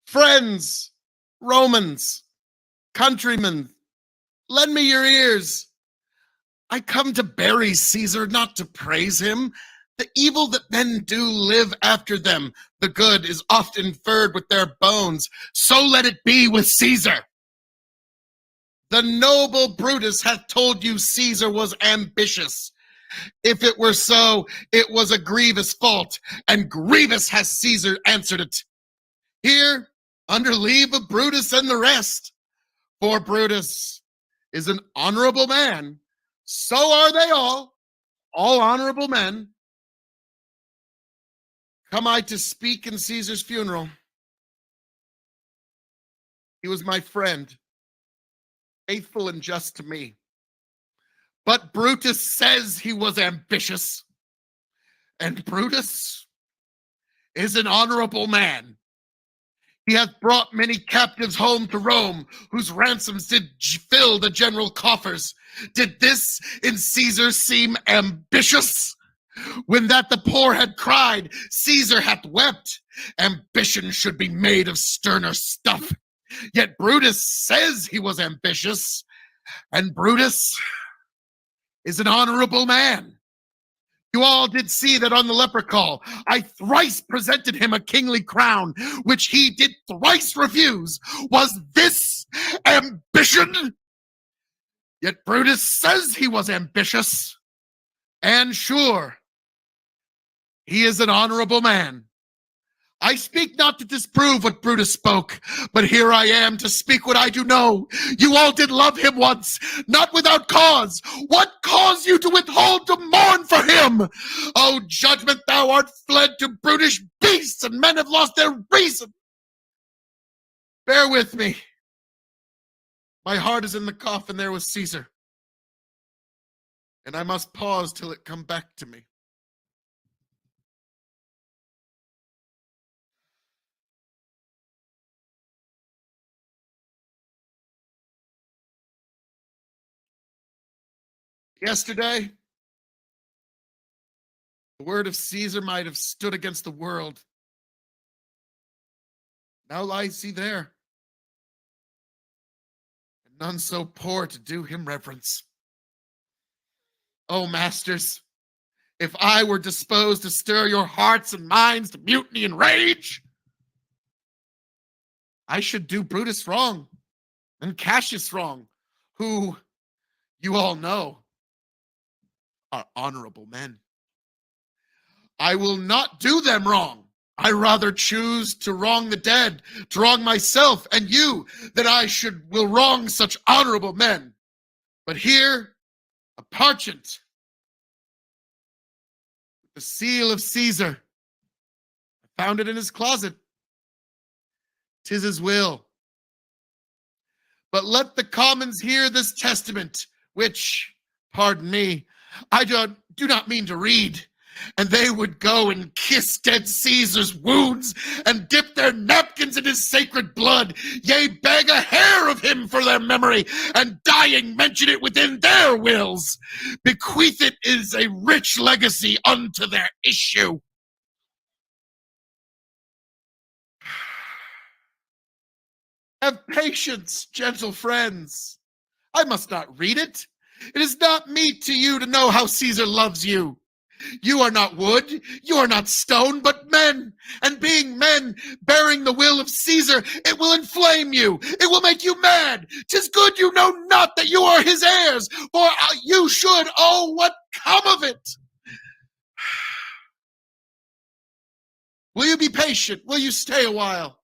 Friends, Romans, countrymen, lend me your ears. I come to bury Caesar, not to praise him. The evil that men do live after them, the good is oft inferred with their bones. So let it be with Caesar. The noble Brutus hath told you Caesar was ambitious. If it were so, it was a grievous fault, and grievous has Caesar answered it. Here, under leave of Brutus and the rest, for Brutus is an honorable man, so are they all honorable men. Come I to speak in Caesar's funeral. He was my friend, faithful and just to me. But Brutus says he was ambitious, and Brutus is an honorable man. He hath brought many captives home to Rome, whose ransoms did fill the general coffers. Did this in Caesar seem ambitious? When that the poor had cried, Caesar hath wept. Ambition should be made of sterner stuff. Yet Brutus says he was ambitious, and Brutus is an honorable man. You all did see that on the leper call, I thrice presented him a kingly crown, which he did thrice refuse. Was this ambition? Yet Brutus says he was ambitious, and sure, he is an honorable man. I speak not to disprove what Brutus spoke, but here I am to speak what I do know. You all did love him once, not without cause. What caused you to withhold to mourn for him? O judgment, thou art fled to brutish beasts, and men have lost their reason. Bear with me. My heart is in the coffin there with Caesar, and I must pause till it come back to me. Yesterday, the word of Caesar might have stood against the world. Now lies he there, and none so poor to do him reverence. O masters, if I were disposed to stir your hearts and minds to mutiny and rage, I should do Brutus wrong and Cassius wrong, who, you all know, are honorable men. I will not do them wrong. I rather choose to wrong the dead, to wrong myself and you, that I will wrong such honorable men. But here, a parchment, the seal of Caesar. I found it in his closet. 'Tis his will. But let the commons hear this testament, which, pardon me, I do not mean to read. And they would go and kiss dead Caesar's wounds and dip their napkins in his sacred blood, yea, beg a hair of him for their memory, and dying mention it within their wills. Bequeath it as a rich legacy unto their issue. Have patience, gentle friends. I must not read it. It is not meet to you to know how Caesar loves you. You are not wood, you are not stone, but men. And being men, bearing the will of Caesar, it will inflame you. It will make you mad. 'Tis good you know not that you are his heirs, for you should, oh, what come of it? Will you be patient? Will you stay a while?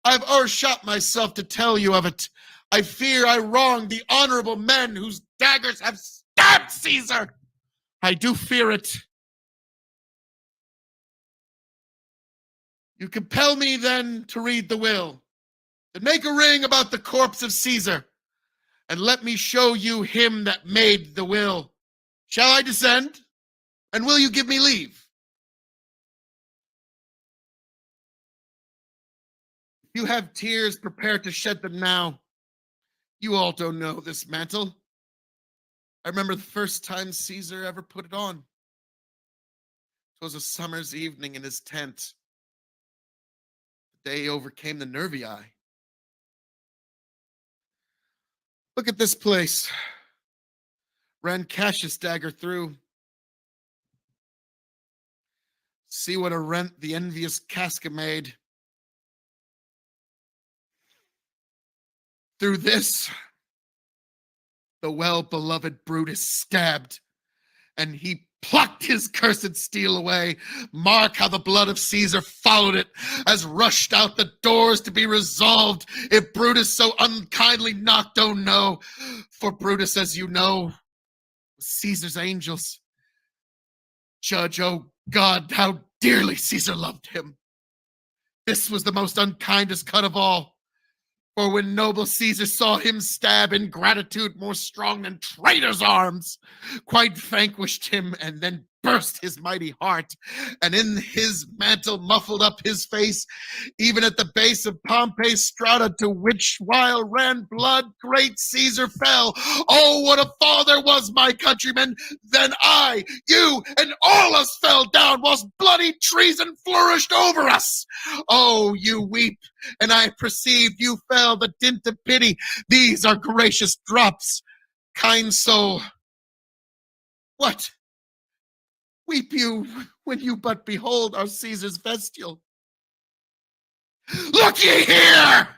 I've o'ershot myself to tell you of it. I fear I wrong the honorable men whose daggers have stabbed Caesar. I do fear it. You compel me then to read the will, to make a ring about the corpse of Caesar, and let me show you him that made the will. Shall I descend? And will you give me leave? If you have tears, prepare to shed them now. You all don't know this mantle. I remember the first time Caesar ever put it on. 'Twas a summer's evening in his tent. The day overcame the nervii. Look at this place. Ran Cassius dagger through. See what a rent the envious Casca made. Through this, the well-beloved Brutus stabbed, and he plucked his cursed steel away. Mark how the blood of Caesar followed it, as rushed out the doors to be resolved. If Brutus so unkindly knocked, oh no, for Brutus, as you know, was Caesar's angels. Judge, oh God, how dearly Caesar loved him. This was the most unkindest cut of all. For when noble Caesar saw him stab, ingratitude more strong than traitor's arms, quite vanquished him, and then burst his mighty heart, and in his mantle muffled up his face, even at the base of Pompey's strata, to which while ran blood, great Caesar fell. Oh, what a fall there was, my countrymen! Then I, you, and all us fell down, whilst bloody treason flourished over us. Oh, you weep, and I perceive you fell the dint of pity. These are gracious drops, kind soul. What? Weep you when you but behold our Caesar's vestial. Look ye here!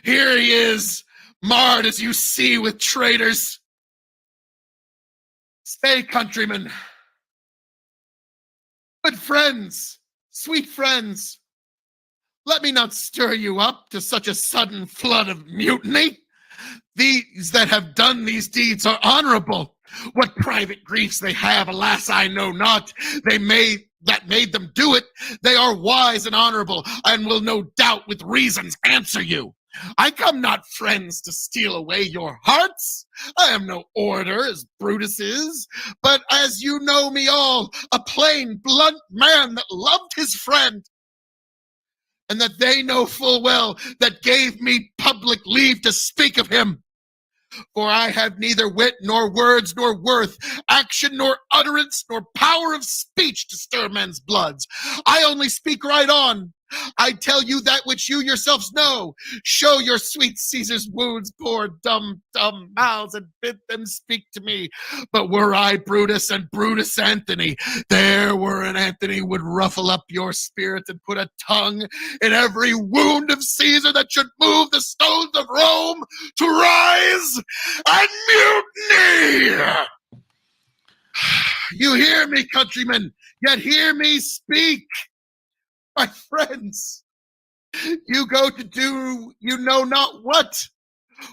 Here he is, marred as you see with traitors. Stay, countrymen. Good friends, sweet friends, let me not stir you up to such a sudden flood of mutiny. These that have done these deeds are honorable. What private griefs they have, alas, I know not. That made them do it. They are wise and honorable, and will no doubt with reasons answer you. I come not, friends, to steal away your hearts. I am no orator, as Brutus is, but as you know me all, a plain, blunt man that loved his friend, and that they know full well that gave me public leave to speak of him. For I have neither wit, nor words, nor worth, action, nor utterance, nor power of speech to stir men's bloods. I only speak right on. I tell you that which you yourselves know. Show your sweet Caesar's wounds, poor dumb mouths, and bid them speak to me. But were I Brutus and Brutus Anthony, there were an Anthony would ruffle up your spirit and put a tongue in every wound of Caesar that should move the stones of Rome to rise and mutiny. You hear me, countrymen, yet hear me speak. My friends, you go to do you know not what.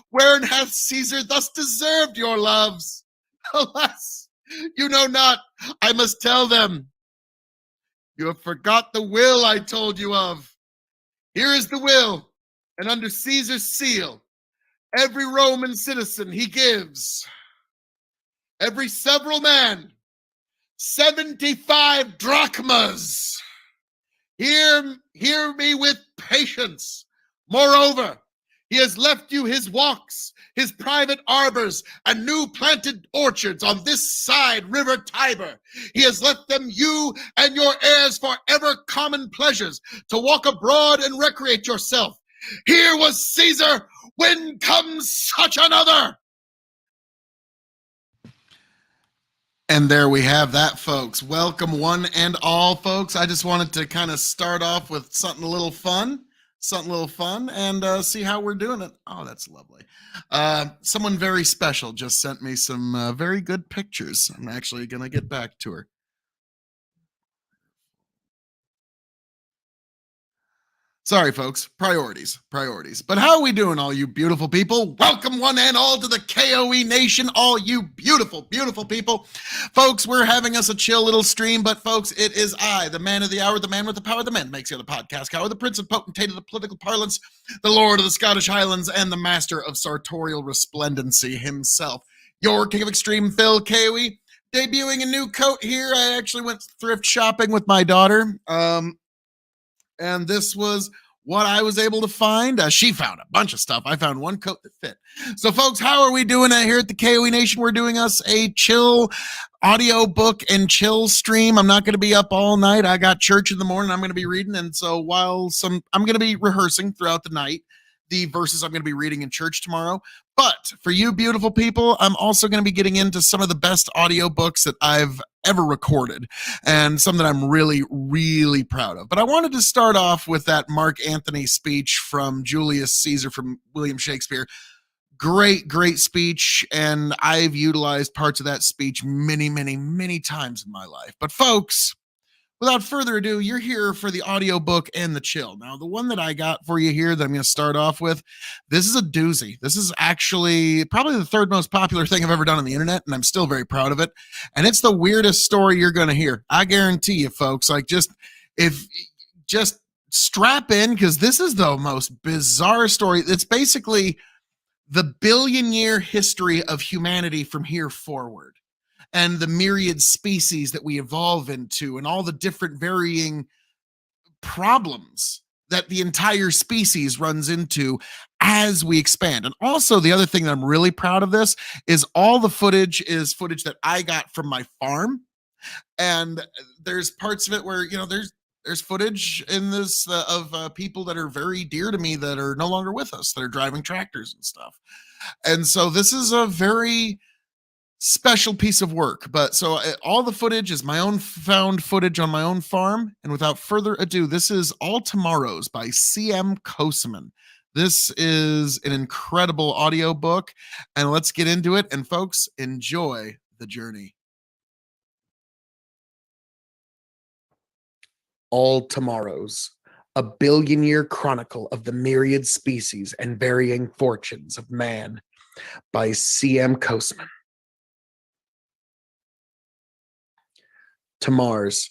Wherein hath Caesar thus deserved your loves? Alas, you know not. I must tell them. You have forgot the will I told you of. Here is the will, and under Caesar's seal, every Roman citizen he gives, every several man, 75 drachmas. Hear me with patience. Moreover, he has left you his walks, his private arbors, and new planted orchards on this side River Tiber. He has left them you and your heirs for ever common pleasures, to walk abroad and recreate yourself. Here was Caesar, when comes such another? And there we have that, folks. Welcome one and all, folks. I just wanted to kind of start off with something a little fun, and see how we're doing it. Oh, that's lovely. Someone very special just sent me some very good pictures. I'm actually going to get back to her. Sorry, folks. Priorities. But how are we doing, all you beautiful people? Welcome one and all to the K.O.E. Nation, all you beautiful, beautiful people. Folks, we're having us a chill little stream, but folks, it is I, the man of the hour, the man with the power, the man makes the other podcast cower, the prince and potentate of the political parlance, the lord of the Scottish Highlands, and the master of sartorial resplendency himself. Your king of extreme, Phil K.O.E., debuting a new coat here. I actually went thrift shopping with my daughter. And this was what I was able to find. She found a bunch of stuff. I found one coat that fit. So, folks, how are we doing it here at the K.O.E Nation? We're doing us a chill audiobook and chill stream. I'm not going to be up all night. I got church in the morning. I'm going to be reading. And so I'm going to be rehearsing throughout the night the verses I'm going to be reading in church tomorrow. But for you beautiful people, I'm also going to be getting into some of the best audiobooks that I've ever recorded and some that I'm really, really proud of. But I wanted to start off with that Mark Antony speech from Julius Caesar from William Shakespeare. Great, great speech. And I've utilized parts of that speech many, many, many times in my life. But folks, without further ado, you're here for the audiobook and the chill. Now, the one that I got for you here that I'm going to start off with, this is a doozy. This is actually probably the third most popular thing I've ever done on the internet, and I'm still very proud of it. And it's the weirdest story you're going to hear. I guarantee you, folks, just strap in, because this is the most bizarre story. It's basically the billion-year history of humanity from here forward, and the myriad species that we evolve into, and all the different varying problems that the entire species runs into as we expand. And also, the other thing that I'm really proud of this is all the footage is footage that I got from my farm. And there's parts of it where, there's footage in this of people that are very dear to me that are no longer with us, that are driving tractors and stuff. And so this is a very special piece of work. But so all the footage is my own found footage on my own farm. And without further ado, this is All Tomorrows by C.M. Koseman. This is an incredible audiobook, and let's get into it. And folks, enjoy the journey. All Tomorrows, a billion-year chronicle of the myriad species and varying fortunes of man by C.M. Koseman. To Mars.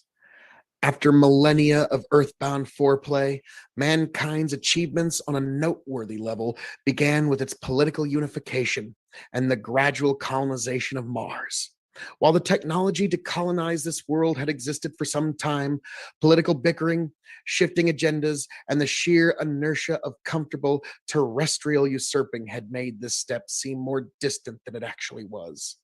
After millennia of earthbound foreplay, mankind's achievements on a noteworthy level began with its political unification and the gradual colonization of Mars. While the technology to colonize this world had existed for some time, political bickering, shifting agendas, and the sheer inertia of comfortable terrestrial usurping had made this step seem more distant than it actually was.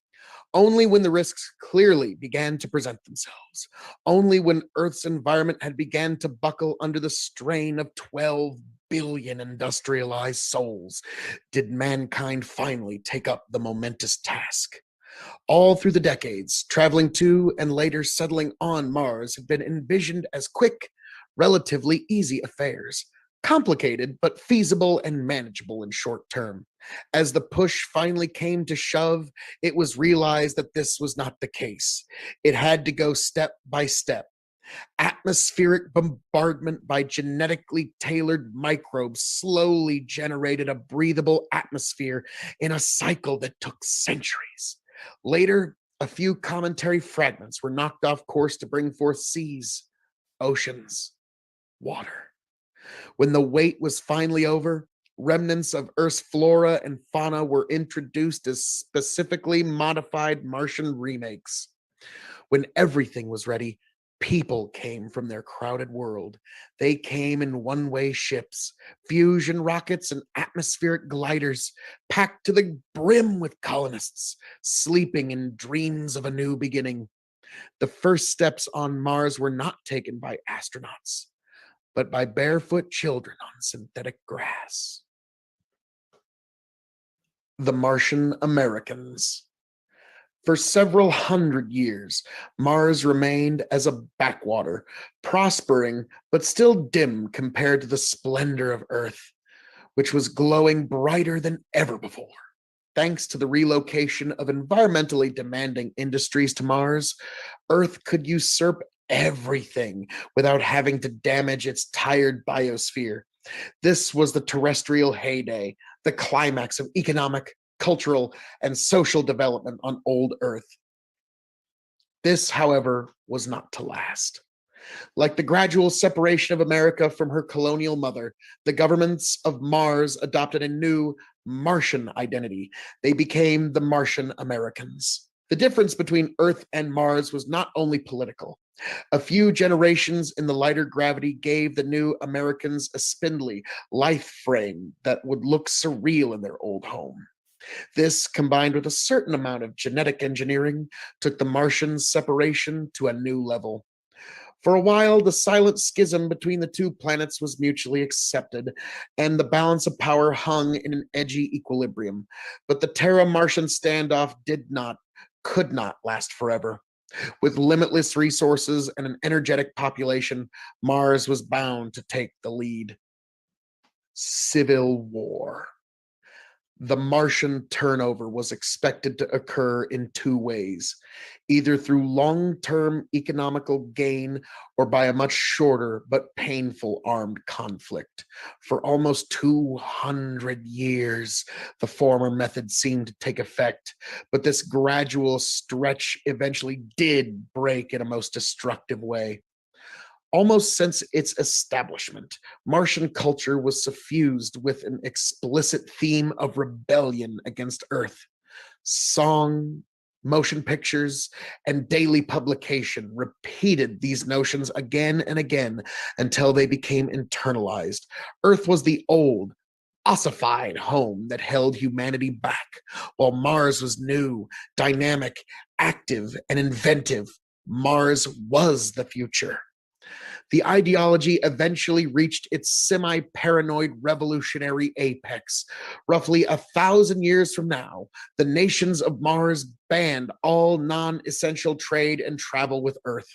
Only when the risks clearly began to present themselves, only when Earth's environment had begun to buckle under the strain of 12 billion industrialized souls, did mankind finally take up the momentous task. All through the decades, traveling to and later settling on Mars have been envisioned as quick, relatively easy affairs, complicated but feasible and manageable in short term. As the push finally came to shove, it was realized that this was not the case. It had to go step by step. Atmospheric bombardment by genetically tailored microbes slowly generated a breathable atmosphere in a cycle that took centuries. Later, a few cometary fragments were knocked off course to bring forth seas, oceans, water. When the wait was finally over, remnants of Earth's flora and fauna were introduced as specifically modified Martian remakes. When everything was ready, people came from their crowded world. They came in one-way ships, fusion rockets, and atmospheric gliders, packed to the brim with colonists, sleeping in dreams of a new beginning. The first steps on Mars were not taken by astronauts, but by barefoot children on synthetic grass. The Martian Americans. For several hundred years, Mars remained as a backwater, prospering but still dim compared to the splendor of Earth, which was glowing brighter than ever before. Thanks to the relocation of environmentally demanding industries to Mars, Earth could usurp everything without having to damage its tired biosphere. This was the terrestrial heyday, the climax of economic, cultural, and social development on old Earth. This, however, was not to last. Like the gradual separation of America from her colonial mother, the governments of Mars adopted a new Martian identity. They became the Martian Americans. The difference between Earth and Mars was not only political. A few generations in the lighter gravity gave the new Americans a spindly, lithe frame that would look surreal in their old home. This, combined with a certain amount of genetic engineering, took the Martians' separation to a new level. For a while, the silent schism between the two planets was mutually accepted, and the balance of power hung in an edgy equilibrium. But the Terra Martian standoff could not last forever. With limitless resources and an energetic population, Mars was bound to take the lead. Civil War. The Martian turnover was expected to occur in two ways, either through long-term economical gain or by a much shorter but painful armed conflict. For almost 200 years, the former method seemed to take effect, but this gradual stretch eventually did break in a most destructive way. Almost since its establishment, Martian culture was suffused with an explicit theme of rebellion against Earth. Song, motion pictures, and daily publication repeated these notions again and again until they became internalized. Earth was the old, ossified home that held humanity back, while Mars was new, dynamic, active, and inventive. Mars was the future. The ideology eventually reached its semi-paranoid revolutionary apex. Roughly 1,000 years from now, the nations of Mars banned all non-essential trade and travel with Earth.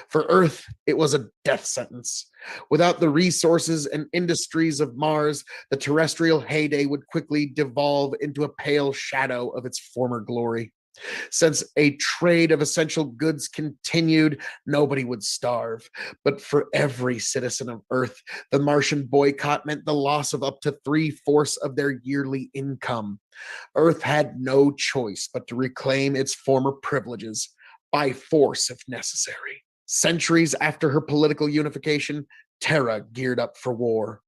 For Earth, it was a death sentence. Without the resources and industries of Mars, the terrestrial heyday would quickly devolve into a pale shadow of its former glory. Since a trade of essential goods continued, nobody would starve. But for every citizen of Earth, the Martian boycott meant the loss of up to 3/4 of their yearly income. Earth had no choice but to reclaim its former privileges, by force if necessary. Centuries after her political unification, Terra geared up for war.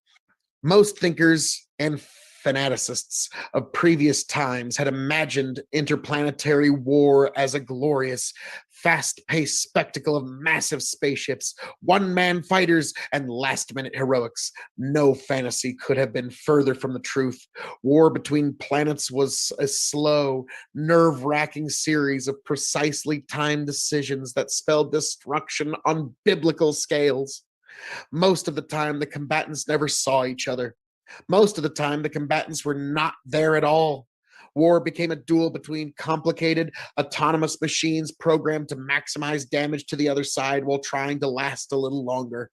Most thinkers and fanaticists of previous times had imagined interplanetary war as a glorious, fast-paced spectacle of massive spaceships, one-man fighters, and last-minute heroics. No fantasy could have been further from the truth. War between planets was a slow, nerve-wracking series of precisely timed decisions that spelled destruction on biblical scales. Most of the time, the combatants never saw each other. Most of the time, the combatants were not there at all. War became a duel between complicated, autonomous machines programmed to maximize damage to the other side while trying to last a little longer.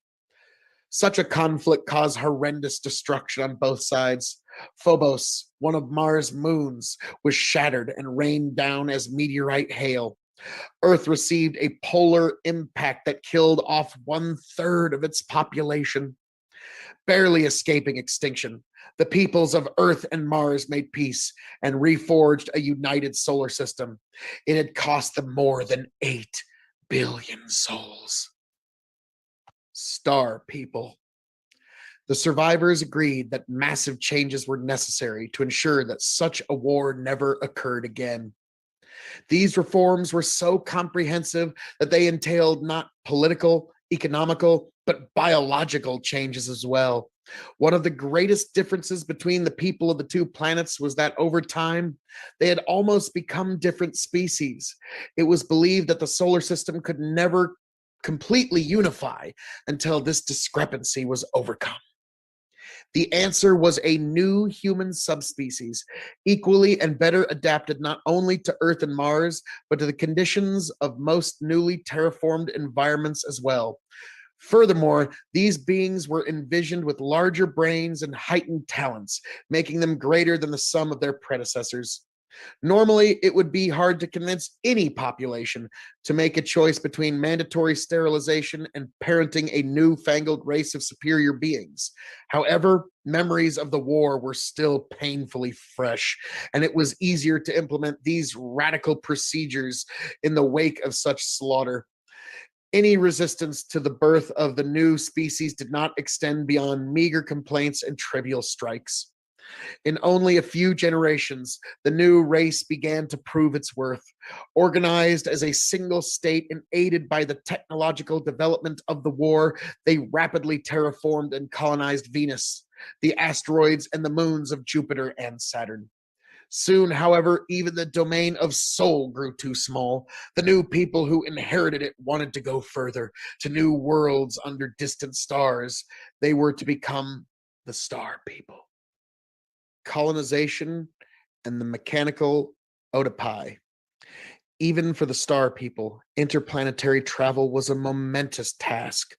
Such a conflict caused horrendous destruction on both sides. Phobos, one of Mars' moons, was shattered and rained down as meteorite hail. Earth received a polar impact that killed off 1/3 of its population. Barely escaping extinction, the peoples of Earth and Mars made peace and reforged a united solar system. It had cost them more than 8 billion souls. Star people. The survivors agreed that massive changes were necessary to ensure that such a war never occurred again. These reforms were so comprehensive that they entailed not political, economical, but biological changes as well. One of the greatest differences between the people of the two planets was that over time, they had almost become different species. It was believed that the solar system could never completely unify until this discrepancy was overcome. The answer was a new human subspecies, equally and better adapted not only to Earth and Mars, but to the conditions of most newly terraformed environments as well. Furthermore, these beings were envisioned with larger brains and heightened talents, making them greater than the sum of their predecessors. Normally, it would be hard to convince any population to make a choice between mandatory sterilization and parenting a newfangled race of superior beings. However, memories of the war were still painfully fresh, and it was easier to implement these radical procedures in the wake of such slaughter. Any resistance to the birth of the new species did not extend beyond meager complaints and trivial strikes. In only a few generations, the new race began to prove its worth. Organized as a single state and aided by the technological development of the war, they rapidly terraformed and colonized Venus, the asteroids, and the moons of Jupiter and Saturn. Soon, however, even the domain of soul grew too small. The new people who inherited it wanted to go further, to new worlds under distant stars. They were to become the star people. Colonization and the mechanical Otopi. Even for the star people, interplanetary travel was a momentous task.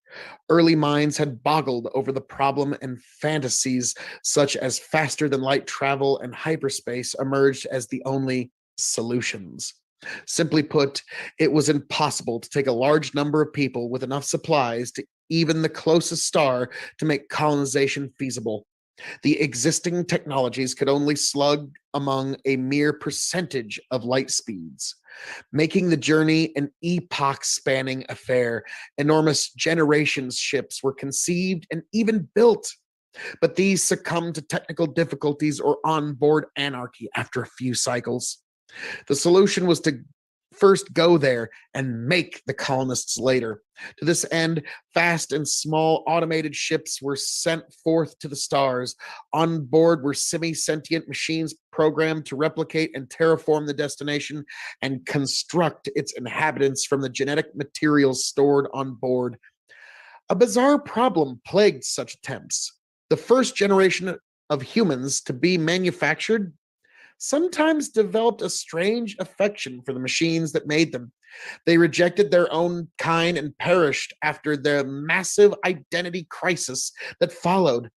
Early minds had boggled over the problem, and fantasies such as faster than light travel and hyperspace emerged as the only solutions. Simply put, it was impossible to take a large number of people with enough supplies to even the closest star to make colonization feasible. The existing technologies could only slug among a mere percentage of light speeds, making the journey an epoch-spanning affair. Enormous generations ships were conceived and even built, but these succumbed to technical difficulties or onboard anarchy after a few cycles. The solution was to first go there and make the colonists later. To this end, fast and small automated ships were sent forth to the stars. On board were semi-sentient machines programmed to replicate and terraform the destination and construct its inhabitants from the genetic materials stored on board. A bizarre problem plagued such attempts. The first generation of humans to be manufactured sometimes developed a strange affection for the machines that made them. They rejected their own kind and perished after the massive identity crisis that followed.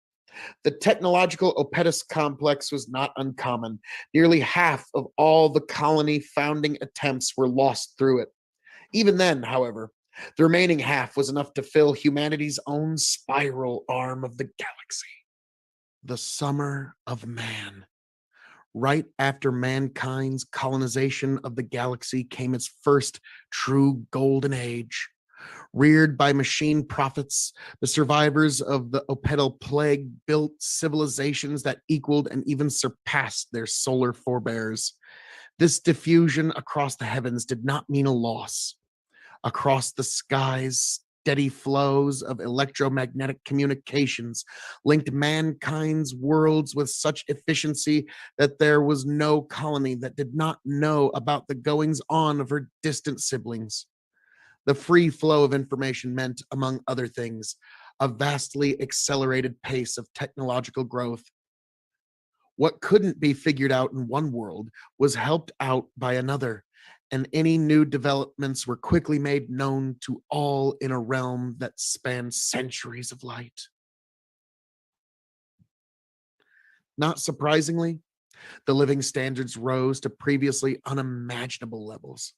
The technological Oedipus complex was not uncommon. Nearly half of all the colony founding attempts were lost through it. Even then, however, the remaining half was enough to fill humanity's own spiral arm of the galaxy. The Summer of Man. Right after mankind's colonization of the galaxy came its first true golden age. Reared by machine prophets, the survivors of the Opedal plague built civilizations that equaled and even surpassed their solar forebears. This diffusion across the heavens did not mean a loss. Across the skies, steady flows of electromagnetic communications linked mankind's worlds with such efficiency that there was no colony that did not know about the goings on of her distant siblings. The free flow of information meant, among other things, a vastly accelerated pace of technological growth. What couldn't be figured out in one world was helped out by another, and any new developments were quickly made known to all in a realm that spanned centuries of light. Not surprisingly, the living standards rose to previously unimaginable levels.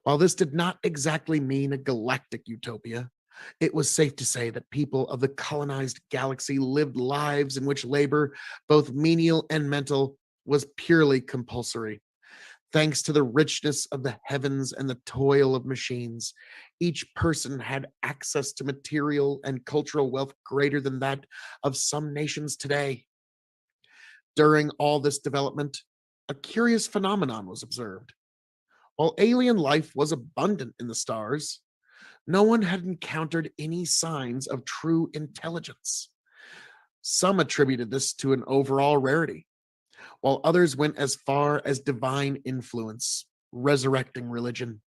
While this did not exactly mean a galactic utopia, it was safe to say that people of the colonized galaxy lived lives in which labor, both menial and mental, was purely compulsory. Thanks to the richness of the heavens and the toil of machines, each person had access to material and cultural wealth greater than that of some nations today. During all this development, a curious phenomenon was observed. While alien life was abundant in the stars, no one had encountered any signs of true intelligence. Some attributed this to an overall rarity, while others went as far as divine influence, resurrecting religion.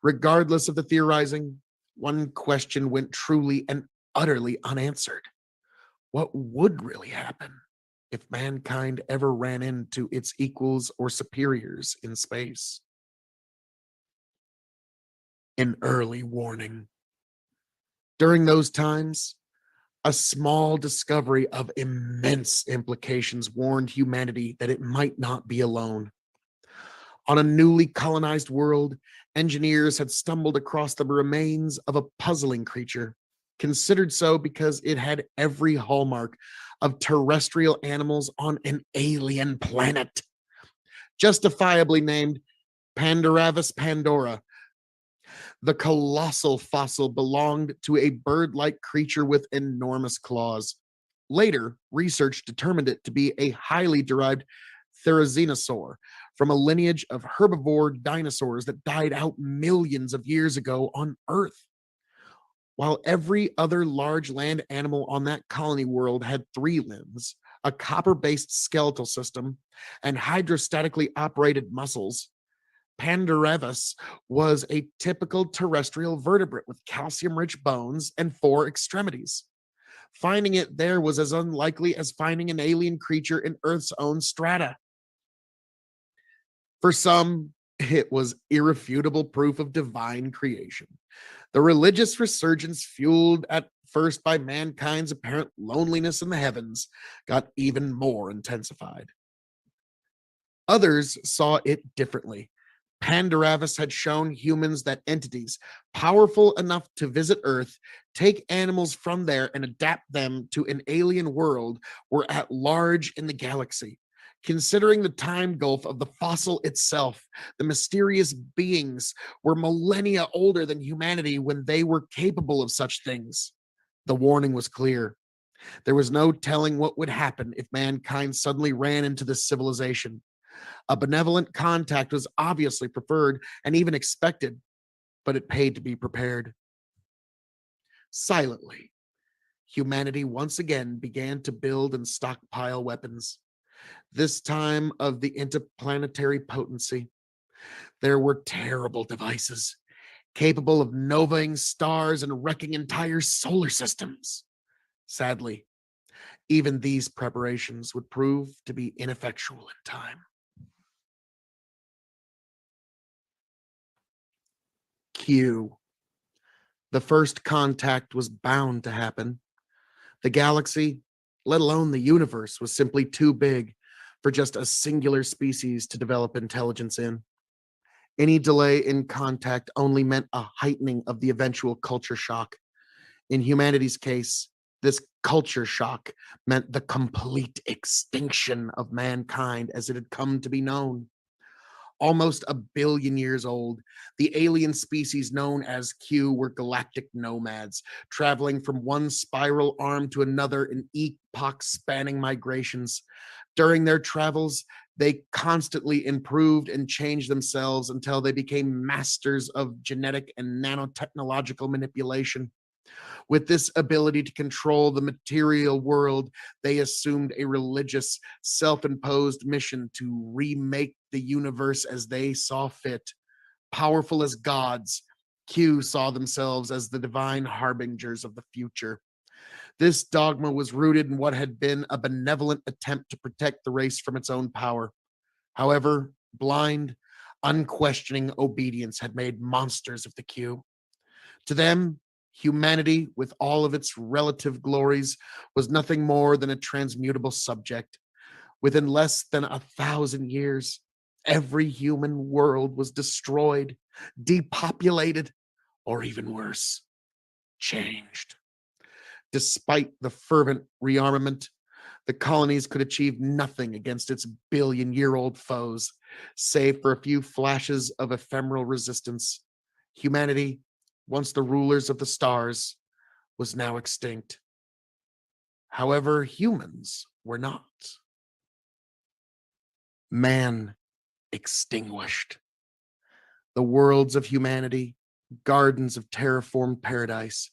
Regardless of the theorizing, one question went truly and utterly unanswered. What would really happen if mankind ever ran into its equals or superiors in space? An early warning. During those times, a small discovery of immense implications warned humanity that it might not be alone. On a newly colonized world, engineers had stumbled across the remains of a puzzling creature, considered so because it had every hallmark of terrestrial animals on an alien planet, justifiably named Pandoravis Pandora. The colossal fossil belonged to a bird like creature with enormous claws. Later, research determined it to be a highly derived therizinosaur from a lineage of herbivore dinosaurs that died out millions of years ago on Earth. While every other large land animal on that colony world had three limbs, a copper based skeletal system, and hydrostatically operated muscles, Pandarevus was a typical terrestrial vertebrate with calcium rich bones and four extremities. Finding it there was as unlikely as finding an alien creature in Earth's own strata. For some, it was irrefutable proof of divine creation. The religious resurgence, fueled at first by mankind's apparent loneliness in the heavens, got even more intensified. Others saw it differently. Pandaravis had shown humans that entities powerful enough to visit Earth, take animals from there, and adapt them to an alien world were at large in the galaxy. Considering the time gulf of the fossil itself, the mysterious beings were millennia older than humanity when they were capable of such things. The warning was clear. There was no telling what would happen if mankind suddenly ran into this civilization. A benevolent contact was obviously preferred and even expected, but it paid to be prepared. Silently, humanity once again began to build and stockpile weapons, this time of the interplanetary potency. There were terrible devices capable of novaing stars and wrecking entire solar systems. Sadly, even these preparations would prove to be ineffectual in time. Q. The first contact was bound to happen. The galaxy, let alone the universe, was simply too big for just a singular species to develop intelligence in. Any delay in contact only meant a heightening of the eventual culture shock. In humanity's case, this culture shock meant the complete extinction of mankind as it had come to be known. Almost a billion years old, the alien species known as Q were galactic nomads, traveling from one spiral arm to another in epoch spanning migrations. During their travels, they constantly improved and changed themselves until they became masters of genetic and nanotechnological manipulation. With this ability to control the material world, they assumed a religious, self imposed mission to remake the universe as they saw fit. Powerful as gods, Q saw themselves as the divine harbingers of the future. This dogma was rooted in what had been a benevolent attempt to protect the race from its own power. However, blind, unquestioning obedience had made monsters of the Q. To them, humanity, with all of its relative glories, was nothing more than a transmutable subject. Within less than 1,000 years, every human world was destroyed, depopulated, or even worse, changed. Despite the fervent rearmament, the colonies could achieve nothing against its billion-year-old foes, save for a few flashes of ephemeral resistance. Humanity, once the rulers of the stars, was now extinct. However, humans were not. Man extinguished. The worlds of humanity, gardens of terraformed paradise,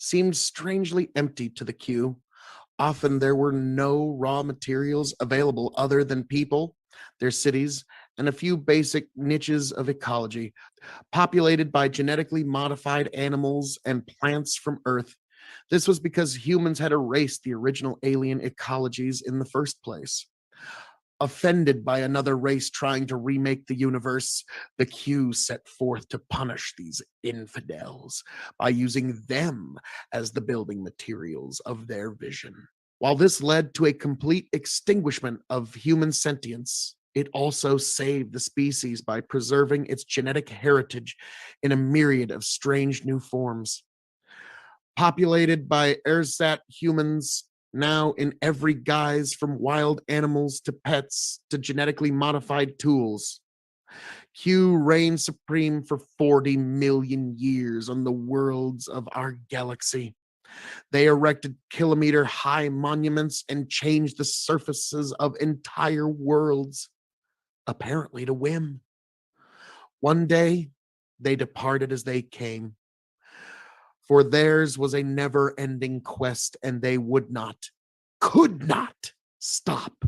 seemed strangely empty to the Q. Often there were no raw materials available other than people, their cities, and a few basic niches of ecology, populated by genetically modified animals and plants from Earth. This was because humans had erased the original alien ecologies in the first place. Offended by another race trying to remake the universe, the Q set forth to punish these infidels by using them as the building materials of their vision. While this led to a complete extinguishment of human sentience, it also saved the species by preserving its genetic heritage in a myriad of strange new forms. Populated by ersat humans, now in every guise from wild animals to pets to genetically modified tools. Q reigned supreme for 40 million years on the worlds of our galaxy. They erected kilometer-high monuments and changed the surfaces of entire worlds, apparently to whim. One day, they departed as they came, for theirs was a never-ending quest, and they would not, could not stop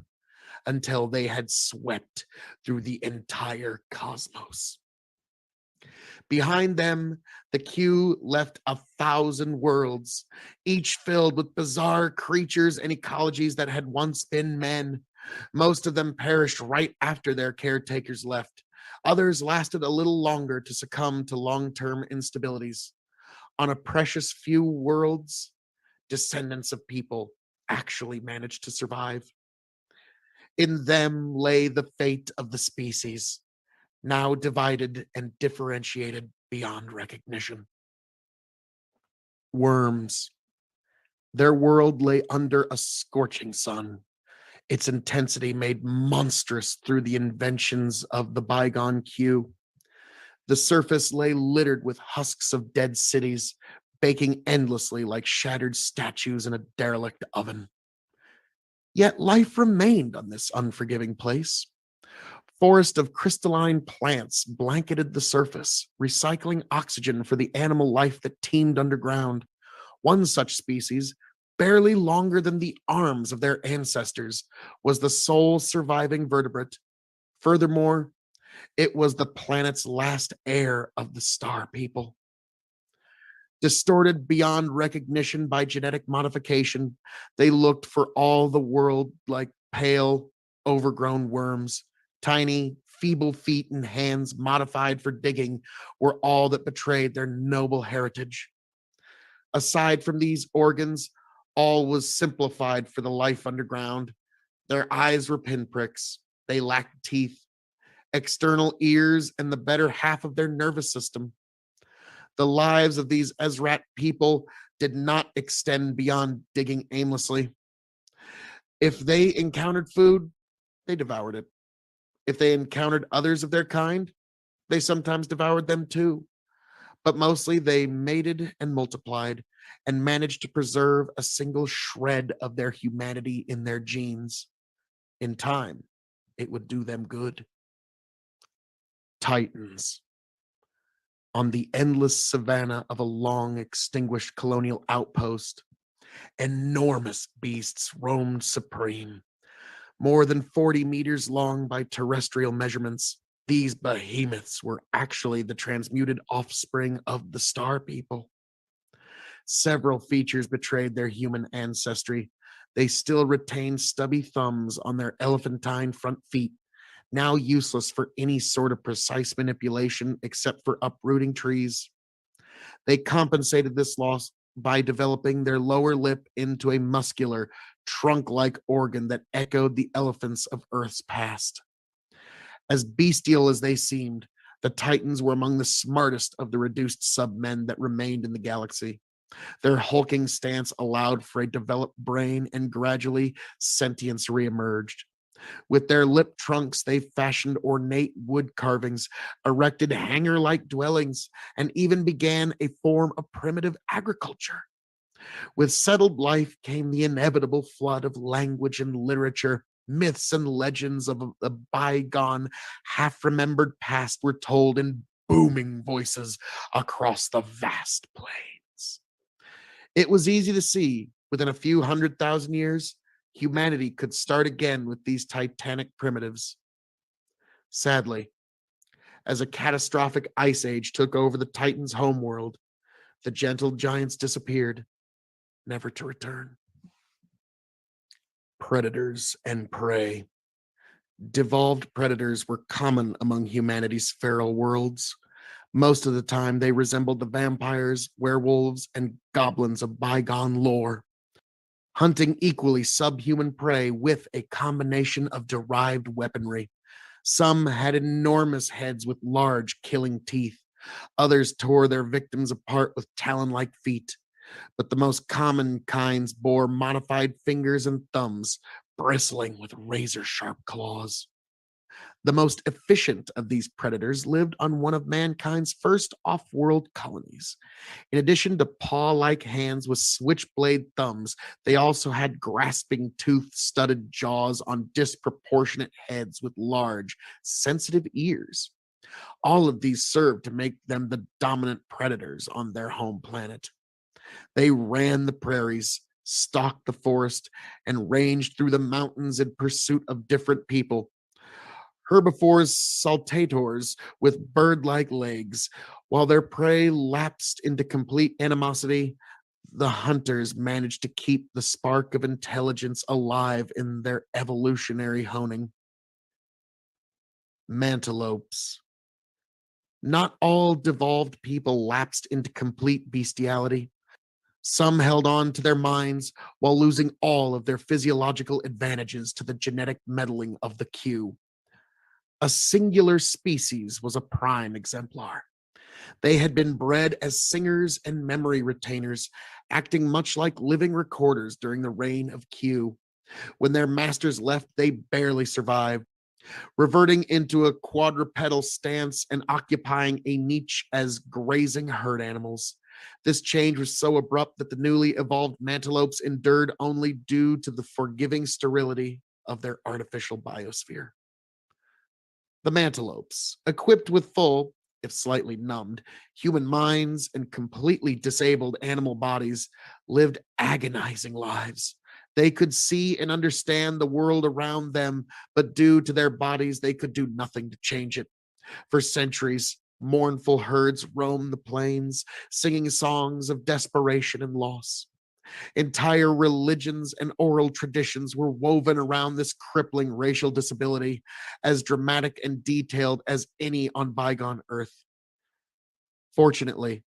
until they had swept through the entire cosmos. Behind them, the Q left 1,000 worlds, each filled with bizarre creatures and ecologies that had once been men. Most of them perished right after their caretakers left. Others lasted a little longer to succumb to long-term instabilities. On a precious few worlds, descendants of people actually managed to survive. In them lay the fate of the species, now divided and differentiated beyond recognition. Worms. Their world lay under a scorching sun, its intensity made monstrous through the inventions of the bygone Q. The surface lay littered with husks of dead cities, baking endlessly like shattered statues in a derelict oven. Yet life remained on this unforgiving place. Forest of crystalline plants blanketed the surface, recycling oxygen for the animal life that teemed underground. One such species, barely longer than the arms of their ancestors, was the sole surviving vertebrate. Furthermore, it was the planet's last heir of the star people. Distorted beyond recognition by genetic modification, they looked for all the world like pale, overgrown worms. Tiny, feeble feet and hands modified for digging were all that betrayed their noble heritage. Aside from these organs, all was simplified for the life underground. Their eyes were pinpricks. They lacked teeth, external ears, and the better half of their nervous system. The lives of these Ezrat people did not extend beyond digging aimlessly. If they encountered food, they devoured it. If they encountered others of their kind, they sometimes devoured them too. But mostly they mated and multiplied and managed to preserve a single shred of their humanity in their genes. In time, it would do them good. Titans. On the endless savanna of a long extinguished colonial outpost, enormous beasts roamed supreme. More than 40 meters long by terrestrial measurements, these behemoths were actually the transmuted offspring of the star people. Several features betrayed their human ancestry. They still retained stubby thumbs on their elephantine front feet, now useless for any sort of precise manipulation except for uprooting trees. They compensated this loss by developing their lower lip into a muscular, trunk-like organ that echoed the elephants of Earth's past. As bestial as they seemed, the Titans were among the smartest of the reduced submen that remained in the galaxy. Their hulking stance allowed for a developed brain, and gradually sentience reemerged. With their lip trunks, they fashioned ornate wood carvings, erected hangar-like dwellings, and even began a form of primitive agriculture. With settled life came the inevitable flood of language and literature. Myths and legends of a bygone, half-remembered past were told in booming voices across the vast plains. It was easy to see, within a few 100,000 years, humanity could start again with these titanic primitives. Sadly, as a catastrophic ice age took over the Titans' homeworld, the gentle giants disappeared, never to return. Predators and prey. Devolved predators were common among humanity's feral worlds. Most of the time, they resembled the vampires, werewolves, and goblins of bygone lore, hunting equally subhuman prey with a combination of derived weaponry. Some had enormous heads with large, killing teeth. Others tore their victims apart with talon-like feet. But the most common kinds bore modified fingers and thumbs, bristling with razor-sharp claws. The most efficient of these predators lived on one of mankind's first off world colonies. In addition to paw like hands with switchblade thumbs, they also had grasping tooth studded jaws on disproportionate heads with large, sensitive ears. All of these served to make them the dominant predators on their home planet. They ran the prairies, stalked the forest, and ranged through the mountains in pursuit of different people. Herbivores, saltators with bird like legs. While their prey lapsed into complete animosity, the hunters managed to keep the spark of intelligence alive in their evolutionary honing. Mantellopes. Not all devolved people lapsed into complete bestiality. Some held on to their minds while losing all of their physiological advantages to the genetic meddling of the Q. A singular species was a prime exemplar. They had been bred as singers and memory retainers, acting much like living recorders during the reign of Q. When their masters left, they barely survived, reverting into a quadrupedal stance and occupying a niche as grazing herd animals. This change was so abrupt that the newly evolved mantellopes endured only due to the forgiving sterility of their artificial biosphere. The mantellopes, equipped with full, if slightly numbed, human minds and completely disabled animal bodies, lived agonizing lives. They could see and understand the world around them, but due to their bodies, they could do nothing to change it. For centuries, mournful herds roamed the plains, singing songs of desperation and loss. Entire religions and oral traditions were woven around this crippling racial disability, as dramatic and detailed as any on bygone Earth. Fortunately,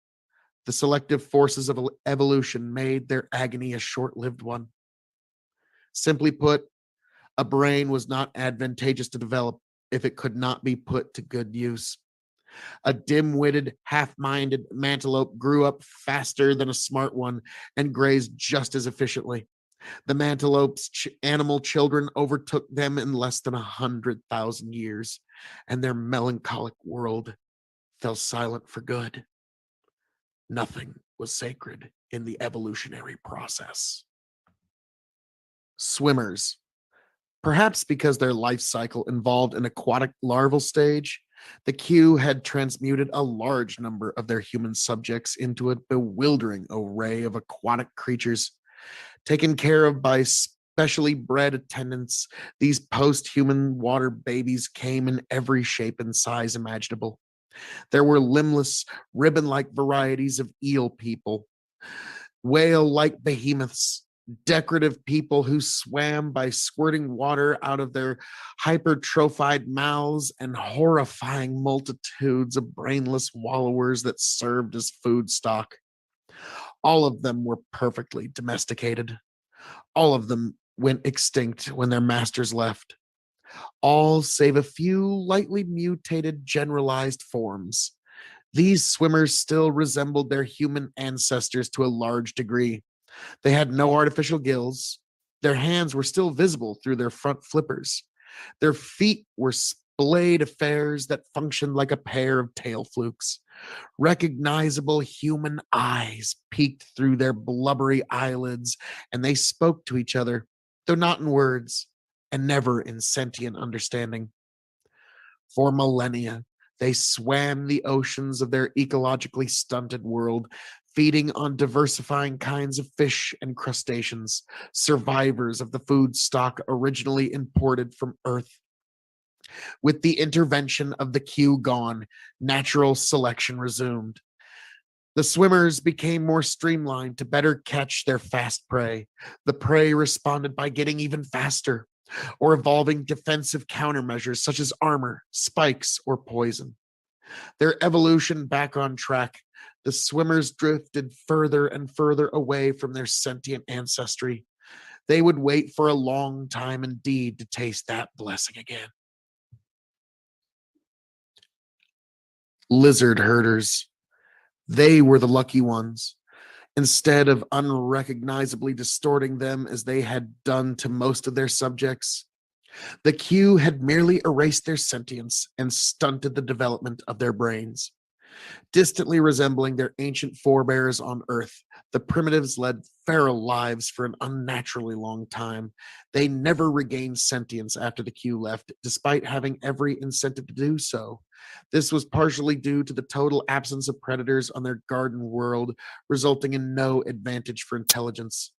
the selective forces of evolution made their agony a short lived one. Simply put, a brain was not advantageous to develop if it could not be put to good use. A dim witted, half minded mantelope grew up faster than a smart one and grazed just as efficiently. The mantelope's animal children overtook them in less than 100,000 years, and their melancholic world fell silent for good. Nothing was sacred in the evolutionary process. Swimmers. Perhaps because their life cycle involved an aquatic larval stage, the Q had transmuted a large number of their human subjects into a bewildering array of aquatic creatures. Taken care of by specially bred attendants, these post human water babies came in every shape and size imaginable. There were limbless, ribbon like varieties of eel people, whale like behemoths, decorative people who swam by squirting water out of their hypertrophied mouths, and horrifying multitudes of brainless wallowers that served as food stock. All of them were perfectly domesticated. All of them went extinct when their masters left. All save a few lightly mutated generalized forms. These swimmers still resembled their human ancestors to a large degree. They had no artificial gills. Their hands were still visible through their front flippers. Their feet were splayed affairs that functioned like a pair of tail flukes. Recognizable human eyes peeked through their blubbery eyelids, and they spoke to each other, though not in words, and never in sentient understanding. For millennia, they swam the oceans of their ecologically stunted world, feeding on diversifying kinds of fish and crustaceans, survivors of the food stock originally imported from Earth. With the intervention of the Q gone, natural selection resumed. The swimmers became more streamlined to better catch their fast prey. The prey responded by getting even faster, or evolving defensive countermeasures such as armor, spikes, or poison. Their evolution back on track, the swimmers drifted further and further away from their sentient ancestry. They would wait for a long time indeed to taste that blessing again. Lizard herders. They were the lucky ones. Instead of unrecognizably distorting them as they had done to most of their subjects, The Q had merely erased their sentience and stunted the development of their brains. Distantly resembling their ancient forebears on Earth, the primitives led feral lives for an unnaturally long time. They never regained sentience after the Q left, despite having every incentive to do so. This was partially due to the total absence of predators on their garden world, resulting in no advantage for intelligence.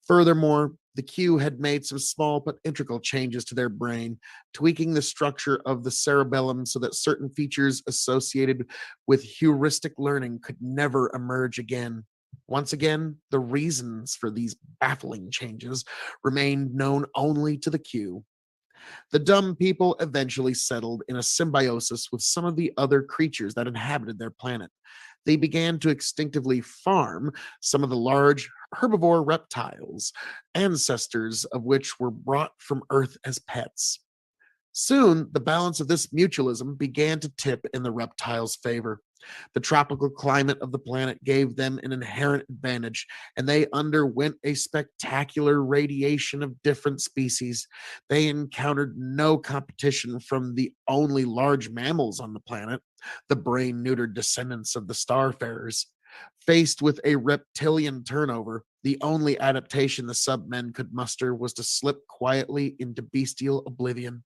Furthermore, the Q had made some small but integral changes to their brain, tweaking the structure of the cerebellum so that certain features associated with heuristic learning could never emerge again. Once again, the reasons for these baffling changes remained known only to the Q. The dumb people eventually settled in a symbiosis with some of the other creatures that inhabited their planet. They began to instinctively farm some of the large herbivore reptiles, ancestors of which were brought from Earth as pets. Soon, the balance of this mutualism began to tip in the reptiles' favor. The tropical climate of the planet gave them an inherent advantage, and they underwent a spectacular radiation of different species. They encountered no competition from the only large mammals on the planet, the brain neutered descendants of the starfarers. Faced with a reptilian turnover, the only adaptation the submen could muster was to slip quietly into bestial oblivion.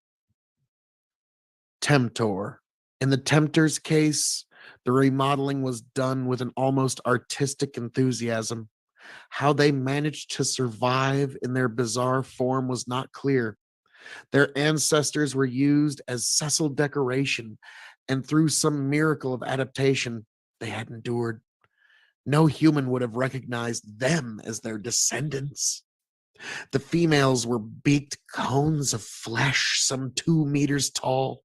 Temptor. In the Tempter's case, the remodeling was done with an almost artistic enthusiasm. How they managed to survive in their bizarre form was not clear. Their ancestors were used as sessile decoration, and through some miracle of adaptation, they had endured. No human would have recognized them as their descendants. The females were beaked cones of flesh, some 2 meters tall,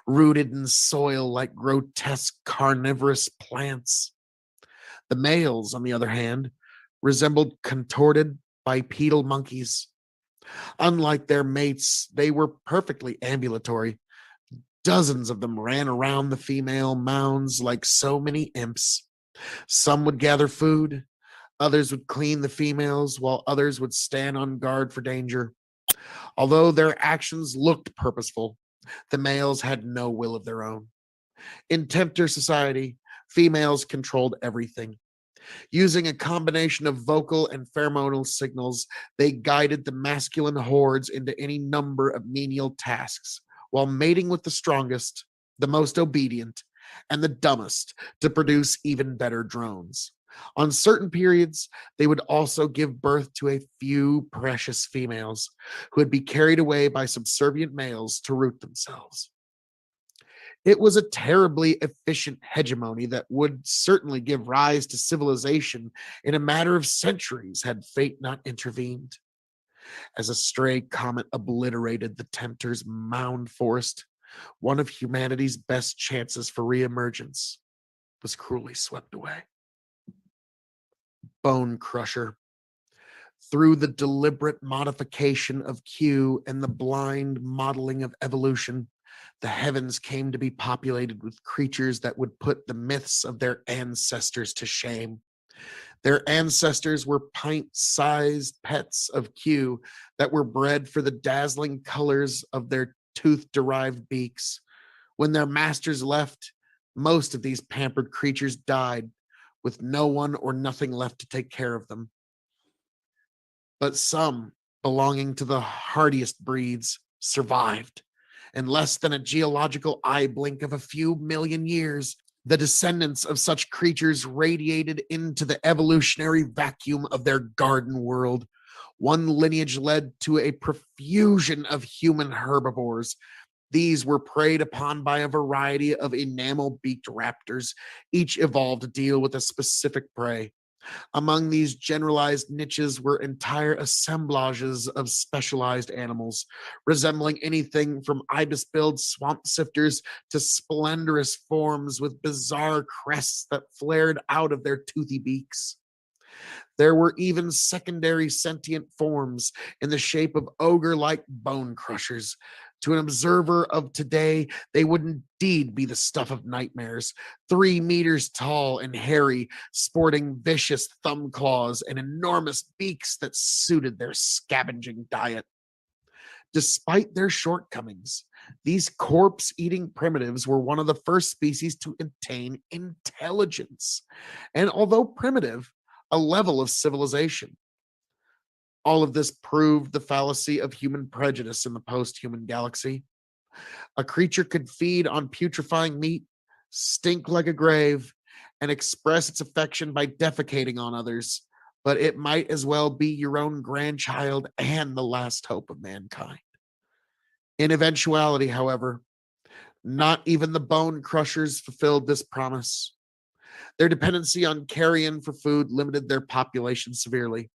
rooted in soil like grotesque carnivorous plants. The males, on the other hand, resembled contorted bipedal monkeys. Unlike their mates, they were perfectly ambulatory. Dozens of them ran around the female mounds like so many imps. Some would gather food, others would clean the females, while others would stand on guard for danger. Although their actions looked purposeful, the males had no will of their own. In tempter society, females controlled everything. Using a combination of vocal and pheromonal signals, they guided the masculine hordes into any number of menial tasks, while mating with the strongest, the most obedient, and the dumbest to produce even better drones. On certain periods, they would also give birth to a few precious females who would be carried away by subservient males to root themselves. It was a terribly efficient hegemony that would certainly give rise to civilization in a matter of centuries had fate not intervened. As a stray comet obliterated the Tempter's mound forest, one of humanity's best chances for reemergence was cruelly swept away. Bone Crusher. Through the deliberate modification of Q and the blind modeling of evolution, the heavens came to be populated with creatures that would put the myths of their ancestors to shame. Their ancestors were pint-sized pets of Q that were bred for the dazzling colors of their tooth-derived beaks. When their masters left, most of these pampered creatures died, with no one or nothing left to take care of them. But some, belonging to the hardiest breeds, survived. In less than a geological eye blink of a few million years, the descendants of such creatures radiated into the evolutionary vacuum of their garden world. One lineage led to a profusion of human herbivores. These were preyed upon by a variety of enamel-beaked raptors, each evolved to deal with a specific prey. Among these generalized niches were entire assemblages of specialized animals, resembling anything from ibis-billed swamp sifters to splendorous forms with bizarre crests that flared out of their toothy beaks. There were even secondary sentient forms in the shape of ogre-like bone crushers. To an observer of today, they would indeed be the stuff of nightmares. 3 meters tall and hairy, sporting vicious thumb claws and enormous beaks that suited their scavenging diet. Despite their shortcomings, these corpse-eating primitives were one of the first species to attain intelligence, and although primitive, a level of civilization. All of this proved the fallacy of human prejudice in the post-human galaxy. A creature could feed on putrefying meat, stink like a grave, and express its affection by defecating on others, but it might as well be your own grandchild and the last hope of mankind. In eventuality, however, not even the bone crushers fulfilled this promise. Their dependency on carrion for food limited their population severely,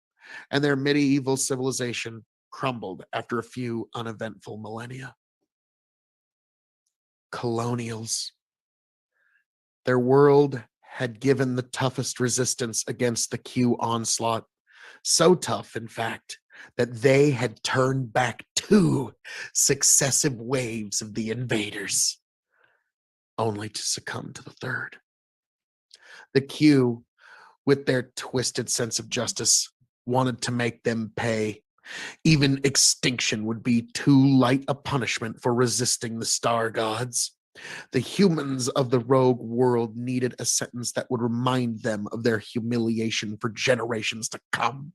and their medieval civilization crumbled after a few uneventful millennia. Colonials. Their world had given the toughest resistance against the Q onslaught. So tough, in fact, that they had turned back 2 successive waves of the invaders, only to succumb to the third. The Q, with their twisted sense of justice, wanted to make them pay. Even extinction would be too light a punishment for resisting the star gods. The humans of the rogue world needed a sentence that would remind them of their humiliation for generations to come.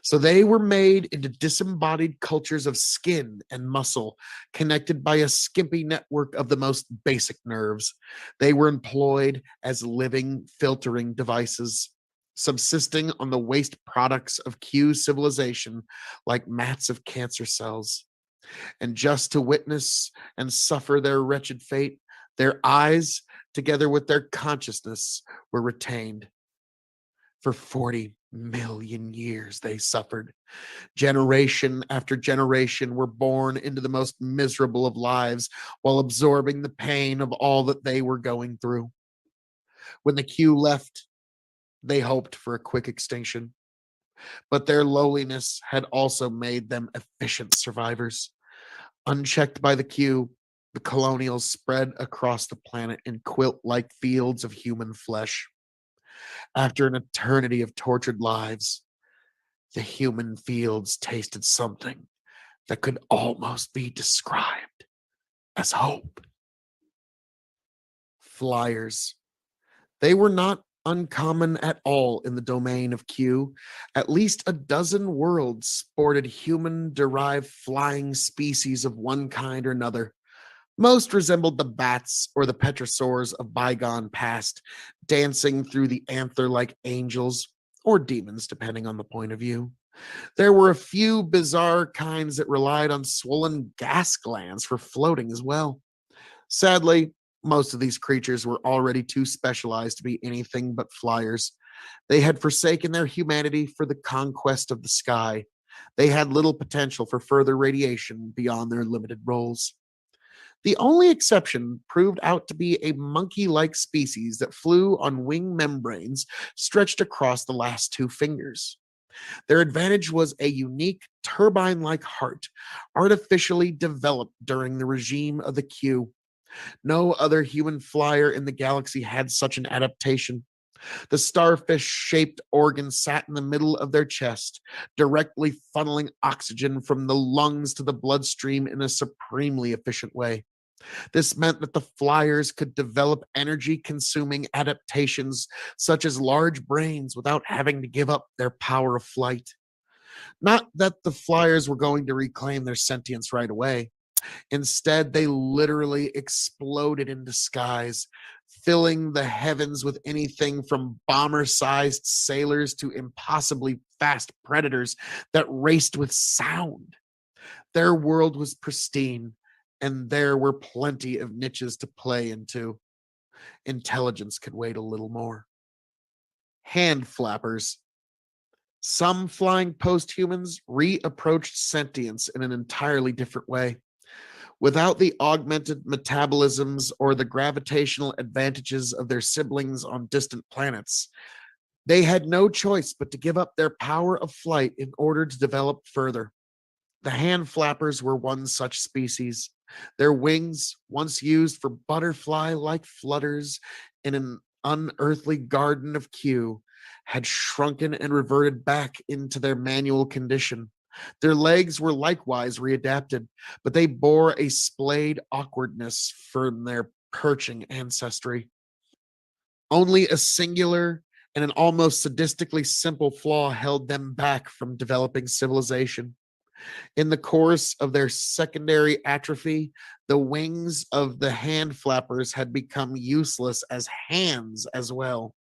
So they were made into disembodied cultures of skin and muscle, connected by a skimpy network of the most basic nerves. They were employed as living filtering devices, subsisting on the waste products of Q civilization like mats of cancer cells. And just to witness and suffer their wretched fate, their eyes, together with their consciousness, were retained. For 40 million years, they suffered. Generation after generation were born into the most miserable of lives while absorbing the pain of all that they were going through. When the Q left, they hoped for a quick extinction, but their lowliness had also made them efficient survivors. Unchecked by the Q, the colonials spread across the planet in quilt-like fields of human flesh. After an eternity of tortured lives, the human fields tasted something that could almost be described as hope. Flyers. They were not uncommon at all in the domain of Q. At least a dozen worlds sported human-derived flying species of one kind or another. Most resembled the bats or the petrosaurs of bygone past, dancing through the anther like angels or demons, depending on the point of view. There were a few bizarre kinds that relied on swollen gas glands for floating as well. Sadly, most of these creatures were already too specialized to be anything but flyers. They had forsaken their humanity for the conquest of the sky. They had little potential for further radiation beyond their limited roles. The only exception proved out to be a monkey-like species that flew on wing membranes stretched across the last 2 fingers. Their advantage was a unique turbine-like heart, artificially developed during the regime of the Q. No other human flyer in the galaxy had such an adaptation. The starfish-shaped organ sat in the middle of their chest, directly funneling oxygen from the lungs to the bloodstream in a supremely efficient way. This meant that the flyers could develop energy-consuming adaptations such as large brains without having to give up their power of flight. Not that the flyers were going to reclaim their sentience right away. Instead, they literally exploded into skies, filling the heavens with anything from bomber-sized sailors to impossibly fast predators that raced with sound. Their world was pristine, and there were plenty of niches to play into. Intelligence could wait a little more. Hand flappers. Some flying post-humans reapproached sentience in an entirely different way. Without the augmented metabolisms or the gravitational advantages of their siblings on distant planets, they had no choice but to give up their power of flight in order to develop further. The hand flappers were one such species. Their wings, once used for butterfly-like flutters in an unearthly garden of Q, had shrunken and reverted back into their manual condition. Their legs were likewise readapted, but they bore a splayed awkwardness from their perching ancestry. Only a singular and an almost sadistically simple flaw held them back from developing civilization. In the course of their secondary atrophy, the wings of the hand flappers had become useless as hands as well.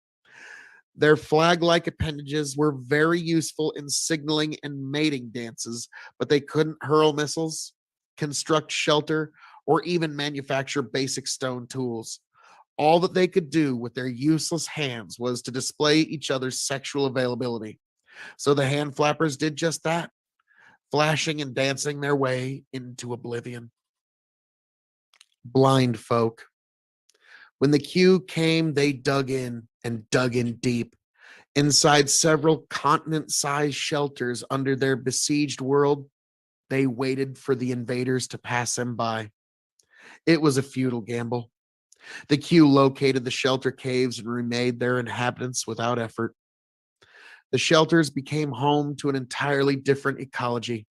Their flag like appendages were very useful in signaling and mating dances, but they couldn't hurl missiles, construct shelter, or even manufacture basic stone tools. All that they could do with their useless hands was to display each other's sexual availability. So the hand flappers did just that, flashing and dancing their way into oblivion. Blind folk. When the queue came, they dug in and dug in deep. Inside several continent sized shelters under their besieged world, they waited for the invaders to pass them by. It was a futile gamble. The queue located the shelter caves and remade their inhabitants without effort. The shelters became home to an entirely different ecology,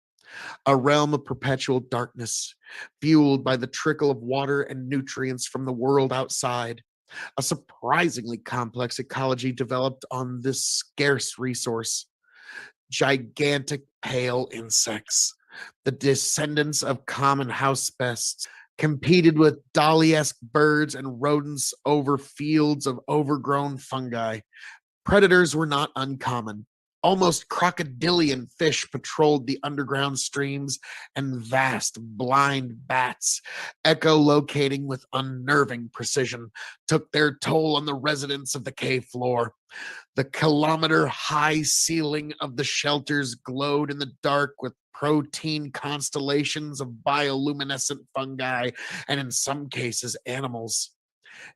a realm of perpetual darkness, fueled by the trickle of water and nutrients from the world outside. A surprisingly complex ecology developed on this scarce resource. Gigantic pale insects, the descendants of common house pests, competed with dolly-esque birds and rodents over fields of overgrown fungi. Predators were not uncommon. Almost crocodilian fish patrolled the underground streams, and vast, blind bats, echolocating with unnerving precision, took their toll on the residents of the cave floor. The kilometer high ceiling of the shelters glowed in the dark with protein constellations of bioluminescent fungi, and in some cases, animals.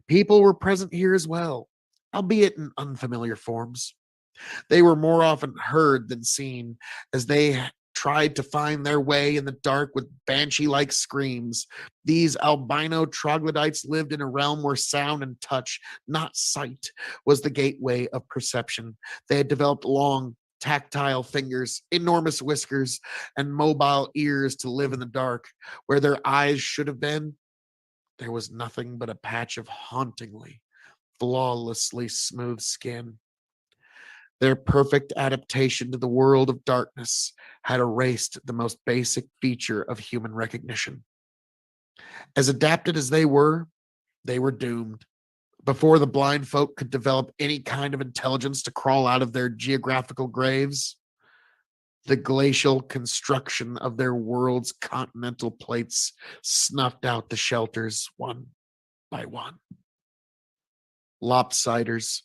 People were present here as well, albeit in unfamiliar forms. They were more often heard than seen as they tried to find their way in the dark with banshee like screams. These albino troglodytes lived in a realm where sound and touch, not sight, was the gateway of perception. They had developed long, tactile fingers, enormous whiskers, and mobile ears to live in the dark. Where their eyes should have been, there was nothing but a patch of hauntingly, flawlessly smooth skin. Their perfect adaptation to the world of darkness had erased the most basic feature of human recognition. As adapted as they were doomed. Before the blind folk could develop any kind of intelligence to crawl out of their geographical graves, the glacial construction of their world's continental plates snuffed out the shelters one by one. Lopsiders.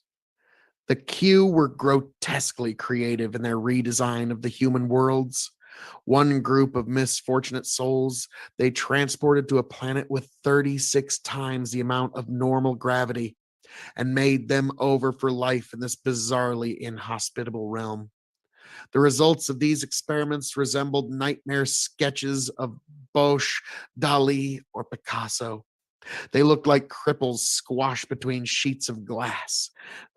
The Q were grotesquely creative in their redesign of the human worlds. One group of misfortunate souls they transported to a planet with 36 times the amount of normal gravity and made them over for life in this bizarrely inhospitable realm. The results of these experiments resembled nightmare sketches of Bosch, Dali, or Picasso. They looked like cripples squashed between sheets of glass.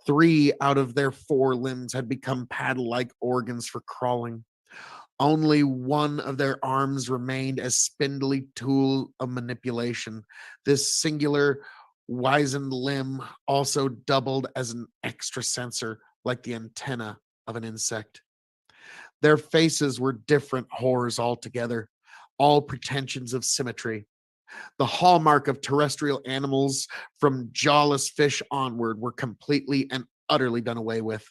3 out of their 4 limbs had become paddle like organs for crawling. Only one of their arms remained as spindly tool of manipulation. This singular wizened limb also doubled as an extra sensor, like the antenna of an insect. Their faces were different horrors altogether, all pretensions of symmetry. The hallmark of terrestrial animals from jawless fish onward were completely and utterly done away with.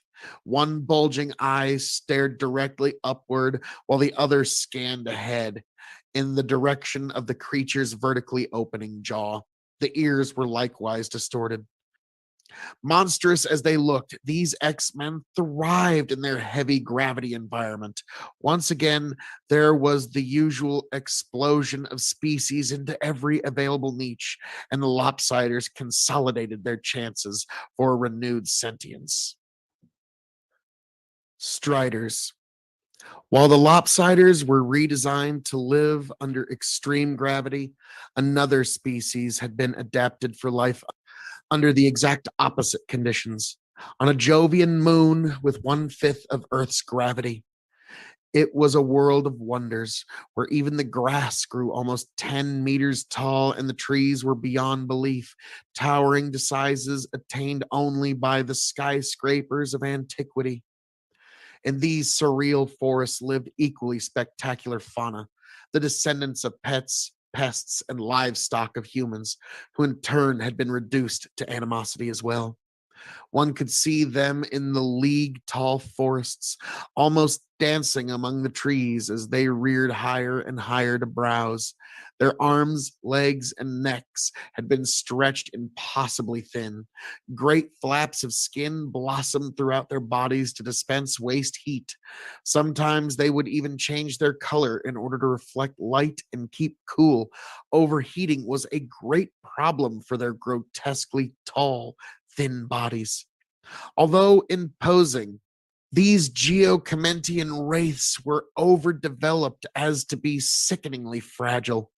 One bulging eye stared directly upward while the other scanned ahead in the direction of the creature's vertically opening jaw. The ears were likewise distorted. Monstrous as they looked, these X-Men thrived in their heavy gravity environment. Once again, there was the usual explosion of species into every available niche, and the Lopsiders consolidated their chances for renewed sentience. Striders. While the Lopsiders were redesigned to live under extreme gravity, another species had been adapted for life under the exact opposite conditions on a Jovian moon with 1/5 of Earth's gravity. It was a world of wonders where even the grass grew almost 10 meters tall and the trees were beyond belief, towering to sizes attained only by the skyscrapers of antiquity. In these surreal forests lived equally spectacular fauna, the descendants of pets, pests, and livestock of humans, who in turn had been reduced to animosity as well. One could see them in the league tall forests, almost dancing among the trees as they reared higher and higher to browse. Their arms, legs, and necks had been stretched impossibly thin. Great flaps of skin blossomed throughout their bodies to dispense waste heat. Sometimes they would even change their color in order to reflect light and keep cool. Overheating was a great problem for their grotesquely tall, thin bodies. Although imposing, these geocomentian wraiths were overdeveloped as to be sickeningly fragile.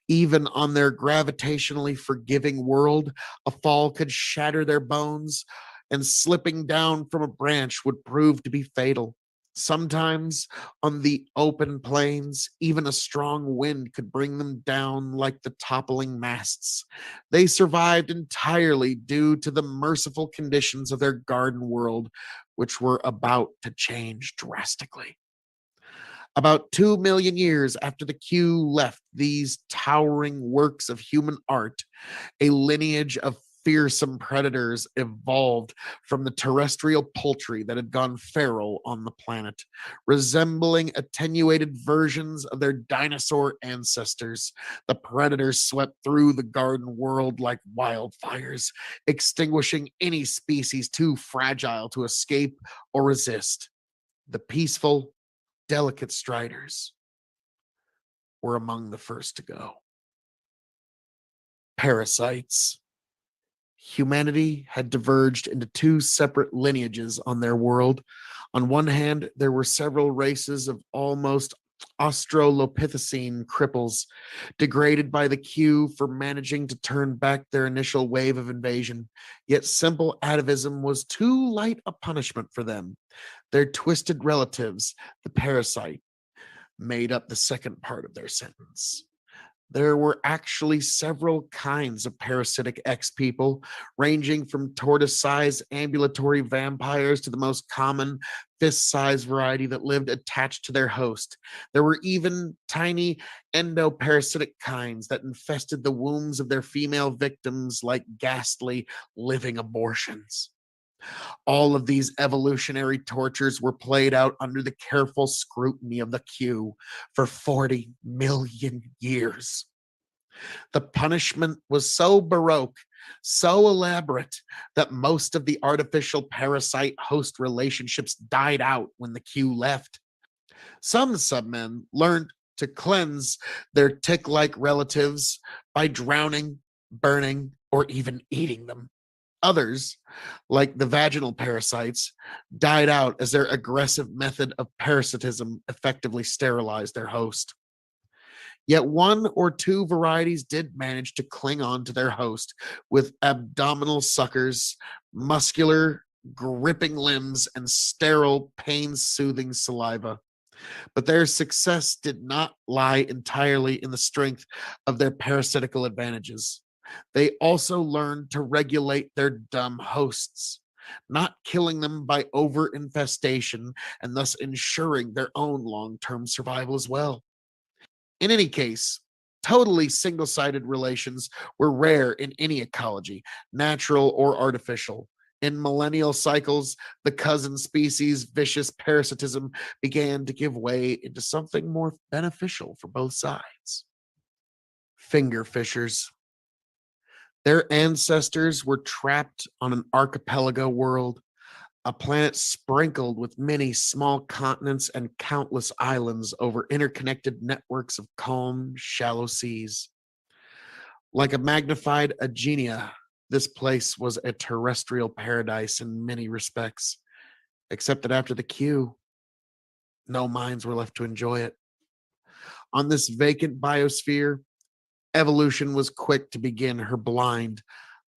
Even on their gravitationally forgiving world, a fall could shatter their bones, and slipping down from a branch would prove to be fatal. Sometimes on the open plains, even a strong wind could bring them down like the toppling masts. They survived entirely due to the merciful conditions of their garden world, which were about to change drastically. About 2 million years after the Q left these towering works of human art, a lineage of fearsome predators evolved from the terrestrial poultry that had gone feral on the planet, resembling attenuated versions of their dinosaur ancestors. The predators swept through the garden world like wildfires, extinguishing any species too fragile to escape or resist. The peaceful, delicate striders were among the first to go. Parasites. Humanity had diverged into two separate lineages on their world. On one hand, there were several races of almost Australopithecine cripples, degraded by the Q for managing to turn back their initial wave of invasion. Yet simple atavism was too light a punishment for them. Their twisted relatives, the parasite, made up the second part of their sentence. There were actually several kinds of parasitic X people, ranging from tortoise sized ambulatory vampires to the most common fist sized variety that lived attached to their host. There were even tiny endoparasitic kinds that infested the wombs of their female victims like ghastly living abortions. All of these evolutionary tortures were played out under the careful scrutiny of the Q for 40 million years. The punishment was so baroque, so elaborate, that most of the artificial parasite host relationships died out when the Q left. Some submen learned to cleanse their tick like relatives by drowning, burning, or even eating them. Others, like the vaginal parasites, died out as their aggressive method of parasitism effectively sterilized their host. Yet one or two varieties did manage to cling on to their host with abdominal suckers, muscular, gripping limbs, and sterile, pain soothing saliva. But their success did not lie entirely in the strength of their parasitical advantages. They also learned to regulate their dumb hosts, not killing them by over infestation and thus ensuring their own long term survival as well. In any case, totally single sided relations were rare in any ecology, natural or artificial. In millennial cycles, the cousin species' vicious parasitism began to give way into something more beneficial for both sides. Finger fishers. Their ancestors were trapped on an archipelago world, a planet sprinkled with many small continents and countless islands over interconnected networks of calm, shallow seas. Like a magnified Aegina, this place was a terrestrial paradise in many respects, except that after the Q, no minds were left to enjoy it. On this vacant biosphere, evolution was quick to begin her blind,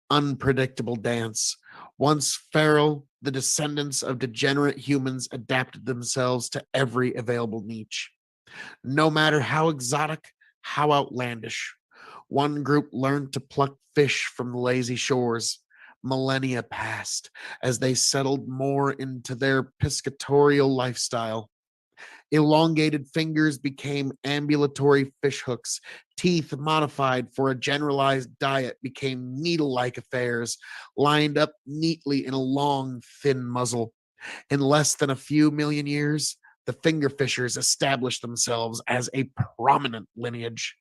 unpredictable dance. Once feral, the descendants of degenerate humans adapted themselves to every available niche. No matter how exotic, how outlandish. One group learned to pluck fish from the lazy shores. Millennia passed as they settled more into their piscatorial lifestyle. Elongated fingers became ambulatory fishhooks. Teeth modified for a generalized diet became needle like affairs, lined up neatly in a long, thin muzzle. In less than a few million years, the fingerfishers established themselves as a prominent lineage.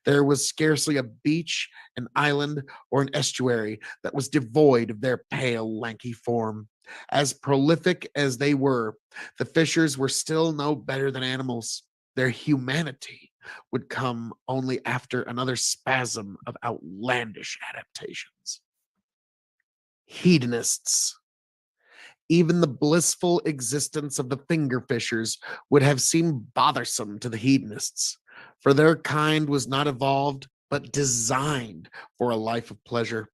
There was scarcely a beach, an island, or an estuary that was devoid of their pale, lanky form. As prolific as they were, the fishers were still no better than animals. Their humanity would come only after another spasm of outlandish adaptations. Hedonists. Even the blissful existence of the finger fishers would have seemed bothersome to the hedonists, for their kind was not evolved but designed for a life of pleasure.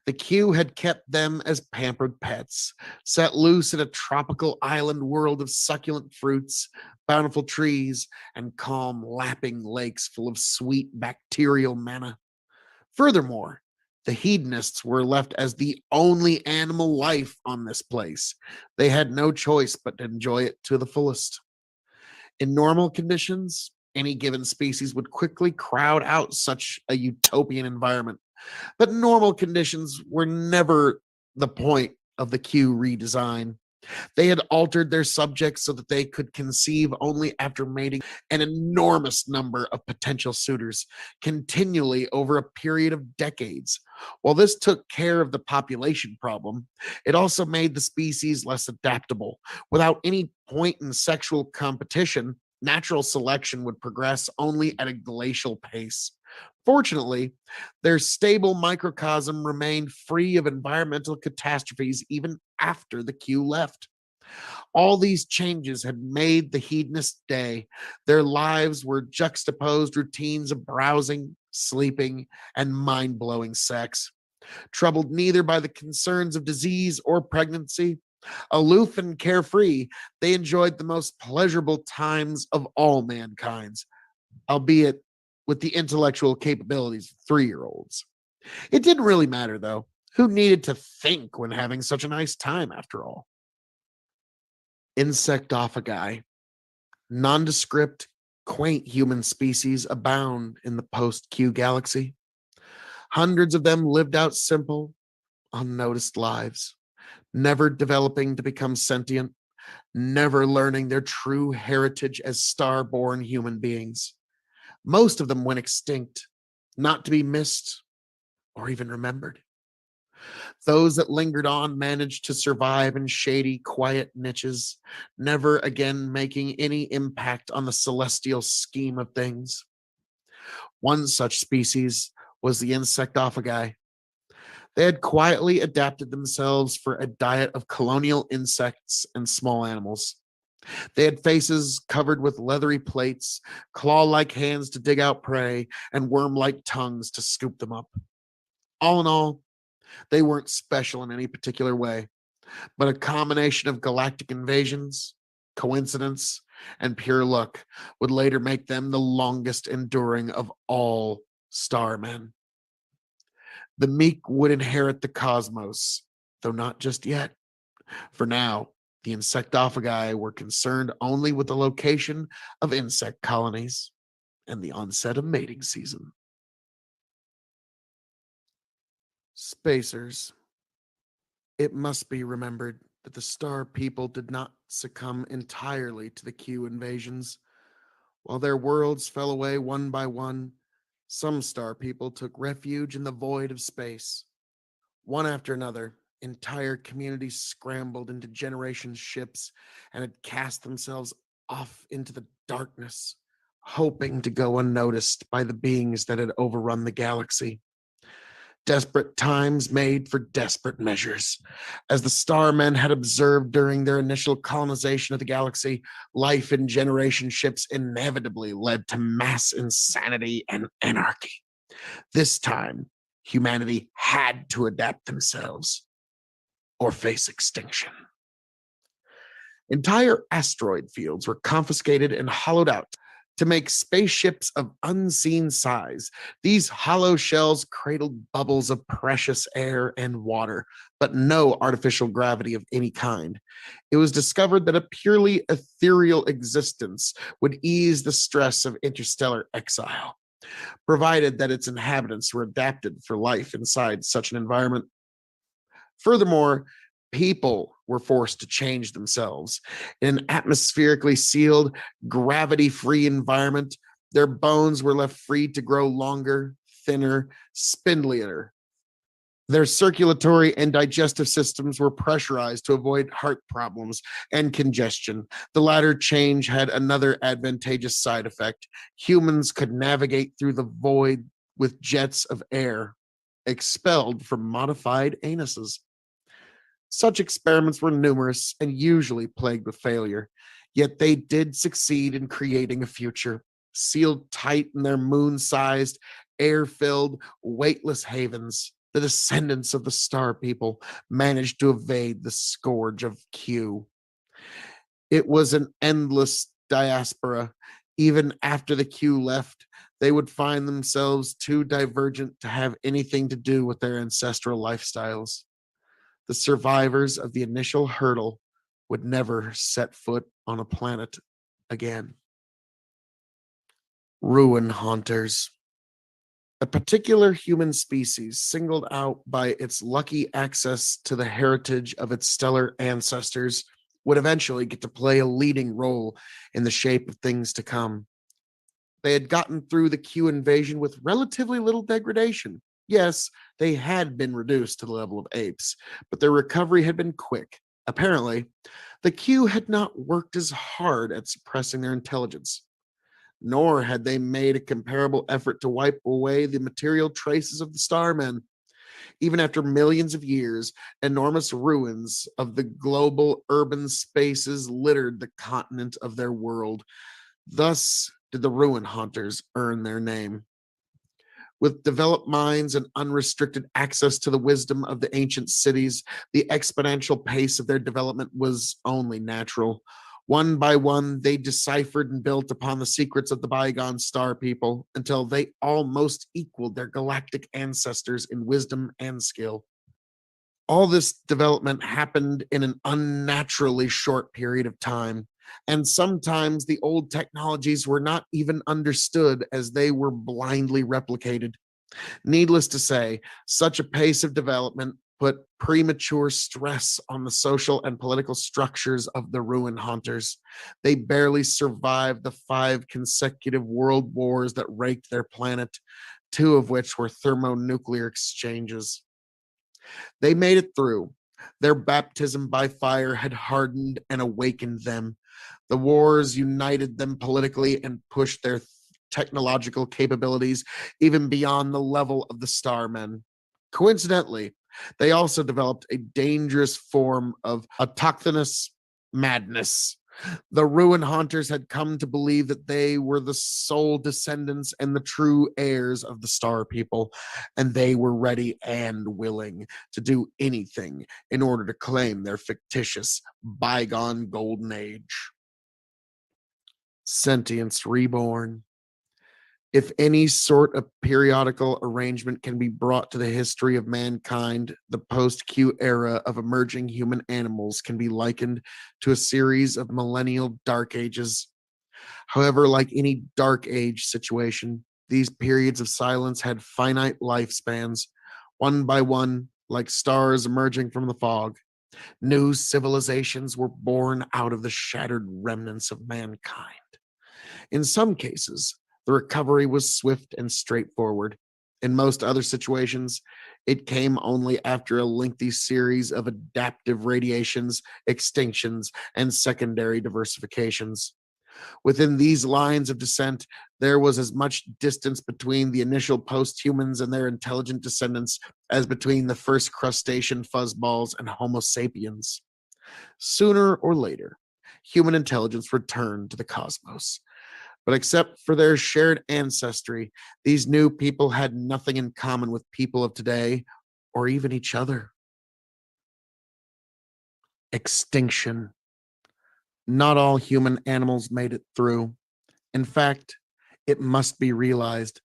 The Q had kept them as pampered pets, set loose in a tropical island world of succulent fruits, bountiful trees, and calm lapping lakes full of sweet bacterial manna. Furthermore, the hedonists were left as the only animal life on this place. They had no choice but to enjoy it to the fullest. In normal conditions, any given species would quickly crowd out such a utopian environment. But normal conditions were never the point of the Q redesign. They had altered their subjects so that they could conceive only after mating an enormous number of potential suitors, continually over a period of decades. While this took care of the population problem, it also made the species less adaptable. Without any point in sexual competition, natural selection would progress only at a glacial pace. Fortunately, their stable microcosm remained free of environmental catastrophes even after the Q left. All these changes had made the hedonist day. Their lives were juxtaposed routines of browsing, sleeping, and mind blowing sex. Troubled neither by the concerns of disease or pregnancy, aloof and carefree, they enjoyed the most pleasurable times of all mankind's, albeit with the intellectual capabilities of 3-year-olds. It didn't really matter, though. Who needed to think when having such a nice time, after all? Insectophagi, nondescript, quaint human species abound in the post Q galaxy. Hundreds of them lived out simple, unnoticed lives, never developing to become sentient, never learning their true heritage as star-born human beings. Most of them went extinct, not to be missed or even remembered. Those that lingered on managed to survive in shady, quiet niches, never again making any impact on the celestial scheme of things. One such species was the insectophagi. They had quietly adapted themselves for a diet of colonial insects and small animals. They had faces covered with leathery plates, claw like hands to dig out prey, and worm like tongues to scoop them up. All in all, they weren't special in any particular way, but a combination of galactic invasions, coincidence, and pure luck would later make them the longest enduring of all starmen. The meek would inherit the cosmos, though not just yet. For now, the insectophagi were concerned only with the location of insect colonies and the onset of mating season. Spacers. It must be remembered that the star people did not succumb entirely to the Q invasions. While their worlds fell away one by one, some star people took refuge in the void of space. One after another, entire communities scrambled into generation ships and had cast themselves off into the darkness, hoping to go unnoticed by the beings that had overrun the galaxy. Desperate times made for desperate measures. As the Starmen had observed during their initial colonization of the galaxy, life in generation ships inevitably led to mass insanity and anarchy. This time, humanity had to adapt themselves. or face extinction. Entire asteroid fields were confiscated and hollowed out to make spaceships of unseen size. These hollow shells cradled bubbles of precious air and water, but no artificial gravity of any kind. It was discovered that a purely ethereal existence would ease the stress of interstellar exile, provided that its inhabitants were adapted for life inside such an environment. Furthermore, people were forced to change themselves. In an atmospherically sealed, gravity free environment, their bones were left free to grow longer, thinner, spindlier. Their circulatory and digestive systems were pressurized to avoid heart problems and congestion. The latter change had another advantageous side effect. Humans could navigate through the void with jets of air expelled from modified anuses. Such experiments were numerous and usually plagued with failure, yet they did succeed in creating a future, sealed tight in their moon sized, air filled, weightless havens. The descendants of the star people managed to evade the scourge of Q. It was an endless diaspora. Even after the Q left, they would find themselves too divergent to have anything to do with their ancestral lifestyles. The survivors of the initial hurdle would never set foot on a planet again. Ruin haunters. A particular human species singled out by its lucky access to the heritage of its stellar ancestors would eventually get to play a leading role in the shape of things to come. They had gotten through the Q invasion with relatively little degradation. Yes, they had been reduced to the level of apes, but their recovery had been quick. Apparently, the Q had not worked as hard at suppressing their intelligence, nor had they made a comparable effort to wipe away the material traces of the Starmen. Even after millions of years, enormous ruins of the global urban spaces littered the continent of their world. Thus did the ruin haunters earn their name. With developed minds and unrestricted access to the wisdom of the ancient cities, the exponential pace of their development was only natural. One by one, they deciphered and built upon the secrets of the bygone star people until they almost equaled their galactic ancestors in wisdom and skill. All this development happened in an unnaturally short period of time, and sometimes the old technologies were not even understood as they were blindly replicated. Needless to say, such a pace of development put premature stress on the social and political structures of the ruin haunters. They barely survived the 5 consecutive world wars that raked their planet, 2 of which were thermonuclear exchanges. They made it through. Their baptism by fire had hardened and awakened them. The wars united them politically and pushed their technological capabilities even beyond the level of the Starmen. Coincidentally, they also developed a dangerous form of autochthonous madness. The ruin haunters had come to believe that they were the sole descendants and the true heirs of the star people, and they were ready and willing to do anything in order to claim their fictitious bygone golden age. Sentience reborn. If any sort of periodical arrangement can be brought to the history of mankind, the post Q era of emerging human animals can be likened to a series of millennial dark ages. However, like any dark age situation, these periods of silence had finite lifespans. One by one, like stars emerging from the fog, new civilizations were born out of the shattered remnants of mankind. In some cases, the recovery was swift and straightforward. In most other situations, it came only after a lengthy series of adaptive radiations, extinctions, and secondary diversifications. Within these lines of descent, there was as much distance between the initial post-humans and their intelligent descendants as between the first crustacean fuzzballs and Homo sapiens. Sooner or later, human intelligence returned to the cosmos. But except for their shared ancestry, these new people had nothing in common with people of today or even each other. Extinction. Not all human animals made it through. In fact, it must be realized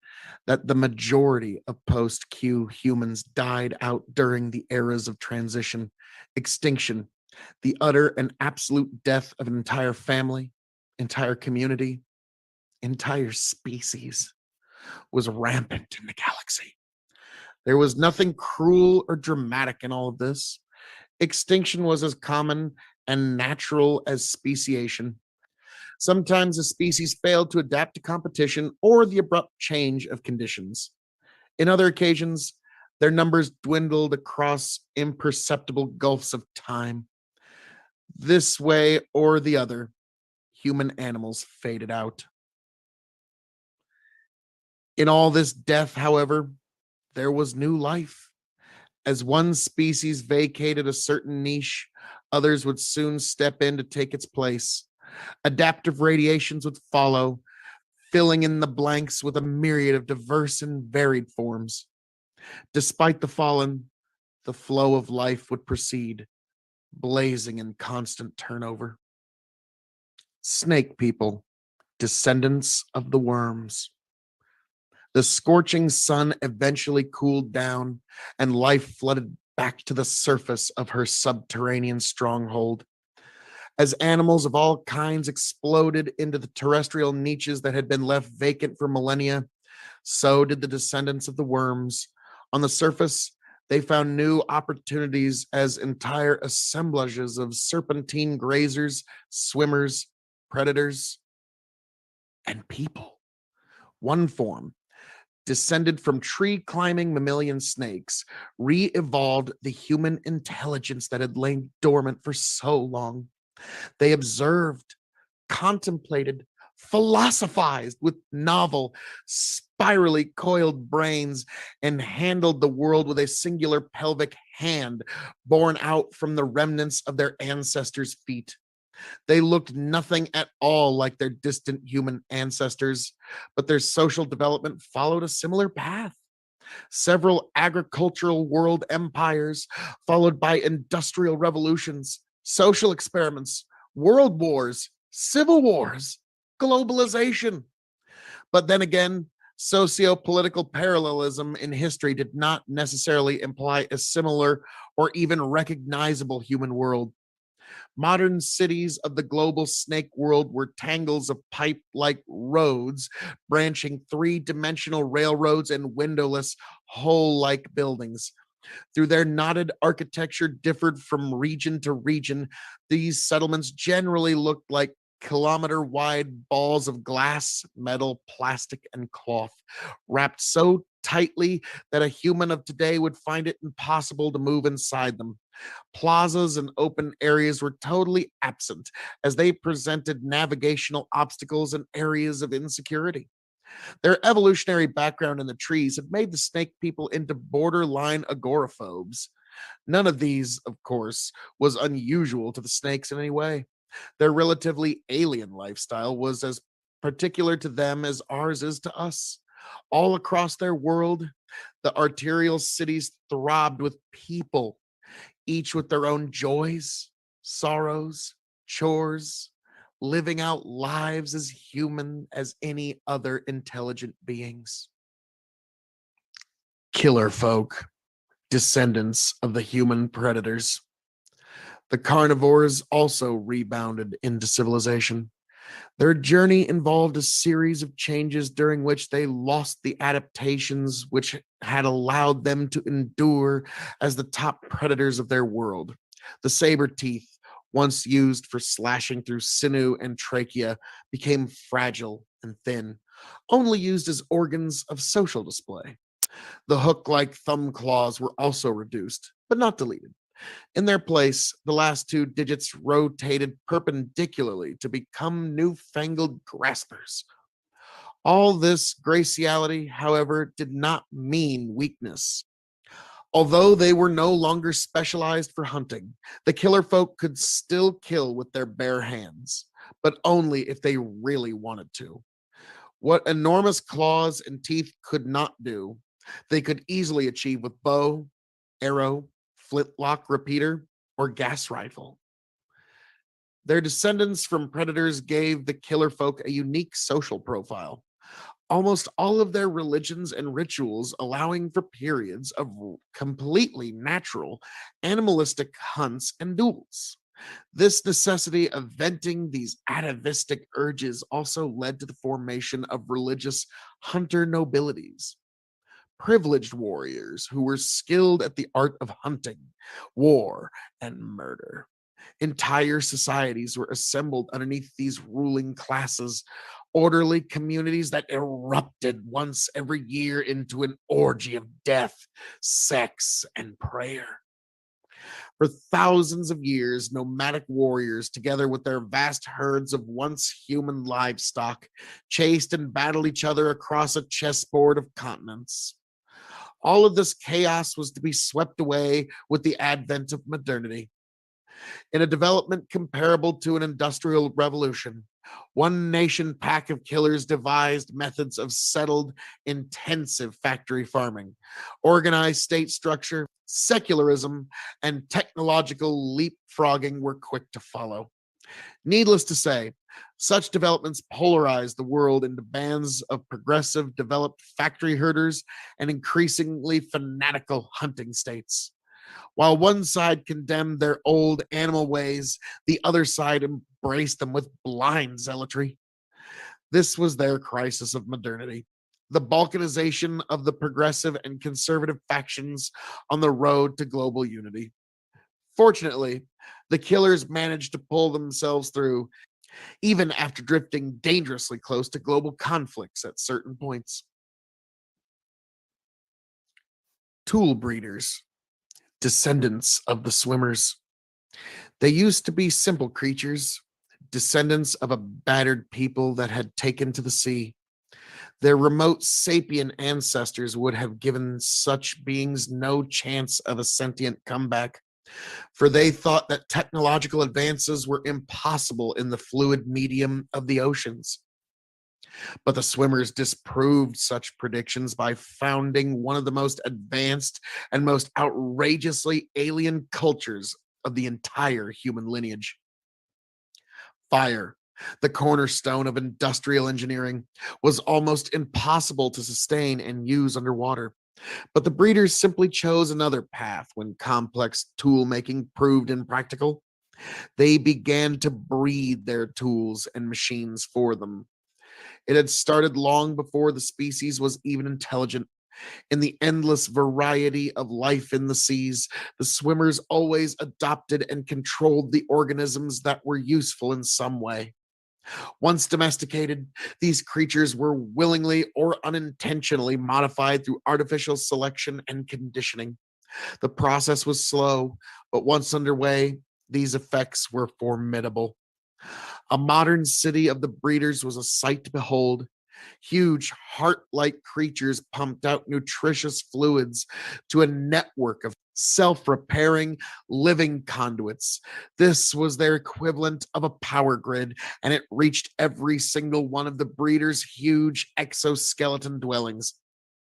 that the majority of post Q humans died out during the eras of transition. Extinction, the utter and absolute death of an entire family, entire community, entire species, was rampant in the galaxy. There was nothing cruel or dramatic in all of this. Extinction was as common and natural as speciation. Sometimes a species failed to adapt to competition or the abrupt change of conditions. In other occasions, their numbers dwindled across imperceptible gulfs of time. This way or the other, human animals faded out. In all this death, however, there was new life. As one species vacated a certain niche, others would soon step in to take its place. Adaptive radiations would follow, filling in the blanks with a myriad of diverse and varied forms. Despite the fallen, the flow of life would proceed, blazing in constant turnover. Snake people, descendants of the worms. The scorching sun eventually cooled down, and life flooded back to the surface of her subterranean stronghold. As animals of all kinds exploded into the terrestrial niches that had been left vacant for millennia, so did the descendants of the worms. On the surface, they found new opportunities as entire assemblages of serpentine grazers, swimmers, predators, and people. One form, descended from tree climbing mammalian snakes, re evolved the human intelligence that had lain dormant for so long. They observed, contemplated, philosophized with novel, spirally coiled brains, and handled the world with a singular pelvic hand born out from the remnants of their ancestors' feet. They looked nothing at all like their distant human ancestors, but their social development followed a similar path. Several agricultural world empires, followed by industrial revolutions, social experiments, world wars, civil wars, globalization. But then again, socio-political parallelism in history did not necessarily imply a similar or even recognizable human world. Modern cities of the global snake world were tangles of pipe like roads, branching three-dimensional railroads and windowless, hole like buildings. Through their knotted architecture differed from region to region, these settlements generally looked like kilometer wide balls of glass, metal, plastic, and cloth, wrapped so tightly that a human of today would find it impossible to move inside them. Plazas and open areas were totally absent, as they presented navigational obstacles and areas of insecurity. Their evolutionary background in the trees had made the snake people into borderline agoraphobes. None of these, of course, was unusual to the snakes in any way. Their relatively alien lifestyle was as particular to them as ours is to us. All across their world, the arterial cities throbbed with people, each with their own joys, sorrows, chores, living out lives as human as any other intelligent beings. Killer folk, descendants of the human predators. The carnivores also rebounded into civilization. Their journey involved a series of changes during which they lost the adaptations which had allowed them to endure as the top predators of their world. The saber teeth, once used for slashing through sinew and trachea, became fragile and thin, only used as organs of social display. The hook like thumb claws were also reduced, but not deleted. In their place, the last two digits rotated perpendicularly to become newfangled graspers. All this graciality, however, did not mean weakness. Although they were no longer specialized for hunting, the killer folk could still kill with their bare hands, but only if they really wanted to. What enormous claws and teeth could not do, they could easily achieve with bow, arrow, flintlock repeater, or gas rifle. Their descendants from predators gave the killer folk a unique social profile. Almost all of their religions and rituals allowing for periods of completely natural animalistic hunts and duels. This necessity of venting these atavistic urges also led to the formation of religious hunter nobilities, privileged warriors who were skilled at the art of hunting, war, and murder. Entire societies were assembled underneath these ruling classes, orderly communities that erupted once every year into an orgy of death, sex, and prayer. For thousands of years, nomadic warriors, together with their vast herds of once human livestock, chased and battled each other across a chessboard of continents. All of this chaos was to be swept away with the advent of modernity. In a development comparable to an industrial revolution, one nation pack of killers devised methods of settled, intensive factory farming, organized state structure, secularism, and technological leapfrogging were quick to follow. Needless to say, such developments polarized the world into bands of progressive, developed factory herders and increasingly fanatical hunting states. While one side condemned their old animal ways, the other side embraced them with blind zealotry. This was their crisis of modernity, the balkanization of the progressive and conservative factions on the road to global unity. Fortunately, the killers managed to pull themselves through, even after drifting dangerously close to global conflicts at certain points. Tool breeders, descendants of the swimmers. They used to be simple creatures, descendants of a battered people that had taken to the sea. Their remote sapient ancestors would have given such beings no chance of a sentient comeback, for they thought that technological advances were impossible in the fluid medium of the oceans. But the swimmers disproved such predictions by founding one of the most advanced and most outrageously alien cultures of the entire human lineage. Fire, the cornerstone of industrial engineering, was almost impossible to sustain and use underwater. But the breeders simply chose another path when complex tool making proved impractical. They began to breed their tools and machines for them. It had started long before the species was even intelligent. In the endless variety of life in the seas, the swimmers always adopted and controlled the organisms that were useful in some way. Once domesticated, these creatures were willingly or unintentionally modified through artificial selection and conditioning. The process was slow, but once underway, these effects were formidable. A modern city of the breeders was a sight to behold. Huge heart like creatures pumped out nutritious fluids to a network of self repairing living conduits. This was their equivalent of a power grid, and it reached every single one of the breeders' huge exoskeleton dwellings,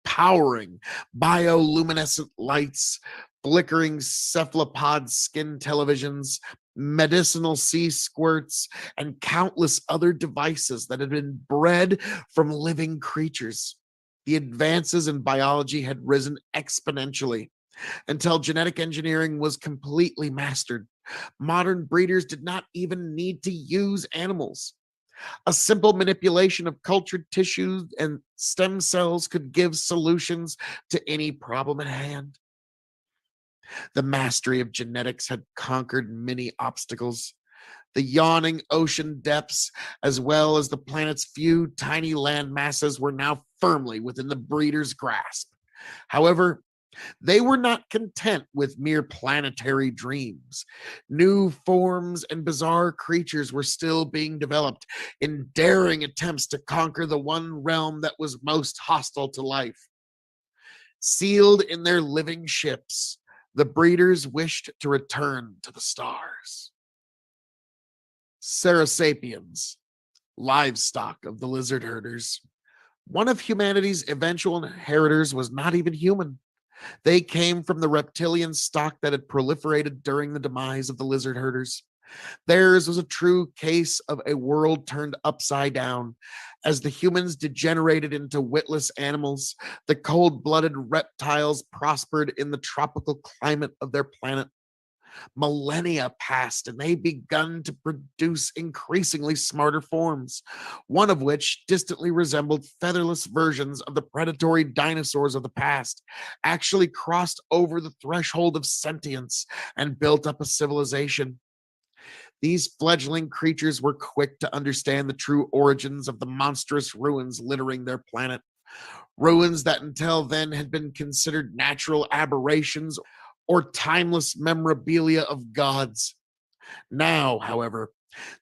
powering bioluminescent lights, flickering cephalopod skin televisions, medicinal sea squirts, and countless other devices that had been bred from living creatures. The advances in biology had risen exponentially until genetic engineering was completely mastered. Modern breeders did not even need to use animals. A simple manipulation of cultured tissues and stem cells could give solutions to any problem at hand. The mastery of genetics had conquered many obstacles. The yawning ocean depths, as well as the planet's few tiny land masses, were now firmly within the breeder's grasp. However, they were not content with mere planetary dreams. New forms and bizarre creatures were still being developed in daring attempts to conquer the one realm that was most hostile to life. Sealed in their living ships, the breeders wished to return to the stars. Sarasapiens, livestock of the lizard herders. One of humanity's eventual inheritors was not even human. They came from the reptilian stock that had proliferated during the demise of the lizard herders. Theirs was a true case of a world turned upside down. As the humans degenerated into witless animals, the cold blooded reptiles prospered in the tropical climate of their planet. Millennia passed and they begun to produce increasingly smarter forms, one of which distantly resembled featherless versions of the predatory dinosaurs of the past, actually crossed over the threshold of sentience and built up a civilization. These fledgling creatures were quick to understand the true origins of the monstrous ruins littering their planet. Ruins that until then had been considered natural aberrations or timeless memorabilia of gods. Now, however,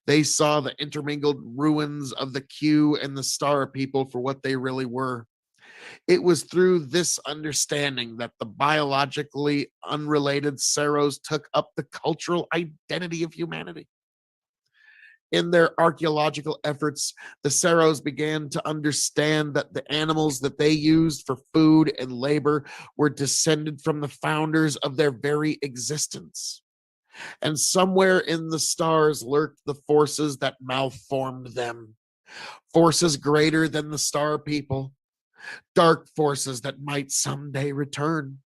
they saw the intermingled ruins of the Q and the Star People for what they really were. It was through this understanding that the biologically unrelated Saros took up the cultural identity of humanity. In their archaeological efforts, the Saros began to understand that the animals that they used for food and labor were descended from the founders of their very existence. And somewhere in the stars lurked the forces that malformed them, forces greater than the star people, dark forces that might someday return.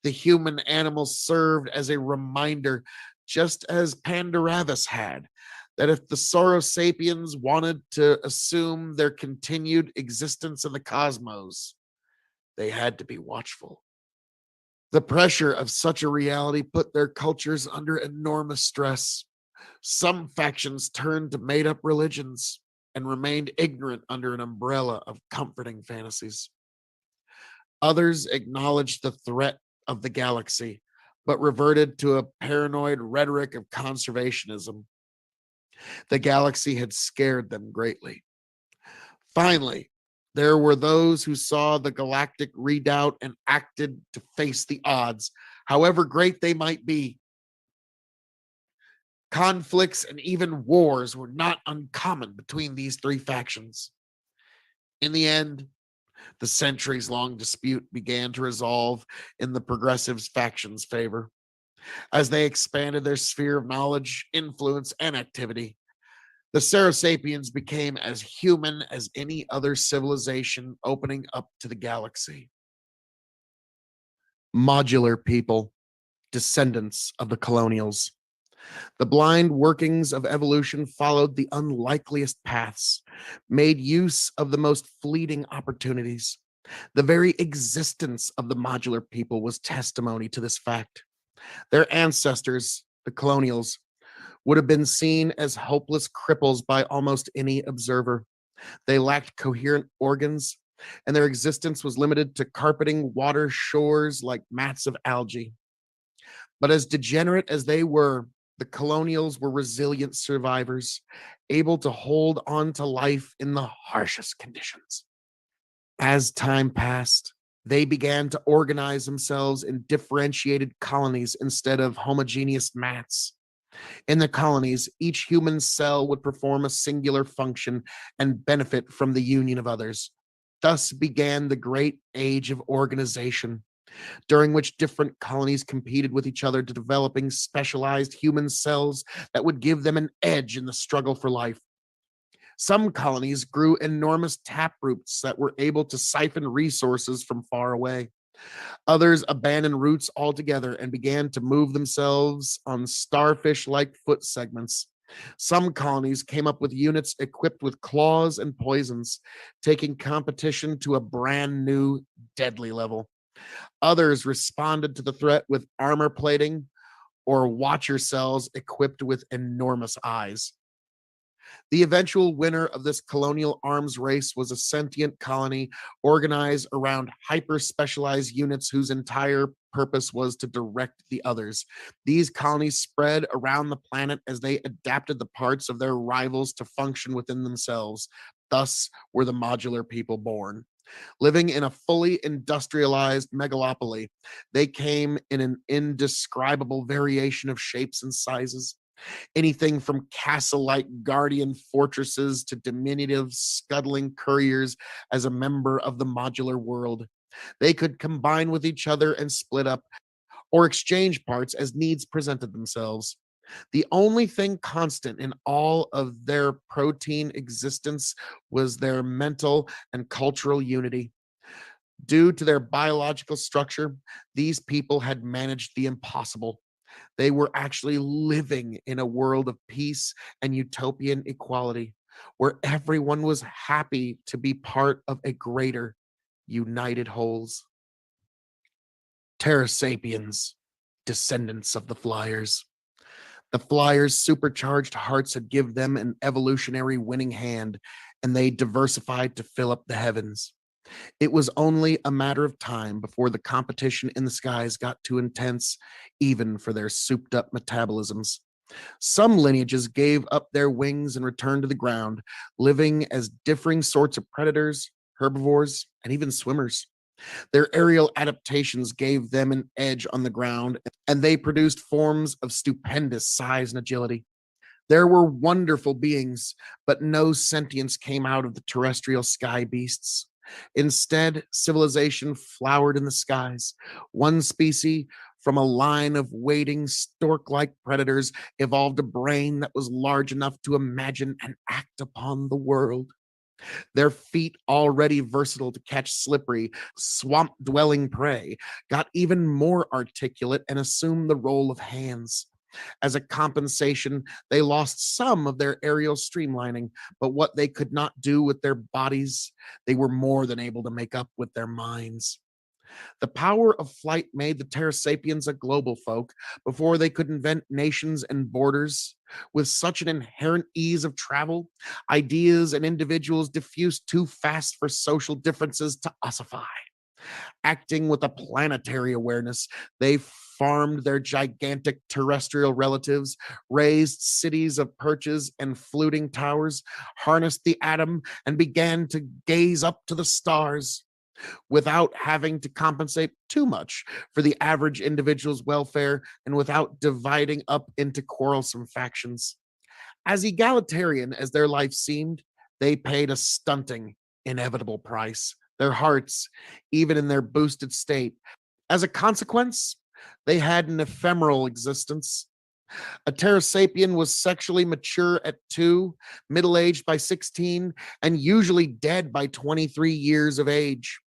The human animals served as a reminder, just as Pandaravis had, that if the Saurosapiens wanted to assume their continued existence in the cosmos, they had to be watchful. The pressure of such a reality put their cultures under enormous stress. Some factions turned to made up religions and remained ignorant under an umbrella of comforting fantasies. Others acknowledged the threat of the galaxy, but reverted to a paranoid rhetoric of conservationism. The galaxy had scared them greatly. Finally, there were those who saw the galactic redoubt and acted to face the odds, however great they might be. Conflicts and even wars were not uncommon between these three factions. In the end, the centuries long dispute began to resolve in the progressives' faction's favor. As they expanded their sphere of knowledge, influence, and activity, the Sarasapians became as human as any other civilization opening up to the galaxy. Modular people, descendants of the colonials. The blind workings of evolution followed the unlikeliest paths, made use of the most fleeting opportunities. The very existence of the modular people was testimony to this fact. Their ancestors, the colonials, would have been seen as hopeless cripples by almost any observer. They lacked coherent organs, and their existence was limited to carpeting water shores like mats of algae. But as degenerate as they were, the colonials were resilient survivors, able to hold on to life in the harshest conditions. As time passed, they began to organize themselves in differentiated colonies instead of homogeneous mats. In the colonies, each human cell would perform a singular function and benefit from the union of others. Thus began the great age of organization, during which different colonies competed with each other to developing specialized human cells that would give them an edge in the struggle for life. Some colonies grew enormous taproots that were able to siphon resources from far away. Others abandoned roots altogether and began to move themselves on starfish like foot segments. Some colonies came up with units equipped with claws and poisons, taking competition to a brand new, deadly level. Others responded to the threat with armor plating or watcher cells equipped with enormous eyes. The eventual winner of this colonial arms race was a sentient colony organized around hyper specialized units whose entire purpose was to direct the others. These colonies spread around the planet as they adapted the parts of their rivals to function within themselves. Thus were the modular people born. Living in a fully industrialized megalopoly, they came in an indescribable variation of shapes and sizes. Anything from castle-like guardian fortresses to diminutive scuttling couriers as a member of the modular world. They could combine with each other and split up, or exchange parts as needs presented themselves. The only thing constant in all of their protein existence was their mental and cultural unity. Due to their biological structure, these people had managed the impossible. They were actually living in a world of peace and utopian equality, where everyone was happy to be part of a greater, united wholes. Terra sapiens, descendants of the flyers. The flyers' supercharged hearts had given them an evolutionary winning hand, and they diversified to fill up the heavens. It was only a matter of time before the competition in the skies got too intense, even for their souped up metabolisms. Some lineages gave up their wings and returned to the ground, living as differing sorts of predators, herbivores, and even swimmers. Their aerial adaptations gave them an edge on the ground, and they produced forms of stupendous size and agility. There were wonderful beings, but no sentience came out of the terrestrial sky beasts. Instead, civilization flowered in the skies. One species from a line of waiting stork like predators evolved a brain that was large enough to imagine and act upon the world. Their feet, already versatile to catch slippery, swamp dwelling prey, got even more articulate and assumed the role of hands. As a compensation, they lost some of their aerial streamlining, but what they could not do with their bodies, they were more than able to make up with their minds. The power of flight made the Terra sapiens a global folk before they could invent nations and borders. With such an inherent ease of travel, ideas and individuals diffused too fast for social differences to ossify. Acting with a planetary awareness, they farmed their gigantic terrestrial relatives, raised cities of perches and fluting towers, harnessed the atom, and began to gaze up to the stars without having to compensate too much for the average individual's welfare and without dividing up into quarrelsome factions. As egalitarian as their life seemed, they paid a stunting, inevitable price. Their hearts, even in their boosted state. As a consequence, they had an ephemeral existence. A Terra sapien was sexually mature at 2, middle aged by 16, and usually dead by 23 years of age.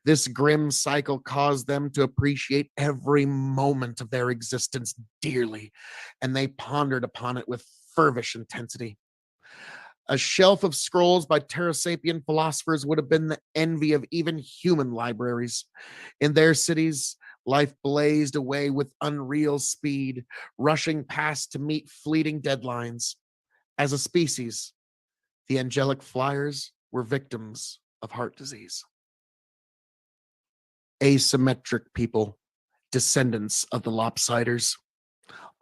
This grim cycle caused them to appreciate every moment of their existence dearly, and they pondered upon it with fervish intensity. A shelf of scrolls by Terra sapien philosophers would have been the envy of even human libraries. In their cities, life blazed away with unreal speed, rushing past to meet fleeting deadlines. As a species, the angelic flyers were victims of heart disease. Asymmetric people, descendants of the lopsiders.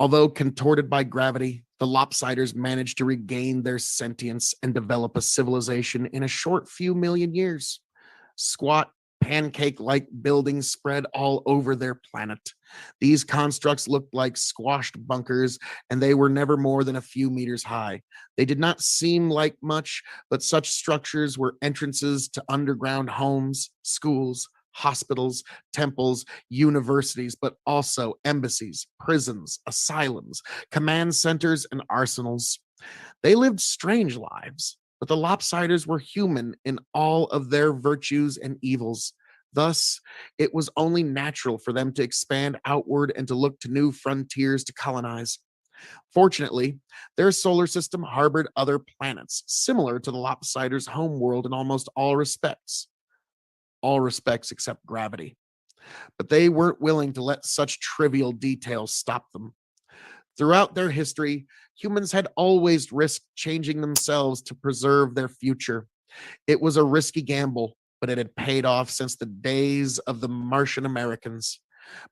Although contorted by gravity, the lopsiders managed to regain their sentience and develop a civilization in a short few million years. Squat, pancake like buildings spread all over their planet. These constructs looked like squashed bunkers, and they were never more than a few meters high. They did not seem like much, but such structures were entrances to underground homes, schools, hospitals, temples, universities, but also embassies, prisons, asylums, command centers, and arsenals. They lived strange lives, but the lopsiders were human in all of their virtues and evils. Thus, it was only natural for them to expand outward and to look to new frontiers to colonize. Fortunately, their solar system harbored other planets, similar to the lopsiders' homeworld in almost all respects except gravity. But they weren't willing to let such trivial details stop them. Throughout their history, humans had always risked changing themselves to preserve their future. It was a risky gamble, but it had paid off since the days of the Martian Americans.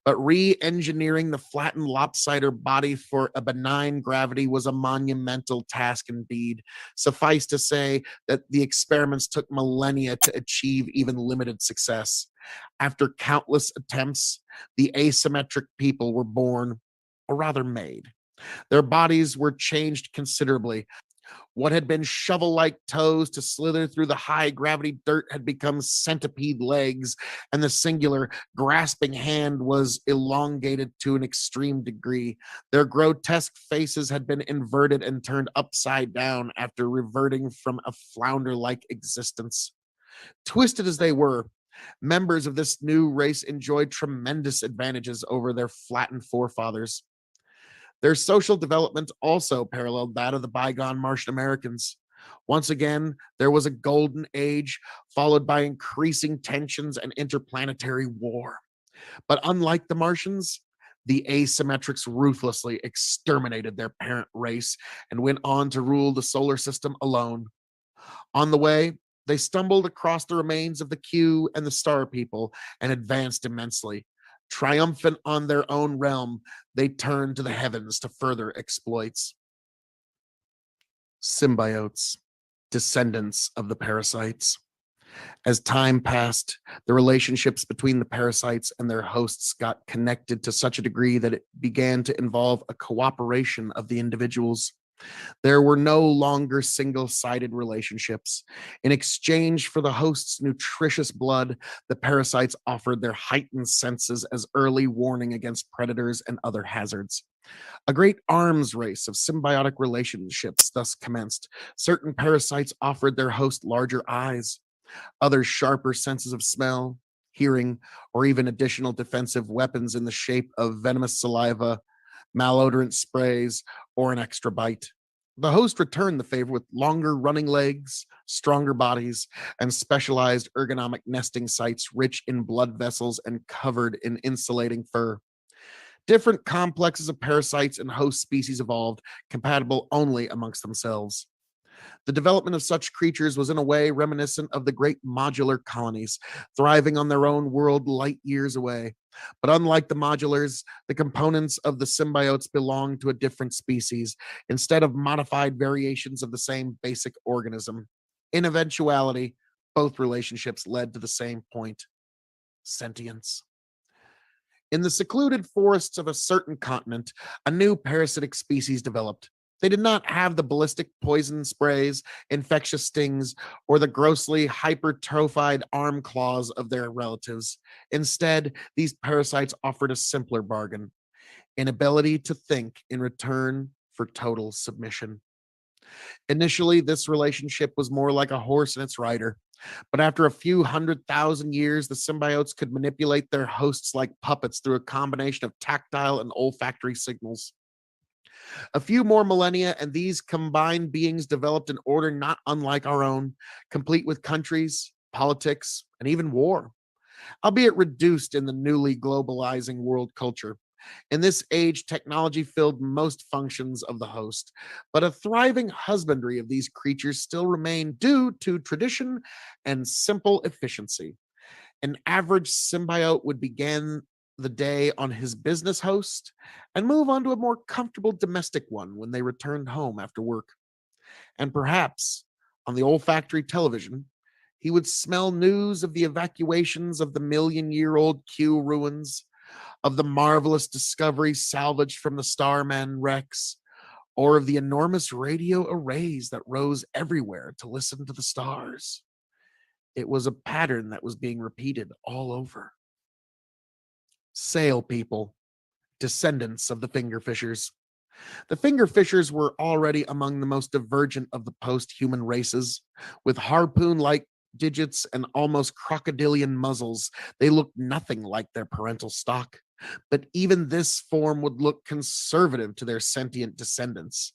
But re engineering the flattened lopsider body for a benign gravity was a monumental task indeed. Suffice to say that the experiments took millennia to achieve even limited success. After countless attempts, the asymmetric people were born, or rather made. Their bodies were changed considerably. What had been shovel like toes to slither through the high gravity dirt had become centipede legs, and the singular grasping hand was elongated to an extreme degree. Their grotesque faces had been inverted and turned upside down after reverting from a flounder like existence. Twisted as they were, members of this new race enjoyed tremendous advantages over their flattened forefathers. Their social development also paralleled that of the bygone Martian Americans. Once again, there was a golden age followed by increasing tensions and interplanetary war. But unlike the Martians, the asymmetrics ruthlessly exterminated their parent race and went on to rule the solar system alone. On the way, they stumbled across the remains of the Q and the Star People and advanced immensely. Triumphant on their own realm, they turned to the heavens to further exploits. Symbiotes, descendants of the parasites. As time passed, the relationships between the parasites and their hosts got connected to such a degree that it began to involve a cooperation of the individuals. There were no longer single sided relationships. In exchange for the host's nutritious blood, the parasites offered their heightened senses as early warning against predators and other hazards. A great arms race of symbiotic relationships thus commenced. Certain parasites offered their host larger eyes, others sharper senses of smell, hearing, or even additional defensive weapons in the shape of venomous saliva, malodorant sprays, or an extra bite. The host returned the favor with longer running legs, stronger bodies, and specialized ergonomic nesting sites rich in blood vessels and covered in insulating fur. Different complexes of parasites and host species evolved, compatible only amongst themselves. The development of such creatures was in a way reminiscent of the great modular colonies, thriving on their own world light years away. But unlike the modulars, the components of the symbiotes belonged to a different species, instead of modified variations of the same basic organism. In eventuality, both relationships led to the same point: sentience. In the secluded forests of a certain continent, a new parasitic species developed. They did not have the ballistic poison sprays, infectious stings, or the grossly hypertrophied arm claws of their relatives. Instead, these parasites offered a simpler bargain: inability to think in return for total submission. Initially, this relationship was more like a horse and its rider. But after a few 100,000 years, the symbiotes could manipulate their hosts like puppets through a combination of tactile and olfactory signals. A few more millennia, and these combined beings developed an order not unlike our own, complete with countries, politics, and even war, albeit reduced in the newly globalizing world culture. In this age, technology filled most functions of the host, but a thriving husbandry of these creatures still remained due to tradition and simple efficiency. An average symbiote would begin the day on his business host and move on to a more comfortable domestic one when they returned home after work. And perhaps on the olfactory television, he would smell news of the evacuations of the million-year-old Q ruins, of the marvelous discovery salvaged from the Starman wrecks, or of the enormous radio arrays that rose everywhere to listen to the stars. It was a pattern that was being repeated all over. Sail people, descendants of the fingerfishers. The fingerfishers were already among the most divergent of the post-human races. With harpoon-like digits and almost crocodilian muzzles, they looked nothing like their parental stock. But even this form would look conservative to their sentient descendants.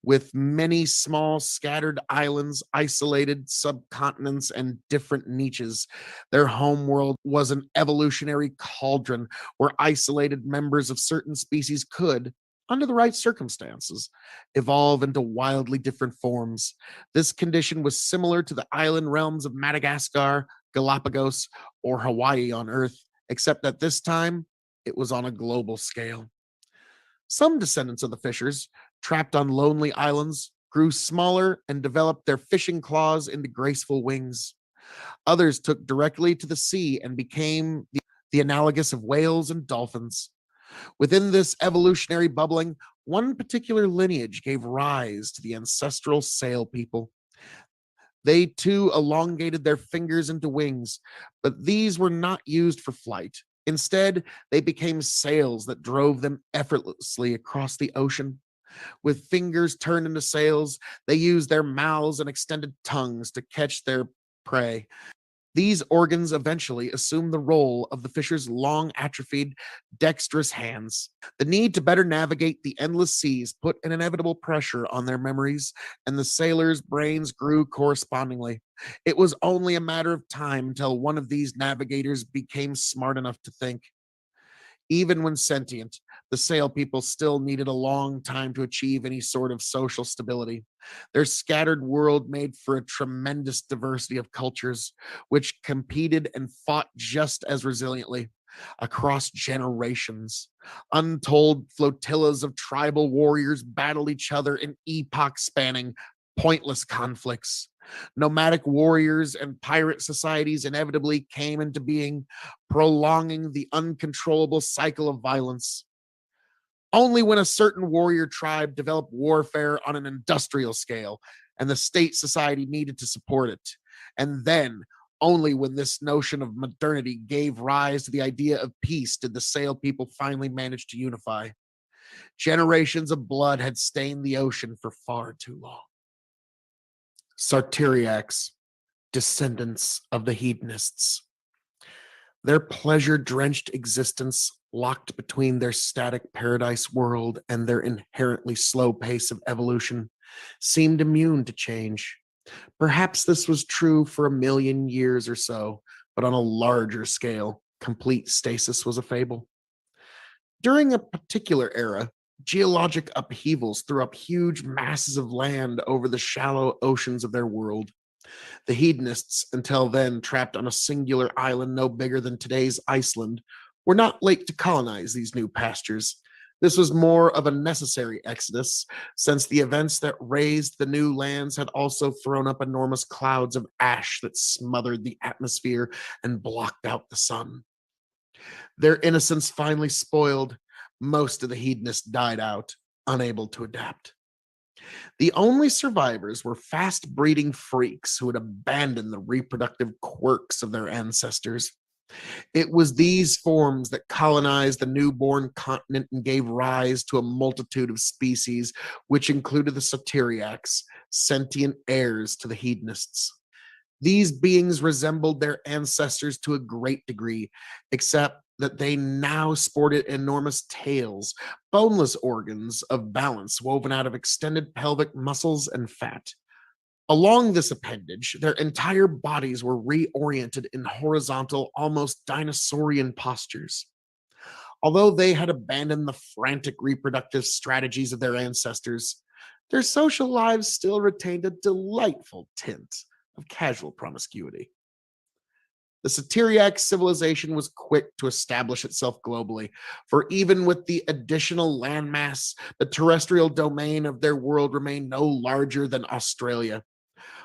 With many small scattered islands, isolated subcontinents, and different niches, their homeworld was an evolutionary cauldron where isolated members of certain species could, under the right circumstances, evolve into wildly different forms. This condition was similar to the island realms of Madagascar, Galapagos, or Hawaii on Earth, except that this time it was on a global scale. Some descendants of the fishers, trapped on lonely islands, grew smaller and developed their fishing claws into graceful wings. Others took directly to the sea and became the analogous of whales and dolphins. Within this evolutionary bubbling, one particular lineage gave rise to the ancestral sail people. They too elongated their fingers into wings, but these were not used for flight. Instead, they became sails that drove them effortlessly across the ocean. With fingers turned into sails, they used their mouths and extended tongues to catch their prey. These organs eventually assume the role of the fisher's long atrophied, dexterous hands. The need to better navigate the endless seas put an inevitable pressure on their memories, and the sailors' brains grew correspondingly. It was only a matter of time until one of these navigators became smart enough to think. Even when sentient, the sail people still needed a long time to achieve any sort of social stability. Their scattered world made for a tremendous diversity of cultures, which competed and fought just as resiliently across generations. Untold flotillas of tribal warriors battled each other in epoch spanning, pointless conflicts. Nomadic warriors and pirate societies inevitably came into being, prolonging the uncontrollable cycle of violence. Only when a certain warrior tribe developed warfare on an industrial scale and the state society needed to support it. And then, only when this notion of modernity gave rise to the idea of peace did the Sail people finally manage to unify. Generations of blood had stained the ocean for far too long. Sarteriacs, descendants of the hedonists. Their pleasure drenched existence, locked between their static paradise world and their inherently slow pace of evolution, seemed immune to change. Perhaps this was true for 1,000,000 years or so, but on a larger scale, complete stasis was a fable. During a particular era, geologic upheavals threw up huge masses of land over the shallow oceans of their world. The hedonists, until then trapped on a singular island no bigger than today's Iceland, were not late to colonize these new pastures. This was more of a necessary exodus, since the events that raised the new lands had also thrown up enormous clouds of ash that smothered the atmosphere and blocked out the sun. Their innocence finally spoiled, most of the hedonists died out, unable to adapt. The only survivors were fast breeding freaks who had abandoned the reproductive quirks of their ancestors. It was these forms that colonized the newborn continent and gave rise to a multitude of species, which included the Soteriacs, sentient heirs to the hedonists. These beings resembled their ancestors to a great degree, except that they now sported enormous tails, boneless organs of balance woven out of extended pelvic muscles and fat. Along this appendage, their entire bodies were reoriented in horizontal, almost dinosaurian postures. Although they had abandoned the frantic reproductive strategies of their ancestors, their social lives still retained a delightful tint of casual promiscuity. The Satyriac civilization was quick to establish itself globally, for even with the additional landmass, the terrestrial domain of their world remained no larger than Australia.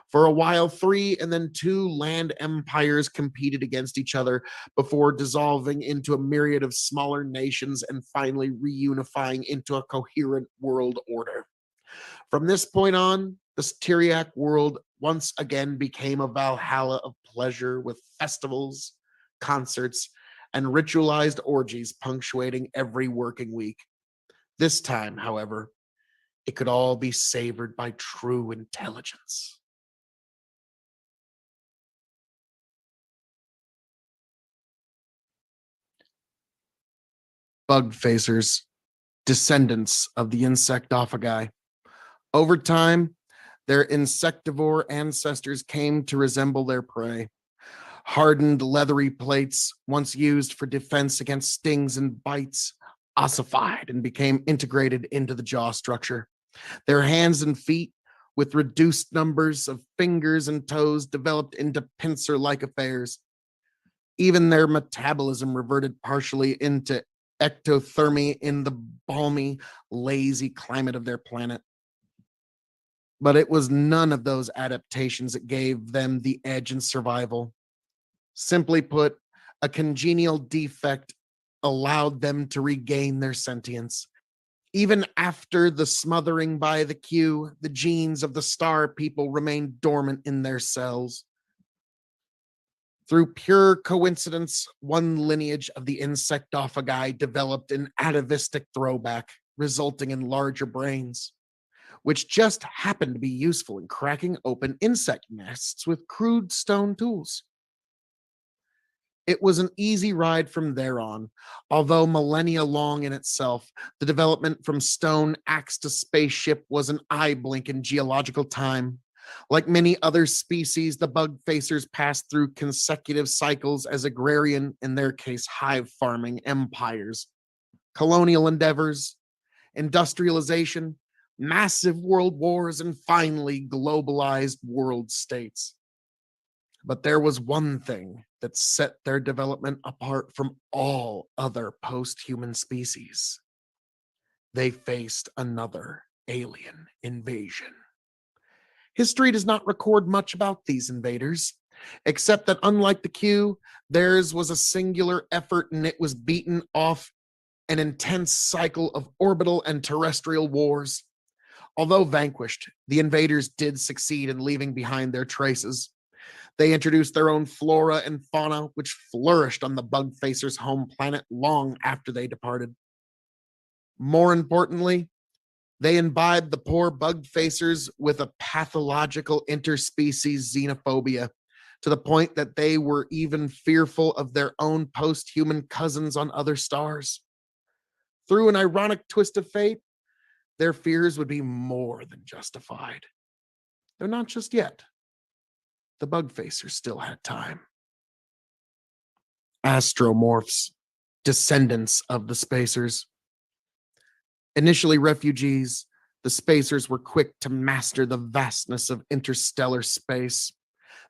For a while, 3 and then 2 land empires competed against each other before dissolving into a myriad of smaller nations and finally reunifying into a coherent world order. From this point on, the Styriac world once again became a Valhalla of pleasure with festivals, concerts, and ritualized orgies punctuating every working week. This time, however, it could all be savored by true intelligence. Bug phasers, descendants of the insectophagi. Over time, their insectivore ancestors came to resemble their prey. Hardened leathery plates, once used for defense against stings and bites, ossified and became integrated into the jaw structure. Their hands and feet, with reduced numbers of fingers and toes, developed into pincer like affairs. Even their metabolism reverted partially into ectothermy in the balmy, lazy climate of their planet. But it was none of those adaptations that gave them the edge in survival. Simply put, a congenial defect allowed them to regain their sentience. Even after the smothering by the Q, the genes of the star people remained dormant in their cells. Through pure coincidence, one lineage of the insectophagi developed an atavistic throwback, resulting in larger brains, which just happened to be useful in cracking open insect nests with crude stone tools. It was an easy ride from there on, although millennia long in itself. The development from stone axe to spaceship was an eye blink in geological time. Like many other species, the bug facers passed through consecutive cycles as agrarian, in their case, hive farming empires, colonial endeavors, industrialization, massive world wars, and finally globalized world states. But there was one thing that set their development apart from all other post human species. They faced another alien invasion. History does not record much about these invaders, except that unlike the Q, theirs was a singular effort and it was beaten off an intense cycle of orbital and terrestrial wars. Although vanquished, the invaders did succeed in leaving behind their traces. They introduced their own flora and fauna, which flourished on the bug facers' home planet long after they departed. More importantly, they imbibed the poor bug facers with a pathological interspecies xenophobia, to the point that they were even fearful of their own post human cousins on other stars. Through an ironic twist of fate, their fears would be more than justified. Though not just yet. The bug facers still had time. Astromorphs, descendants of the spacers. Initially refugees, the spacers were quick to master the vastness of interstellar space.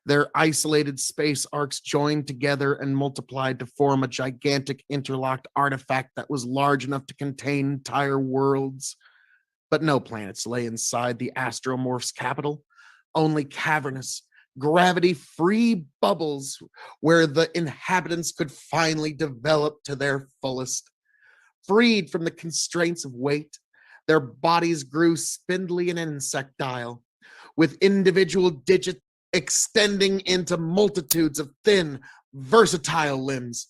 Their isolated space arcs joined together and multiplied to form a gigantic interlocked artifact that was large enough to contain entire worlds. But no planets lay inside the Astromorphs' capital, only cavernous, gravity-free bubbles where the inhabitants could finally develop to their fullest. Freed from the constraints of weight, their bodies grew spindly and insectile, with individual digits extending into multitudes of thin, versatile limbs.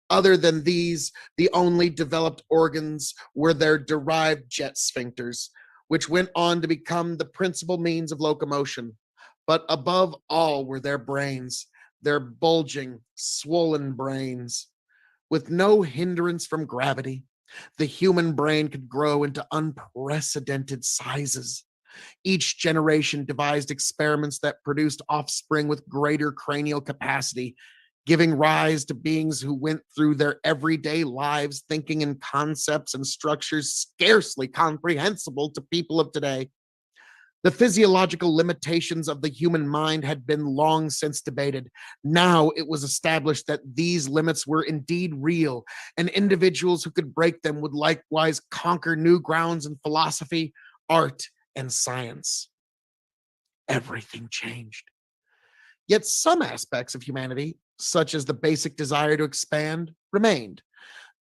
Other than these, the only developed organs were their derived jet sphincters, which went on to become the principal means of locomotion. But above all were their brains, their bulging, swollen brains. With no hindrance from gravity, the human brain could grow into unprecedented sizes. Each generation devised experiments that produced offspring with greater cranial capacity, giving rise to beings who went through their everyday lives thinking in concepts and structures scarcely comprehensible to people of today. The physiological limitations of the human mind had been long since debated. Now it was established that these limits were indeed real, and individuals who could break them would likewise conquer new grounds in philosophy, art, and science. Everything changed. Yet some aspects of humanity, such as the basic desire to expand, remained.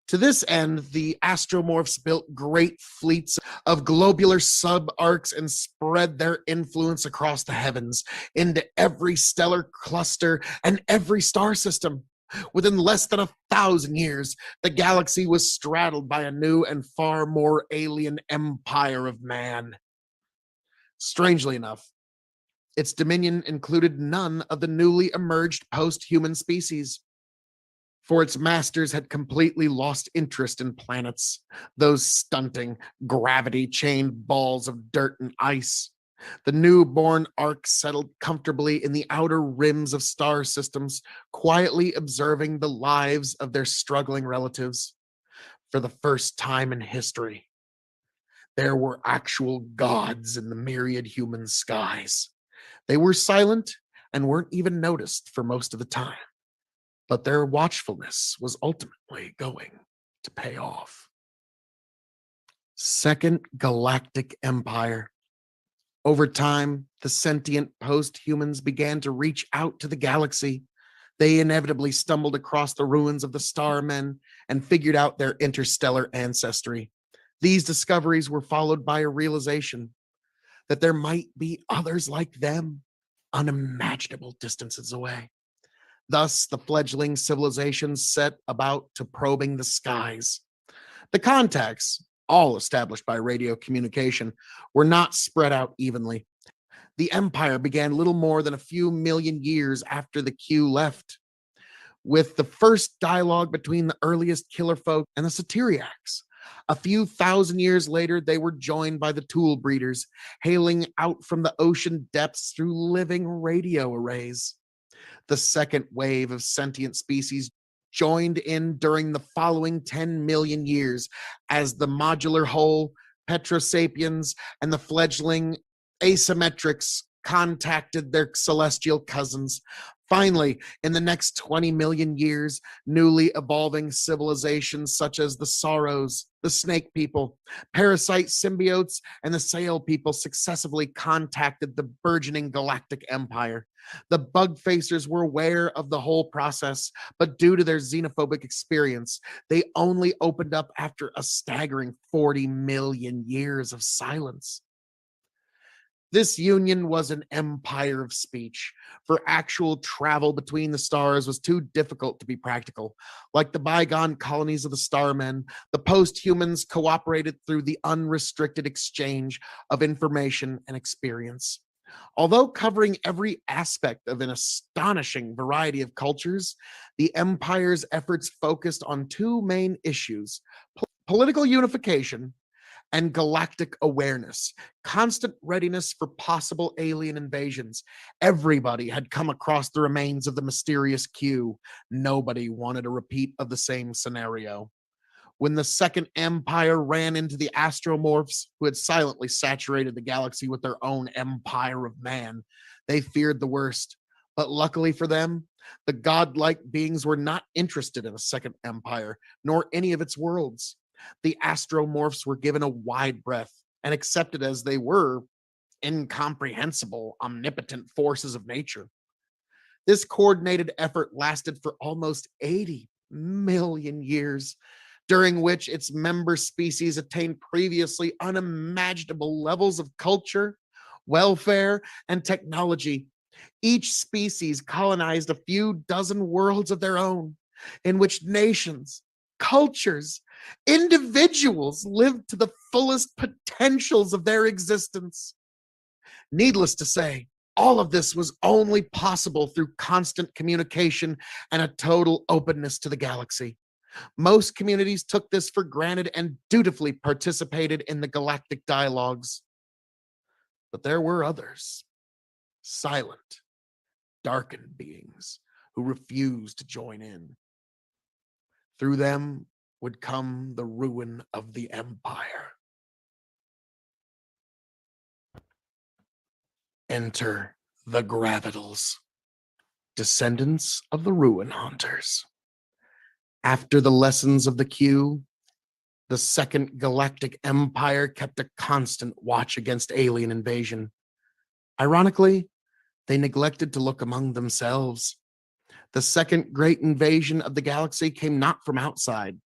To this end, the astromorphs built great fleets of globular subarcs and spread their influence across the heavens into every stellar cluster and every star system. Within less than 1,000 years, the galaxy was straddled by a new and far more alien empire of man. Strangely enough, its dominion included none of the newly emerged post-human species, for its masters had completely lost interest in planets, those stunting, gravity-chained balls of dirt and ice. The newborn ark settled comfortably in the outer rims of star systems, quietly observing the lives of their struggling relatives. For the first time in history, there were actual gods in the myriad human skies. They were silent and weren't even noticed for most of the time, but their watchfulness was ultimately going to pay off. Second Galactic Empire. Over time, the sentient post-humans began to reach out to the galaxy, They inevitably stumbled across the ruins of the Starmen and figured out their interstellar ancestry. These discoveries were followed by a realization that there might be others like them, unimaginable distances away. Thus, the fledgling civilizations set about to probing the skies. The contacts, all established by radio communication, were not spread out evenly. The empire began little more than a few million years after the Q left, with the first dialogue between the earliest killer folk and the Satyriacs. A few thousand years later, they were joined by the tool breeders, hailing out from the ocean depths through living radio arrays. The second wave of sentient species joined in during the following 10 million years as the modular whole, Petrosapiens, and the fledgling asymmetrics contacted their celestial cousins. Finally, in the next 20 million years, newly evolving civilizations such as the Sorrows, the Snake People, Parasite Symbiotes, and the Sail People successively contacted the burgeoning galactic empire. The Bug Facers were aware of the whole process, but due to their xenophobic experience, they only opened up after a staggering 40 million years of silence. This union was an empire of speech, for actual travel between the stars was too difficult to be practical. Like the bygone colonies of the Starmen, the post-humans cooperated through the unrestricted exchange of information and experience. Although covering every aspect of an astonishing variety of cultures, the empire's efforts focused on two main issues: political unification and galactic awareness, constant readiness for possible alien invasions. Everybody had come across the remains of the mysterious Q. Nobody wanted a repeat of the same scenario. When the Second Empire ran into the astromorphs, who had silently saturated the galaxy with their own empire of man, they feared the worst. But luckily for them, the godlike beings were not interested in a second empire, nor any of its worlds. The astromorphs were given a wide breath and accepted as they were incomprehensible, omnipotent forces of nature. This coordinated effort lasted for almost 80 million years, during which its member species attained previously unimaginable levels of culture, welfare, and technology. Each species colonized a few dozen worlds of their own, in which nations, cultures, individuals lived to the fullest potentials of their existence. Needless to say, all of this was only possible through constant communication and a total openness to the galaxy. Most communities took this for granted and dutifully participated in the galactic dialogues. But there were others, silent, darkened beings who refused to join in. Through them would come the ruin of the empire. Enter the Gravitals, descendants of the Ruin Haunters. After the lessons of the Q, the Second Galactic Empire kept a constant watch against alien invasion. Ironically, they neglected to look among themselves. The second great invasion of the galaxy came not from outside,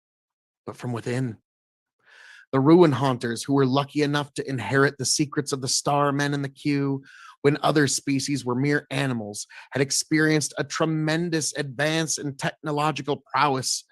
but from within. The Ruin Haunters, who were lucky enough to inherit the secrets of the Starmen and the Q when other species were mere animals, had experienced a tremendous advance in technological prowess.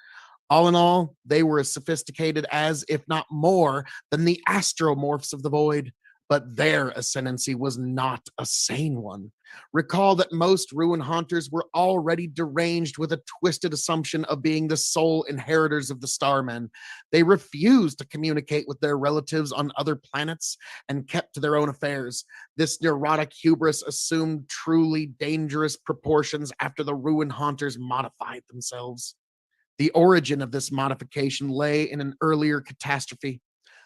All in all, they were as sophisticated as, if not more, than the astromorphs of the void. But their ascendancy was not a sane one. Recall that most Ruin Haunters were already deranged with a twisted assumption of being the sole inheritors of the Starmen. They refused to communicate with their relatives on other planets and kept to their own affairs. This neurotic hubris assumed truly dangerous proportions after the Ruin Haunters modified themselves. The origin of this modification lay in an earlier catastrophe.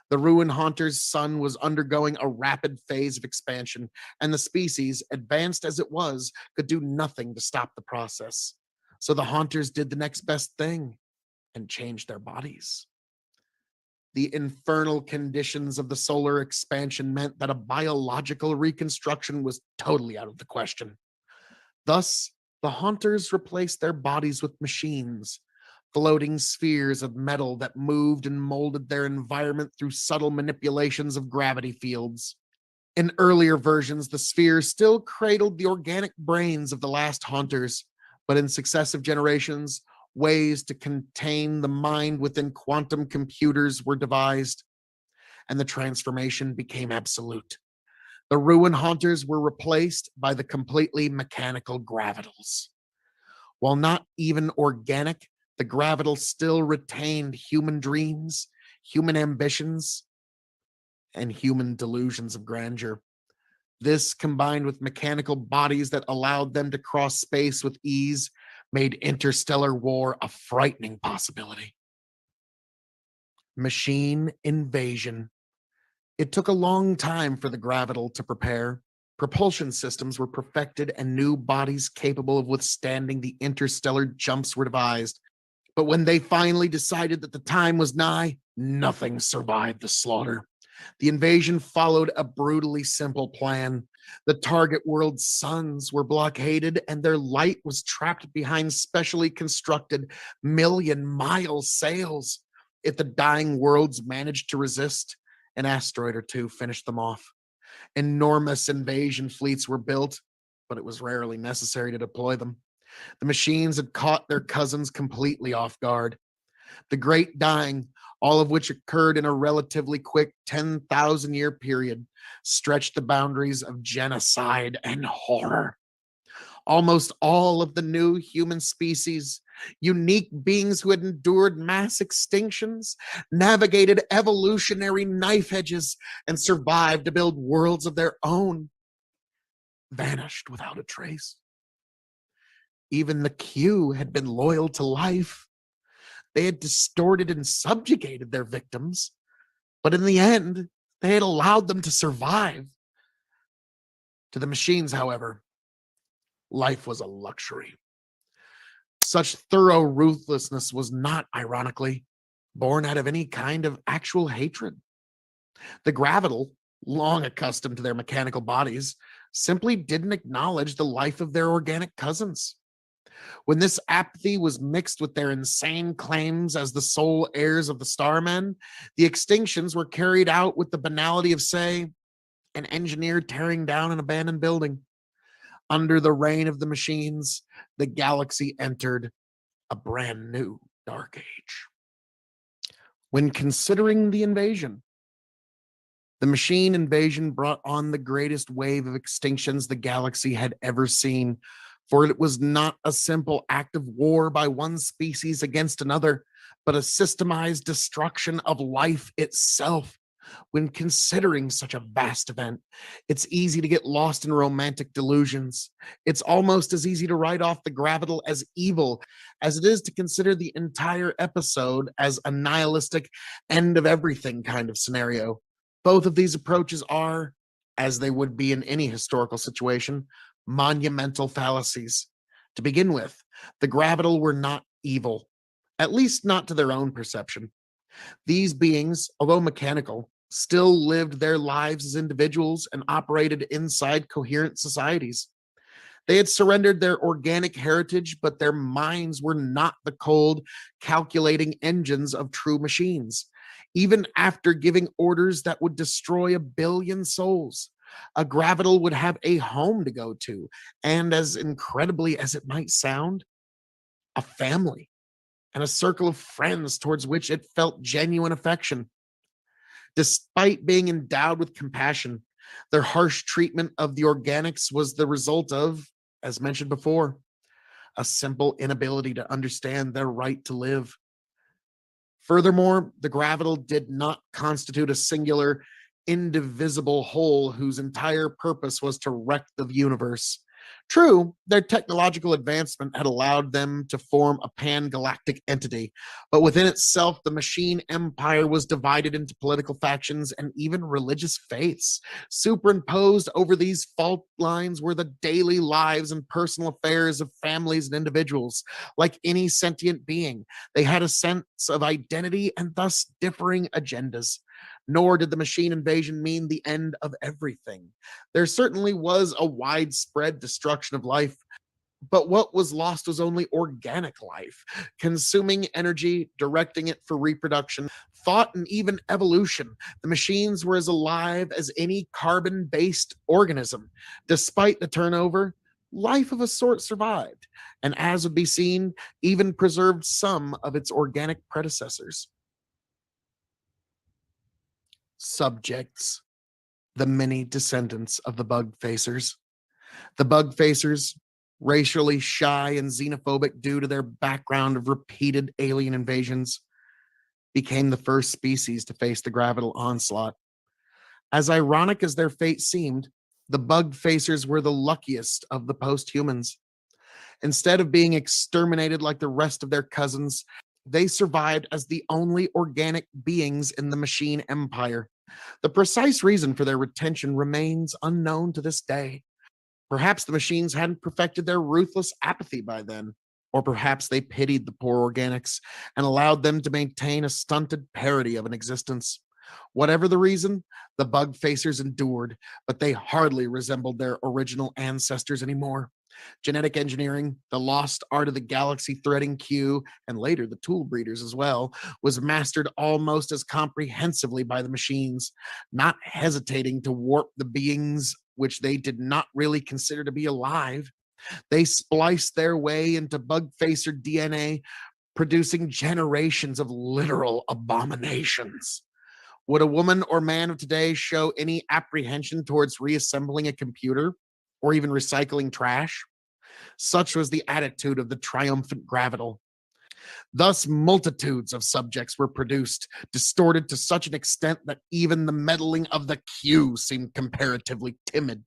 The Ruin Haunter's sun was undergoing a rapid phase of expansion, and the species, advanced as it was, could do nothing to stop the process. So the Haunters did the next best thing and changed their bodies. The infernal conditions of the solar expansion meant that a biological reconstruction was totally out of the question. Thus, The haunters replaced their bodies with machines, floating spheres of metal that moved and molded their environment through subtle manipulations of gravity fields. In earlier versions, the sphere still cradled the organic brains of the last haunters, but in successive generations, ways to contain the mind within quantum computers were devised, and the transformation became absolute. The ruin haunters were replaced by the completely mechanical gravitals. While not even organic, the gravital still retained human dreams, human ambitions, and human delusions of grandeur. This, combined with mechanical bodies that allowed them to cross space with ease, made interstellar war a frightening possibility. Machine invasion. It took a long time for the gravital to prepare. Propulsion systems were perfected and new bodies capable of withstanding the interstellar jumps were devised. But when they finally decided that the time was nigh, nothing survived the slaughter. The invasion followed a brutally simple plan. The target world's suns were blockaded, and their light was trapped behind specially constructed million-mile sails. If the dying worlds managed to resist, an asteroid or two finished them off. Enormous invasion fleets were built, but it was rarely necessary to deploy them. The machines had caught their cousins completely off guard. The Great Dying, all of which occurred in a relatively quick 10,000-year period, stretched the boundaries of genocide and horror. Almost all of the new human species, unique beings who had endured mass extinctions, navigated evolutionary knife edges, and survived to build worlds of their own, vanished without a trace. Even the Q had been loyal to life. They had distorted and subjugated their victims, but in the end, they had allowed them to survive. To the machines, however, life was a luxury. Such thorough ruthlessness was not, ironically, born out of any kind of actual hatred. The gravital, long accustomed to their mechanical bodies, simply didn't acknowledge the life of their organic cousins. When this apathy was mixed with their insane claims as the sole heirs of the Starmen, the extinctions were carried out with the banality of, say, an engineer tearing down an abandoned building. Under the reign of the machines, the galaxy entered a brand new dark age. When considering the invasion, the machine invasion brought on the greatest wave of extinctions the galaxy had ever seen, for it was not a simple act of war by one species against another, but a systemized destruction of life itself. When considering such a vast event, it's easy to get lost in romantic delusions. It's almost as easy to write off the gravital as evil as it is to consider the entire episode as a nihilistic end of everything kind of scenario. Both of these approaches are, as they would be in any historical situation, monumental fallacies. To begin with, the gravital were not evil, at least not to their own perception. These beings, although mechanical, still lived their lives as individuals and operated inside coherent societies. They had surrendered their organic heritage, but their minds were not the cold, calculating engines of true machines. Even after giving orders that would destroy 1 billion souls, a gravital would have a home to go to, and as incredibly as it might sound, a family and a circle of friends towards which it felt genuine affection. Despite being endowed with compassion, their harsh treatment of the organics was the result of, as mentioned before, a simple inability to understand their right to live. Furthermore, the gravital did not constitute a singular, indivisible whole whose entire purpose was to wreck the universe. True, their technological advancement had allowed them to form a pan-galactic entity, but within itself, the machine empire was divided into political factions and even religious faiths. Superimposed over these fault lines were the daily lives and personal affairs of families and individuals. Like any sentient being, they had a sense of identity and thus differing agendas. Nor did the machine invasion mean the end of everything. There certainly was a widespread destruction of life, But what was lost was only organic life, consuming energy, directing it for reproduction, thought, and even evolution. The machines were as alive as any carbon based organism. Despite the turnover, life of a sort survived, and as would be seen, even preserved some of its organic predecessors. Subjects, the many descendants of the bug facers. The bug facers, racially shy and xenophobic due to their background of repeated alien invasions, became the first species to face the gravital onslaught. As ironic as their fate seemed, the bug facers were the luckiest of the post humans. Instead of being exterminated like the rest of their cousins, they survived as the only organic beings in the machine empire. The precise reason for their retention remains unknown to this day. Perhaps the machines hadn't perfected their ruthless apathy by then, or perhaps they pitied the poor organics and allowed them to maintain a stunted parody of an existence. Whatever the reason, the bug facers endured, but they hardly resembled their original ancestors anymore. Genetic engineering, the lost art of the galaxy threading Q, and later the tool breeders as well, was mastered almost as comprehensively by the machines, not hesitating to warp the beings which they did not really consider to be alive. They spliced their way into bug facer DNA, producing generations of literal abominations. Would a woman or man of today show any apprehension towards reassembling a computer or even recycling trash? Such was the attitude of the triumphant gravital. Thus, multitudes of subjects were produced, distorted to such an extent that even the meddling of the Q seemed comparatively timid.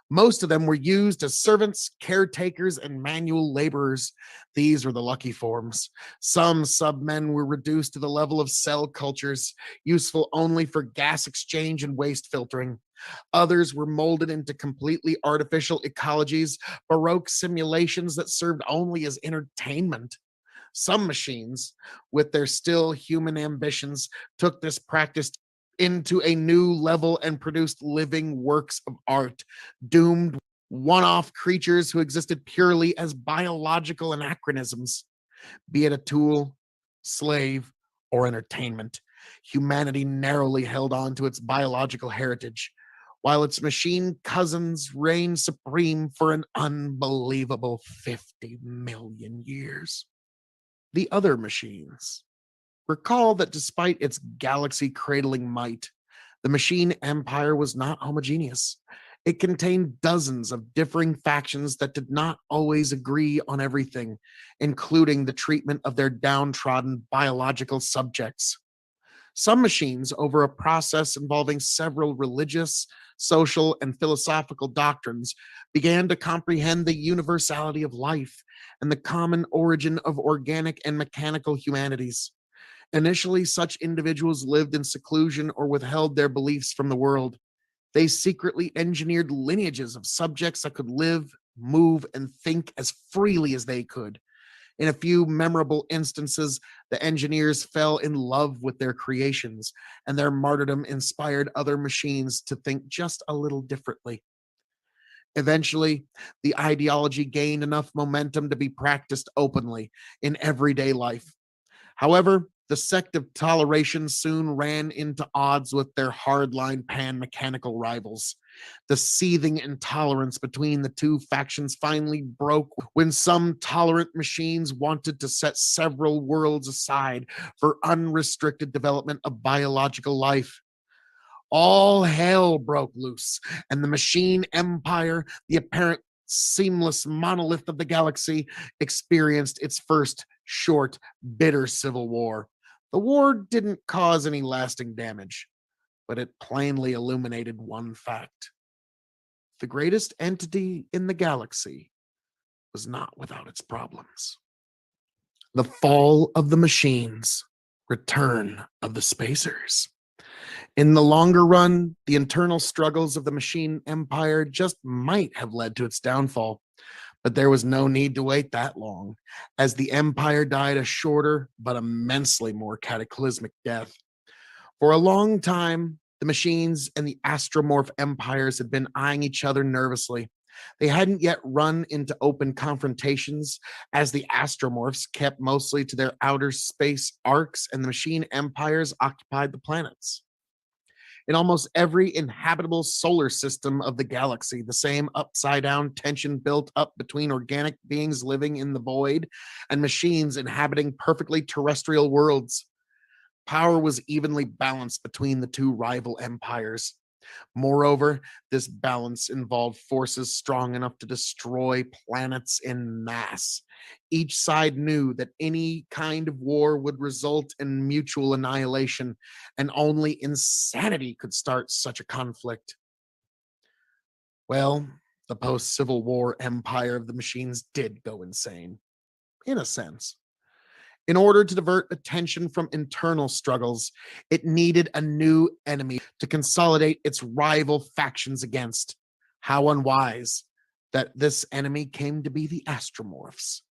Most of them were used as servants, caretakers, and manual laborers. These were the lucky forms. Some submen were reduced to the level of cell cultures, useful only for gas exchange and waste filtering. Others were molded into completely artificial ecologies, baroque simulations that served only as entertainment. Some machines, with their still human ambitions, took this practice into a new level and produced living works of art, doomed one off creatures who existed purely as biological anachronisms. Be it a tool, slave, or entertainment, humanity narrowly held on to its biological heritage, while its machine cousins reigned supreme for an unbelievable 50 million years. The other machines. Recall that despite its galaxy cradling might, the machine empire was not homogeneous. It contained dozens of differing factions that did not always agree on everything, including the treatment of their downtrodden biological subjects. Some machines, over a process involving several religious, social, and philosophical doctrines, began to comprehend the universality of life and the common origin of organic and mechanical humanities. Initially, such individuals lived in seclusion or withheld their beliefs from the world. They secretly engineered lineages of subjects that could live, move, and think as freely as they could. In a few memorable instances, the engineers fell in love with their creations, and their martyrdom inspired other machines to think just a little differently. Eventually, the ideology gained enough momentum to be practiced openly in everyday life. However, the sect of toleration soon ran into odds with their hardline pan-mechanical rivals. The seething intolerance between the two factions finally broke when some tolerant machines wanted to set several worlds aside for unrestricted development of biological life. All hell broke loose, and the machine empire, the apparent seamless monolith of the galaxy, experienced its first short, bitter civil war. The war didn't cause any lasting damage, but it plainly illuminated one fact. The greatest entity in the galaxy was not without its problems. The fall of the machines, return of the spacers. In the longer run, the internal struggles of the machine empire just might have led to its downfall. But there was no need to wait that long, as the empire died a shorter but immensely more cataclysmic death. For a long time, the machines and the astromorph empires had been eyeing each other nervously. They hadn't yet run into open confrontations, as the astromorphs kept mostly to their outer space arcs and the machine empires occupied the planets. In almost every inhabitable solar system of the galaxy, the same upside down tension built up between organic beings living in the void and machines inhabiting perfectly terrestrial worlds. Power was evenly balanced between the two rival empires. Moreover, this balance involved forces strong enough to destroy planets in mass. Each side knew that any kind of war would result in mutual annihilation, and only insanity could start such a conflict. Well, the post Civil War empire of the machines did go insane, in a sense. In order to divert attention from internal struggles, it needed a new enemy to consolidate its rival factions against. How unwise that this enemy came to be the astromorphs.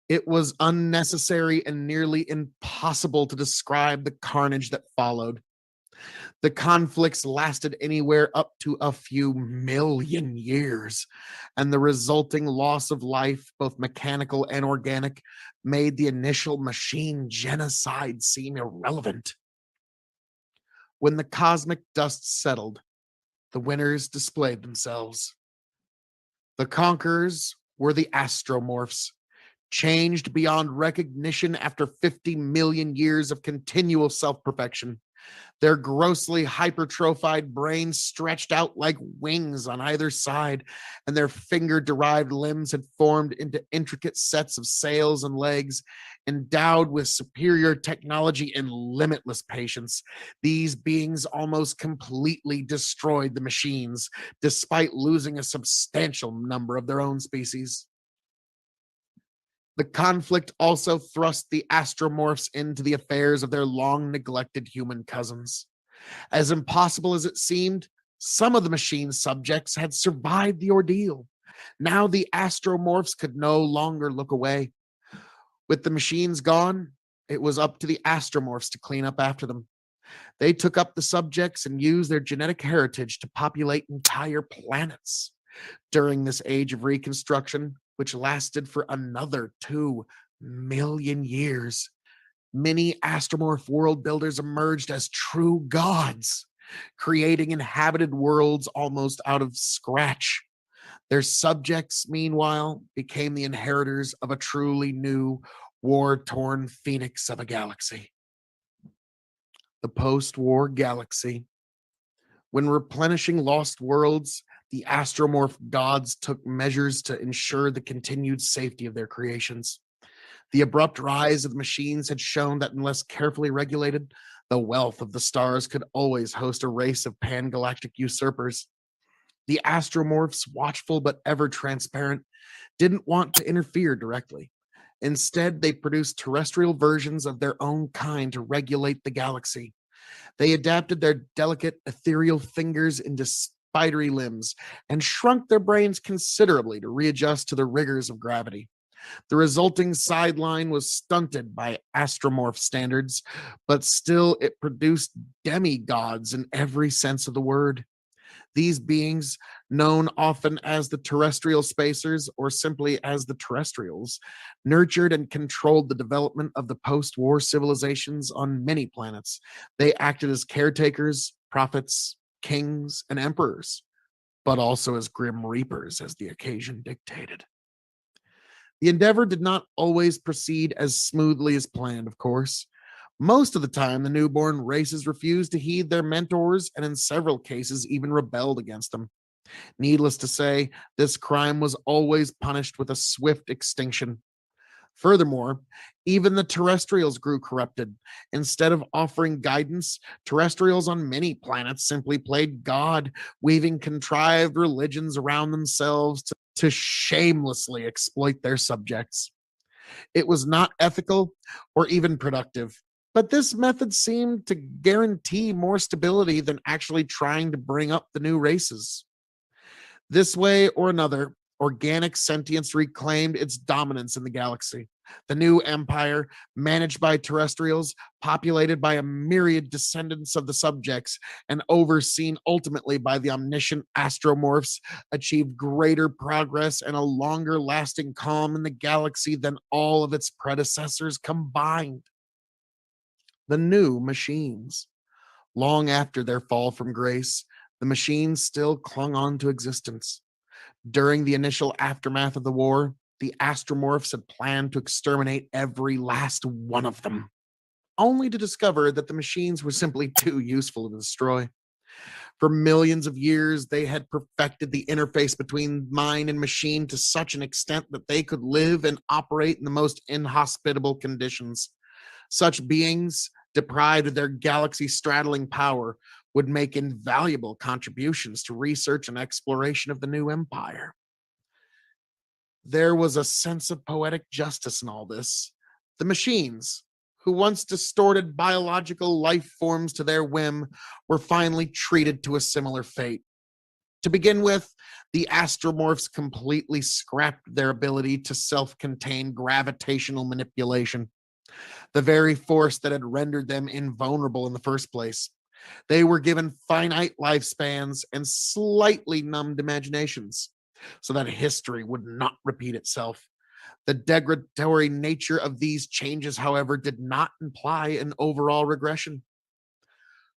It was unnecessary and nearly impossible to describe the carnage that followed. The conflicts lasted anywhere up to a few million years, and the resulting loss of life, both mechanical and organic, made the initial machine genocide seem irrelevant. When the cosmic dust settled, the winners displayed themselves. The conquerors were the astromorphs, changed beyond recognition after 50 million years of continual self-perfection. Their grossly hypertrophied brains stretched out like wings on either side, and their finger-derived limbs had formed into intricate sets of sails and legs. Endowed with superior technology and limitless patience, these beings almost completely destroyed the machines, despite losing a substantial number of their own species. The conflict also thrust the astromorphs into the affairs of their long neglected human cousins. As impossible as it seemed, some of the machine subjects had survived the ordeal. Now the astromorphs could no longer look away. With the machines gone, it was up to the astromorphs to clean up after them. They took up the subjects and used their genetic heritage to populate entire planets. During this age of reconstruction, which lasted for another 2 million years, many astromorph world builders emerged as true gods, creating inhabited worlds almost out of scratch. Their subjects, meanwhile, became the inheritors of a truly new, war-torn phoenix of a galaxy. The post-war galaxy. When replenishing lost worlds, the astromorph gods took measures to ensure the continued safety of their creations. The abrupt rise of the machines had shown that unless carefully regulated, the wealth of the stars could always host a race of pan-galactic usurpers. The astromorphs, watchful but ever transparent, didn't want to interfere directly. Instead, they produced terrestrial versions of their own kind to regulate the galaxy. They adapted their delicate ethereal fingers into spidery limbs and shrunk their brains considerably to readjust to the rigors of gravity. The resulting sideline was stunted by astromorph standards, but still it produced demigods in every sense of the word. These beings, known often as the terrestrial spacers or simply as the terrestrials, nurtured and controlled the development of the post-war civilizations on many planets. They acted as caretakers, prophets, kings, and emperors, but also as grim reapers as the occasion dictated. The endeavor did not always proceed as smoothly as planned, of course. Most of the time, the newborn races refused to heed their mentors and in several cases even rebelled against them. Needless to say, this crime was always punished with a swift extinction. Furthermore, even the terrestrials grew corrupted. Instead of offering guidance, terrestrials on many planets simply played God, weaving contrived religions around themselves to shamelessly exploit their subjects. It was not ethical or even productive, but this method seemed to guarantee more stability than actually trying to bring up the new races. This way or another, organic sentience reclaimed its dominance in the galaxy. The new empire, managed by terrestrials, populated by a myriad descendants of the subjects, and overseen ultimately by the omniscient astromorphs, achieved greater progress and a longer lasting calm in the galaxy than all of its predecessors combined. The new machines. Long after their fall from grace, the machines still clung on to existence. During the initial aftermath of the war, the astromorphs had planned to exterminate every last one of them, only to discover that the machines were simply too useful to destroy. For millions of years, they had perfected the interface between mind and machine to such an extent that they could live and operate in the most inhospitable conditions. Such beings, deprived of their galaxy straddling power, would make invaluable contributions to research and exploration of the new empire. There was a sense of poetic justice in all this. The machines, who once distorted biological life forms to their whim, were finally treated to a similar fate. To begin with, the astromorphs completely scrapped their ability to self contain gravitational manipulation, the very force that had rendered them invulnerable in the first place. They were given finite lifespans and slightly numbed imaginations so that history would not repeat itself. The degradatory nature of these changes, however, did not imply an overall regression.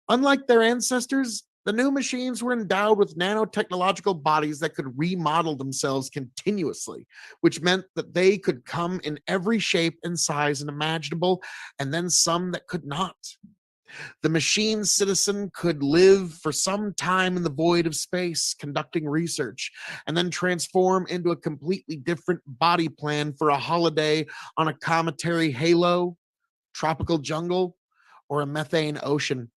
Unlike their ancestors, the new machines were endowed with nanotechnological bodies that could remodel themselves continuously, which meant that they could come in every shape and size imaginable, and then some that could not. The machine citizen could live for some time in the void of space, conducting research, and then transform into a completely different body plan for a holiday on a cometary halo, tropical jungle, or a methane ocean.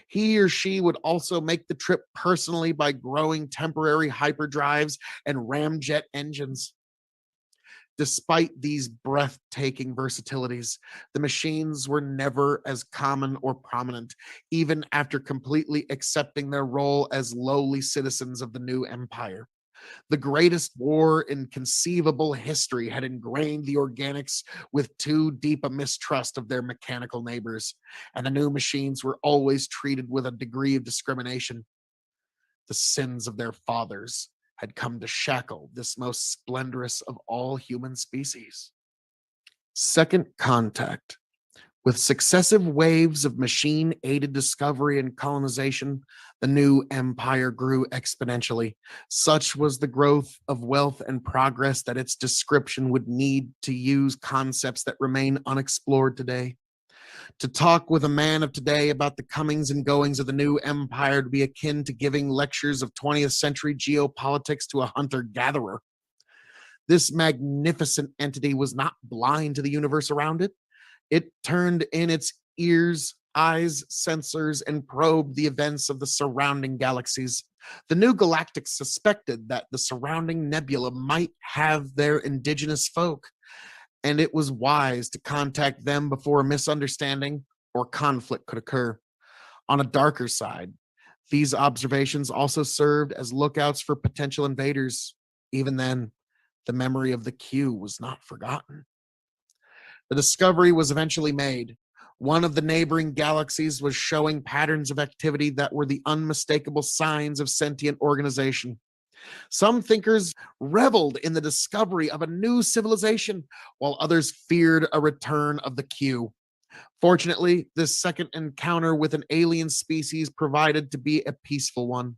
He or she would also make the trip personally by growing temporary hyperdrives and ramjet engines. Despite these breathtaking versatilities, the machines were never as common or prominent, even after completely accepting their role as lowly citizens of the new empire. The greatest war in conceivable history had ingrained the organics with too deep a mistrust of their mechanical neighbors, and the new machines were always treated with a degree of discrimination. The sins of their fathers had come to shackle this most splendorous of all human species. Second contact. With successive waves of machine aided discovery and colonization, the new empire grew exponentially. Such was the growth of wealth and progress that its description would need to use concepts that remain unexplored today. To talk with a man of today about the comings and goings of the new empire would be akin to giving lectures of 20th century geopolitics to a hunter gatherer. This magnificent entity was not blind to the universe around it. It turned in its ears, eyes, sensors, and probed the events of the surrounding galaxies. The new galactics suspected that the surrounding nebula might have their indigenous folk, and it was wise to contact them before a misunderstanding or conflict could occur. On a darker side, these observations also served as lookouts for potential invaders. Even then, the memory of the Q was not forgotten. The discovery was eventually made. One of the neighboring galaxies was showing patterns of activity that were the unmistakable signs of sentient organization. Some thinkers reveled in the discovery of a new civilization, while others feared a return of the Q. Fortunately, this second encounter with an alien species provided to be a peaceful one.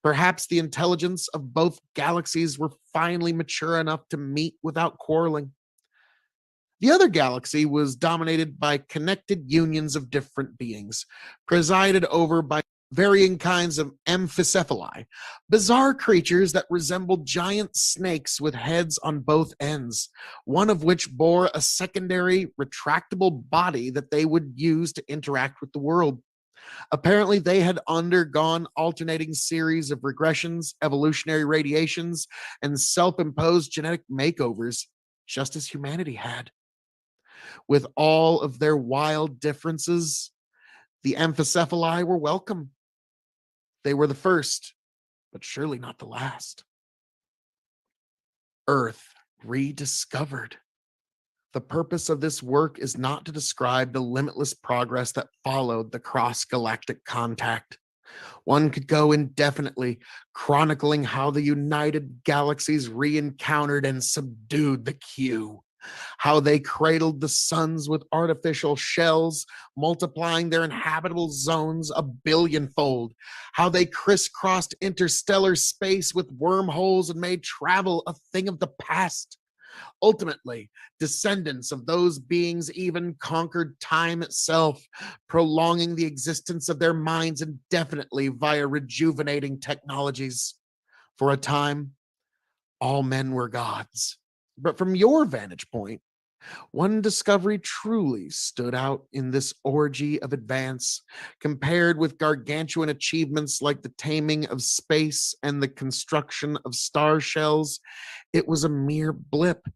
Perhaps the intelligence of both galaxies were finally mature enough to meet without quarreling. The other galaxy was dominated by connected unions of different beings, presided over by varying kinds of amphicephali, bizarre creatures that resembled giant snakes with heads on both ends, one of which bore a secondary retractable body that they would use to interact with the world. Apparently, they had undergone alternating series of regressions, evolutionary radiations, and self-imposed genetic makeovers, just as humanity had. With all of their wild differences, the amphicephali were welcome. They were the first, but surely not the last. Earth rediscovered. The purpose of this work is not to describe the limitless progress that followed the cross galactic contact. One could go indefinitely, chronicling how the United Galaxies re encountered and subdued the Q, how they cradled the suns with artificial shells, multiplying their inhabitable zones a billionfold, how they crisscrossed interstellar space with wormholes and made travel a thing of the past. Ultimately, descendants of those beings even conquered time itself, prolonging the existence of their minds indefinitely via rejuvenating technologies. For a time, all men were gods. But from your vantage point, one discovery truly stood out in this orgy of advance, compared with gargantuan achievements like the taming of space and the construction of star shells. It was a mere blip,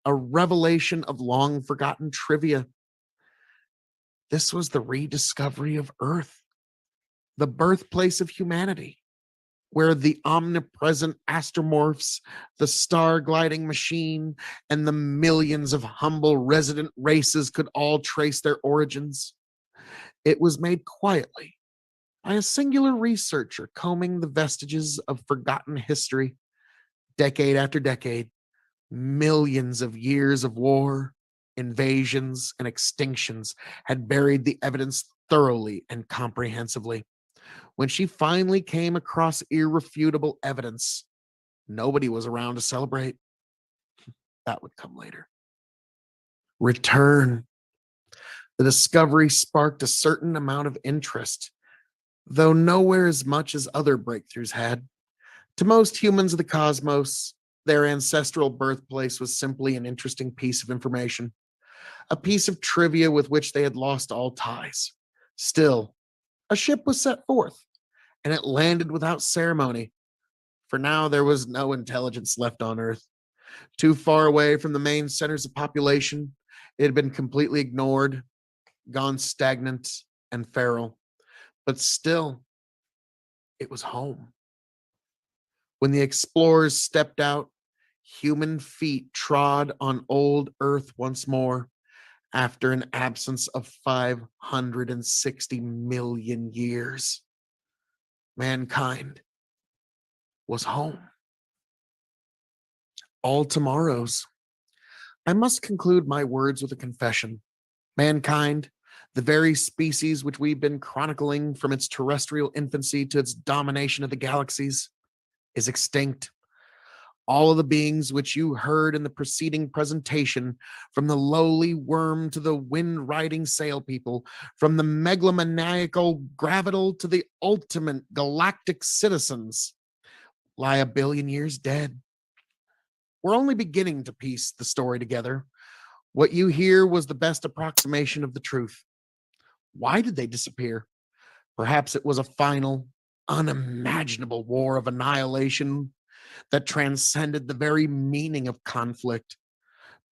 a revelation of long forgotten trivia. This was the rediscovery of Earth, the birthplace of humanity, where the omnipresent astromorphs, the star gliding machine, and the millions of humble resident races could all trace their origins. It was made quietly by a singular researcher combing the vestiges of forgotten history, decade after decade. Millions of years of war, invasions, and extinctions had buried the evidence thoroughly and comprehensively. When she finally came across irrefutable evidence, nobody was around to celebrate. That would come later. Return. The discovery sparked a certain amount of interest, though nowhere as much as other breakthroughs had. To most humans of the cosmos, their ancestral birthplace was simply an interesting piece of information, a piece of trivia with which they had lost all ties. Still, a ship was set forth, and it landed without ceremony. For now, there was no intelligence left on Earth. Too far away from the main centers of population, it had been completely ignored, gone stagnant and feral. But still, it was home. When the explorers stepped out, human feet trod on old Earth once more after an absence of 560 million years. Mankind was home. All tomorrows. I must conclude my words with a confession. Mankind, the very species which we've been chronicling from its terrestrial infancy to its domination of the galaxies, is extinct. All of the beings which you heard in the preceding presentation, from the lowly worm to the wind riding sail people, from the megalomaniacal gravital to the ultimate galactic citizens, lie a billion years dead. We're only beginning to piece the story together. What you hear was the best approximation of the truth. Why did they disappear? Perhaps it was a final, unimaginable war of annihilation that transcended the very meaning of conflict.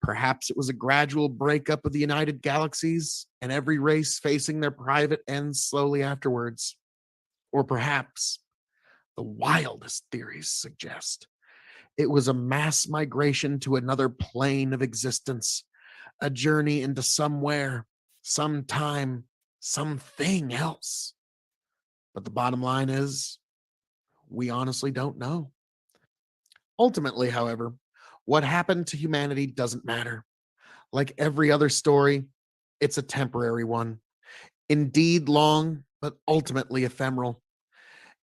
Perhaps it was a gradual breakup of the United Galaxies and every race facing their private ends slowly afterwards. Or perhaps, the wildest theories suggest, it was a mass migration to another plane of existence, a journey into somewhere, sometime, something else. But the bottom line is, we honestly don't know. Ultimately, however, what happened to humanity doesn't matter. Like every other story, it's a temporary one. Indeed long, but ultimately ephemeral.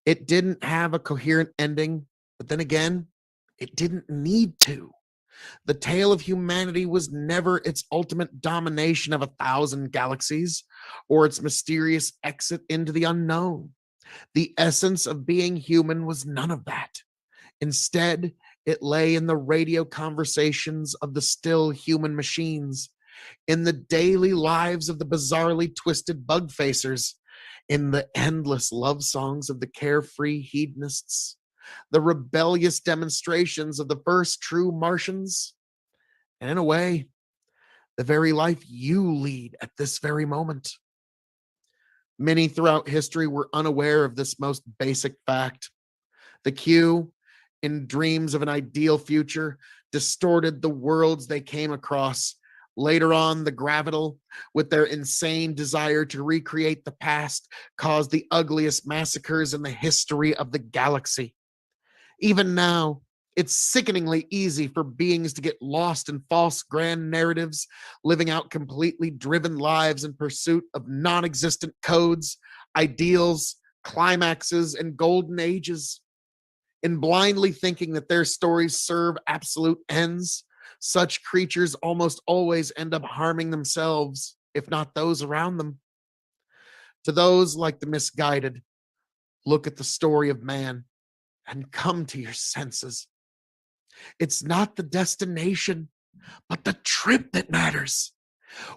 It didn't have a coherent ending, but then again, it didn't need to. The tale of humanity was never its ultimate domination of 1,000 galaxies or its mysterious exit into the unknown. The essence of being human was none of that. Instead, it lay in the radio conversations of the still human machines, in the daily lives of the bizarrely twisted bug facers, in the endless love songs of the carefree hedonists, the rebellious demonstrations of the first true Martians, and in a way, the very life you lead at this very moment. Many throughout history were unaware of this most basic fact. The Q, in dreams of an ideal future, distorted the worlds they came across. Later on, the Gravital, with their insane desire to recreate the past, caused the ugliest massacres in the history of the galaxy. Even now, it's sickeningly easy for beings to get lost in false grand narratives, living out completely driven lives in pursuit of non existent codes, ideals, climaxes, and golden ages. In blindly thinking that their stories serve absolute ends, such creatures almost always end up harming themselves, if not those around them. To those like the misguided, look at the story of man and come to your senses. It's not the destination, but the trip that matters.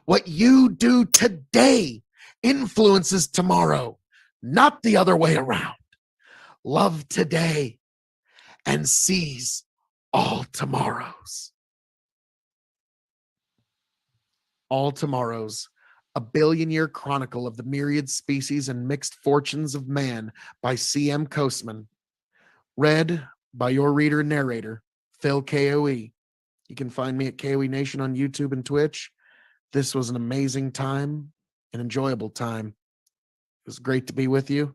What you do today influences tomorrow, not the other way around. Love today and seize all tomorrows. All Tomorrows, a billion-year chronicle of the myriad species and mixed fortunes of man by C.M. Kosman. Read by your reader and narrator, Phil K.O.E. You can find me at K.O.E Nation on YouTube and Twitch. This was an amazing time, an enjoyable time. It was great to be with you.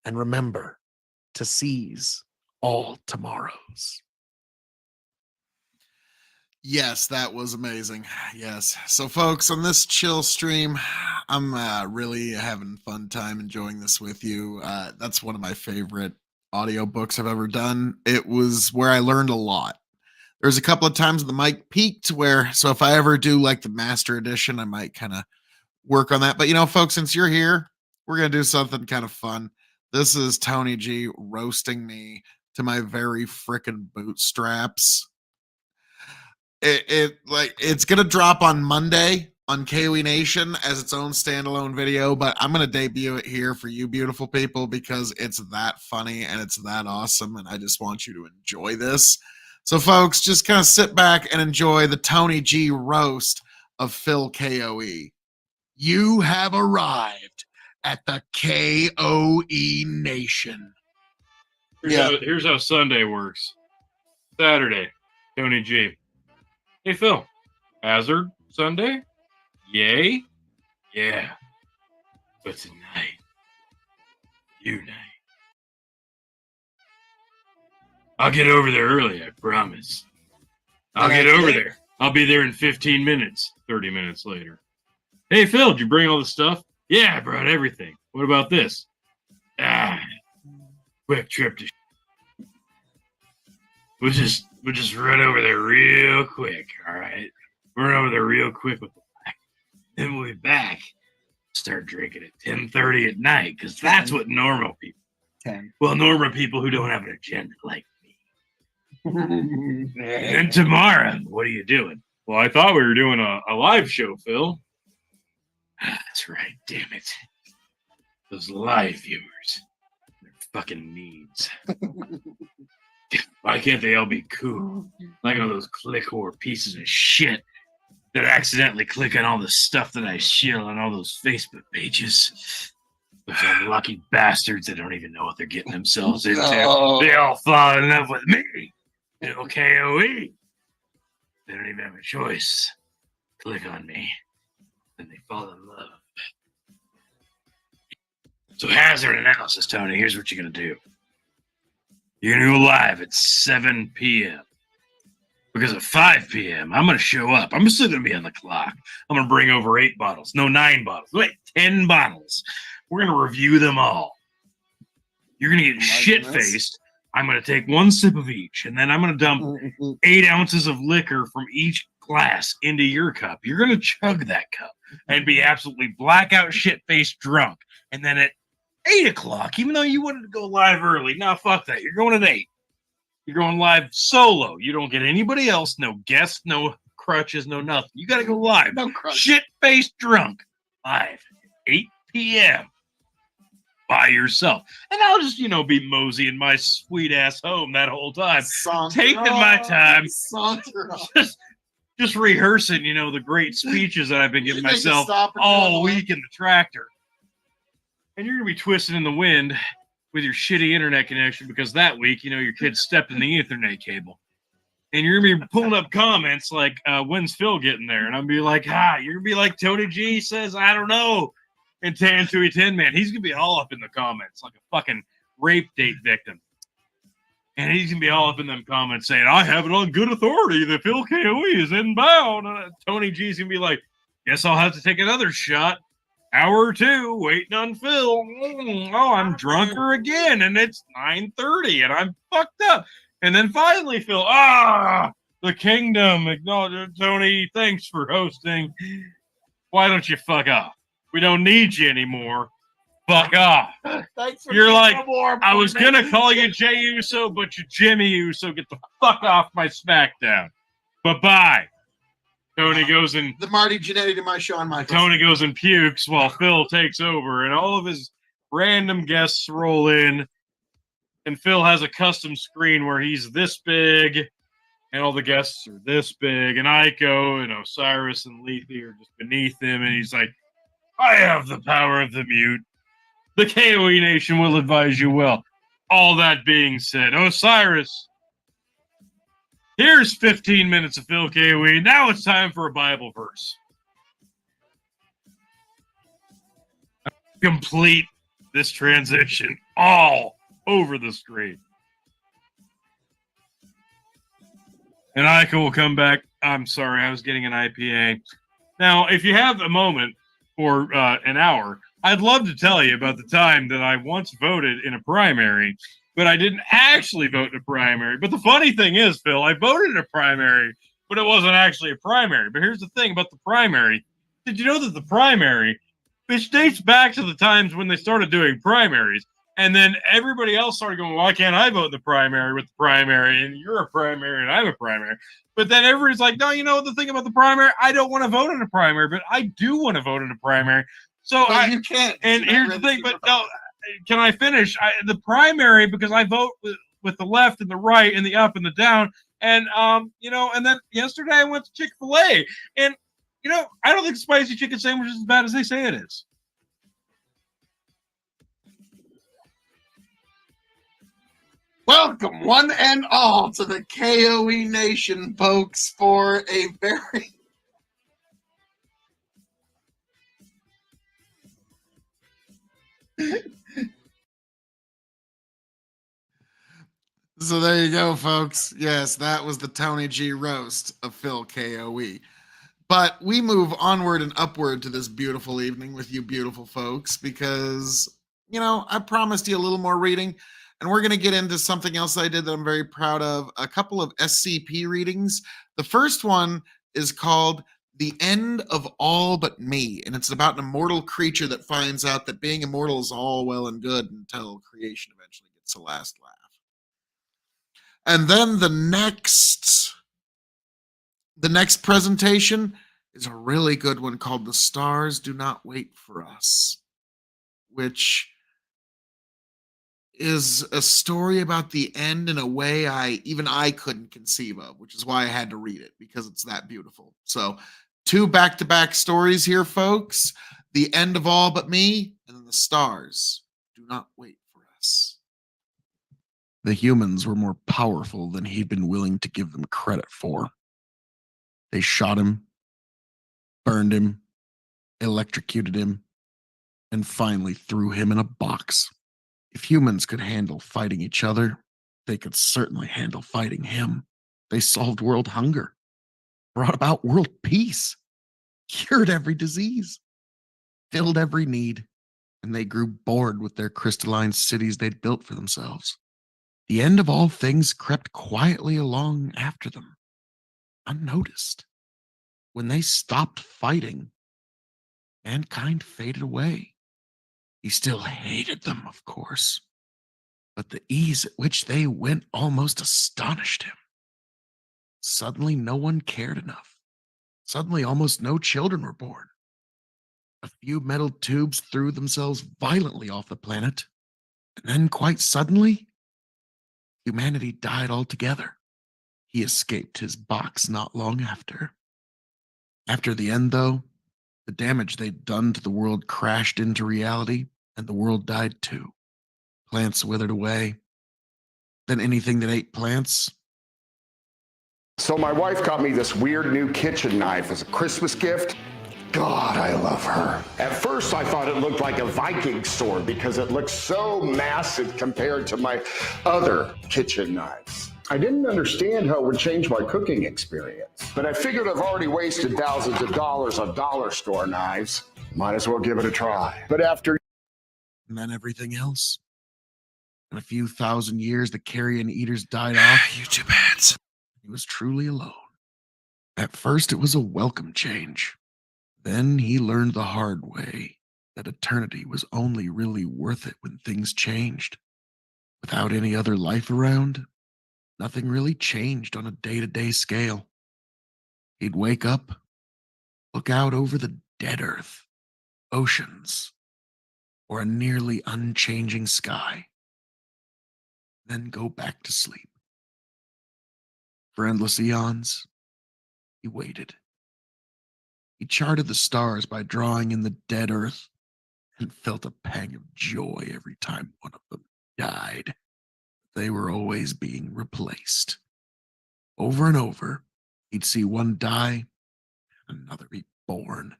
And remember to seize all tomorrows. Yes, that was amazing. Yes. So, folks, on this chill stream, I'm really having a fun time enjoying this with you. That's one of my favorite audiobooks I've ever done. It was where I learned a lot. There's a couple of times the mic peaked where, so if I ever do like the master edition, I might kind of work on that. But, folks, since you're here, we're going to do something kind of fun. This is Tony G roasting me to my very frickin' bootstraps. It's gonna drop on Monday on K.O.E Nation as its own standalone video, but I'm gonna debut it here for you beautiful people because it's that funny and it's that awesome, and I just want you to enjoy this. So, folks, just kind of sit back and enjoy the Tony G roast of Phil K.O.E. You have arrived at the K.O.E Nation. Here's how Sunday works. Saturday, Tony G. Hey, Phil. Hazard Sunday? Yay? Yeah. But tonight, night. I'll get over there early, I promise. I'll get over there. I'll be there in 15 minutes. 30 minutes later. Hey, Phil, did you bring all the stuff? Yeah, I brought everything. What about this? Quick trip to... We'll just run over there real quick, all right? Run over there real quick with the black. Then we'll be back. Start drinking at 10:30 at night, because that's what normal people... 10. Well, normal people who don't have an agenda like me. And then tomorrow, what are you doing? Well, I thought we were doing a live show, Phil. That's right, damn it. Those live viewers. They're fucking needs. Why can't they all be cool? Like all those click whore pieces of shit that accidentally click on all the stuff that I share on all those Facebook pages. Those unlucky bastards that don't even know what they're getting themselves into. No. They all fall in love with me. Little K.O.E. They don't even have a choice. Click on me. Then they fall in love. So hazard analysis, Tony. Here's what you're going to do. You're going to go live at 7 p.m. Because at 5 p.m., I'm going to show up. I'm still going to be on the clock. I'm going to bring over 8 bottles. No, 9 bottles. Wait, 10 bottles. We're going to review them all. You're going to get shit-faced. I'm going to take 1 sip of each, and then I'm going to dump 8 ounces of liquor from each glass into your cup. You're going to chug that cup and be absolutely blackout shit-faced drunk. And then at 8 o'clock, even though you wanted to go live early, no, fuck that. You're going at 8. You're going live solo. You don't get anybody else, no guests, no crutches, no nothing. You got to go live. No crutch. Shit-faced drunk. Live at 8 p.m. by yourself. And I'll just, be mosey in my sweet-ass home that whole time. Taking my time. Just rehearsing, the great speeches that I've been giving myself all week in the tractor. And you're going to be twisting in the wind with your shitty internet connection because that week, your kid stepped in the Ethernet cable. and you're gonna be pulling up comments like, "When's Phil getting there?" And I'm gonna be like, you're gonna be like, Tony G says, I don't know. And Tan Tui Tin Man, he's gonna be all up in the comments like a fucking rape date victim. And he's gonna be all up in them comments saying, "I have it on good authority that Phil K.O.E is inbound." Tony G's gonna be like, "Guess I'll have to take another shot. Hour 2, waiting on Phil. Oh, I'm drunker again, and it's 9:30, and I'm fucked up." And then finally, Phil, the kingdom. Acknowledge Tony. Thanks for hosting. Why don't you fuck off? We don't need you anymore. Fuck off. Thanks for You're being like, a warm I was man. gonna call you Jay Uso, but you're Jimmy Uso. Get the fuck off my SmackDown. Bye-bye. Tony goes and the Marty Jannetty to my Shawn Michaels. Tony goes and pukes while Phil takes over, and all of his random guests roll in, and Phil has a custom screen where he's this big, and all the guests are this big, and Aiko and Osiris and Lethe are just beneath him, and he's like, I have the power of the mute. The K.O.E. Nation will advise you well. All that being said, Osiris, here's 15 minutes of Phil K.O.E. Now it's time for a Bible verse. Complete this transition all over the screen. And Aiko will come back. I'm sorry, I was getting an IPA. Now, if you have a moment or an hour, I'd love to tell you about the time that I once voted in a primary, but I didn't actually vote in a primary. But the funny thing is, Phil, I voted in a primary, but it wasn't actually a primary. But here's the thing about the primary. Did you know that the primary, which dates back to the times when they started doing primaries, and then everybody else started going, why can't I vote in the primary with the primary? And you're a primary and I'm a primary. But then everybody's like, no, you know the thing about the primary? I don't want to vote in a primary, but I do want to vote in a primary. So you can't. And here's the thing, but no, can I finish? The primary, because I vote with the left and the right and the up and the down. And, and then yesterday I went to Chick-fil-A. And, I don't think spicy chicken sandwich is as bad as they say it is. Welcome, one and all, to the K.O.E. Nation, folks, for a very... So there you go, folks. Yes, that was the Tony G roast of Phil K.O.E. But we move onward and upward to this beautiful evening with you beautiful folks because, I promised you a little more reading, and we're going to get into something else I did that I'm very proud of, a couple of SCP readings. The first one is called The End of All But Me, and it's about an immortal creature that finds out that being immortal is all well and good until creation eventually gets the last laugh. And then the next presentation is a really good one called The Stars Do Not Wait for Us, which is a story about the end in a way I couldn't conceive of, which is why I had to read it, because it's that beautiful. So 2 back-to-back stories here, folks. The End of All But Me, and then The Stars Do Not Wait for Us. The humans were more powerful than he'd been willing to give them credit for. They shot him, burned him, electrocuted him, and finally threw him in a box. If humans could handle fighting each other, they could certainly handle fighting him. They solved world hunger, brought about world peace, cured every disease, filled every need, and they grew bored with their crystalline cities they'd built for themselves. The end of all things crept quietly along after them, unnoticed. When they stopped fighting, mankind faded away. He still hated them, of course, but the ease at which they went almost astonished him. Suddenly, no one cared enough. Suddenly, almost no children were born. A few metal tubes threw themselves violently off the planet, and then quite suddenly, humanity died altogether. He escaped his box not long after. After the end, though, the damage they'd done to the world crashed into reality, and the world died too. Plants withered away. Then anything that ate plants So my wife got me this weird new kitchen knife as a Christmas gift. God, I love her. At first, I thought it looked like a Viking sword because it looks so massive compared to my other kitchen knives. I didn't understand how it would change my cooking experience, but I figured I've already wasted thousands of dollars on dollar store knives. Might as well give it a try. But after And then everything else. In a few thousand years, the carrion eaters died off. You two bats. He was truly alone. At first, it was a welcome change. Then he learned the hard way that eternity was only really worth it when things changed. Without any other life around, nothing really changed on a day-to-day scale. He'd wake up, look out over the dead earth, oceans, or a nearly unchanging sky, then go back to sleep. For endless eons, he waited. He charted the stars by drawing in the dead earth and felt a pang of joy every time one of them died. They were always being replaced. Over and over, he'd see one die, another be born.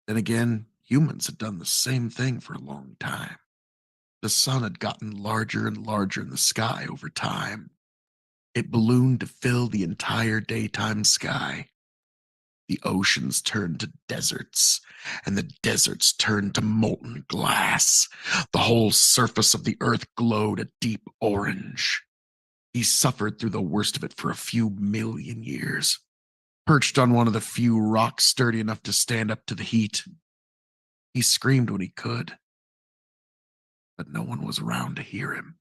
Then again, humans had done the same thing for a long time. The sun had gotten larger and larger in the sky over time. It ballooned to fill the entire daytime sky. The oceans turned to deserts, and the deserts turned to molten glass. The whole surface of the earth glowed a deep orange. He suffered through the worst of it for a few million years, perched on one of the few rocks sturdy enough to stand up to the heat. He screamed when he could, but no one was around to hear him.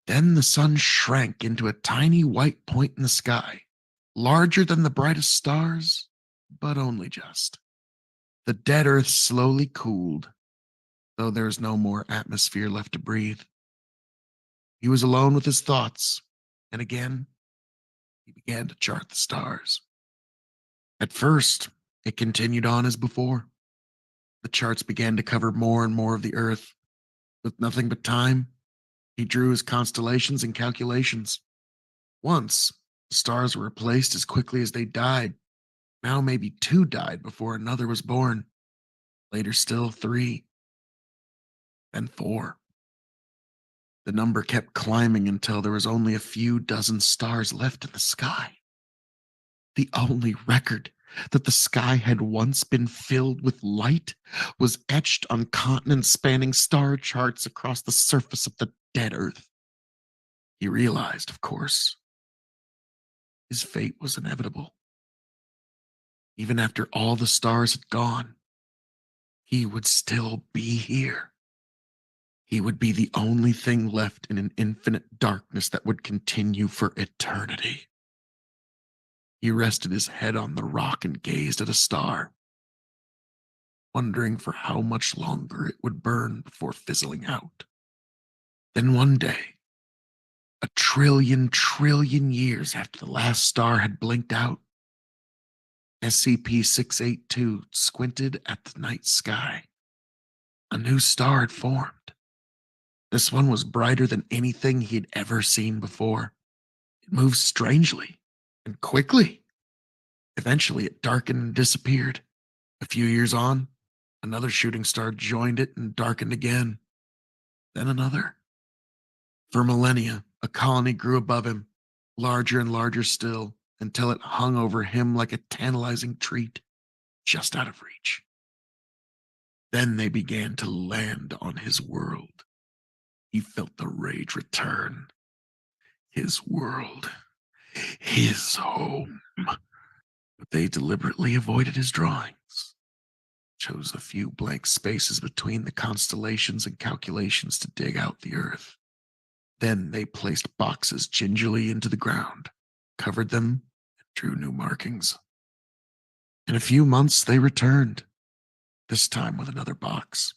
Then the sun shrank into a tiny white point in the sky, larger than the brightest stars, but only just. The dead earth slowly cooled, though there was no more atmosphere left to breathe. He was alone with his thoughts, and again, he began to chart the stars. At first, it continued on as before. The charts began to cover more and more of the earth. With nothing but time, he drew his constellations and calculations. Once, the stars were replaced as quickly as they died. Now maybe 2 died before another was born. Later still 3. Then 4. The number kept climbing until there was only a few dozen stars left in the sky. The only record that the sky had once been filled with light was etched on continent-spanning star charts across the surface of the dead earth. He realized, of course, his fate was inevitable. Even after all the stars had gone, he would still be here. He would be the only thing left in an infinite darkness that would continue for eternity. He rested his head on the rock and gazed at a star, wondering for how much longer it would burn before fizzling out. Then one day, a trillion years after the last star had blinked out, SCP-682 squinted at the night sky. A new star had formed. This one was brighter than anything he had ever seen before. It moved strangely and quickly. Eventually, it darkened and disappeared. A few years on, another shooting star joined it and darkened again. Then another. For millennia, a colony grew above him, larger and larger still, until it hung over him like a tantalizing treat, just out of reach. Then they began to land on his world. He felt the rage return. His world. His home. But they deliberately avoided his drawings, chose the few blank spaces between the constellations and calculations to dig out the earth. Then they placed boxes gingerly into the ground, covered them, and drew new markings. In a few months, they returned, this time with another box.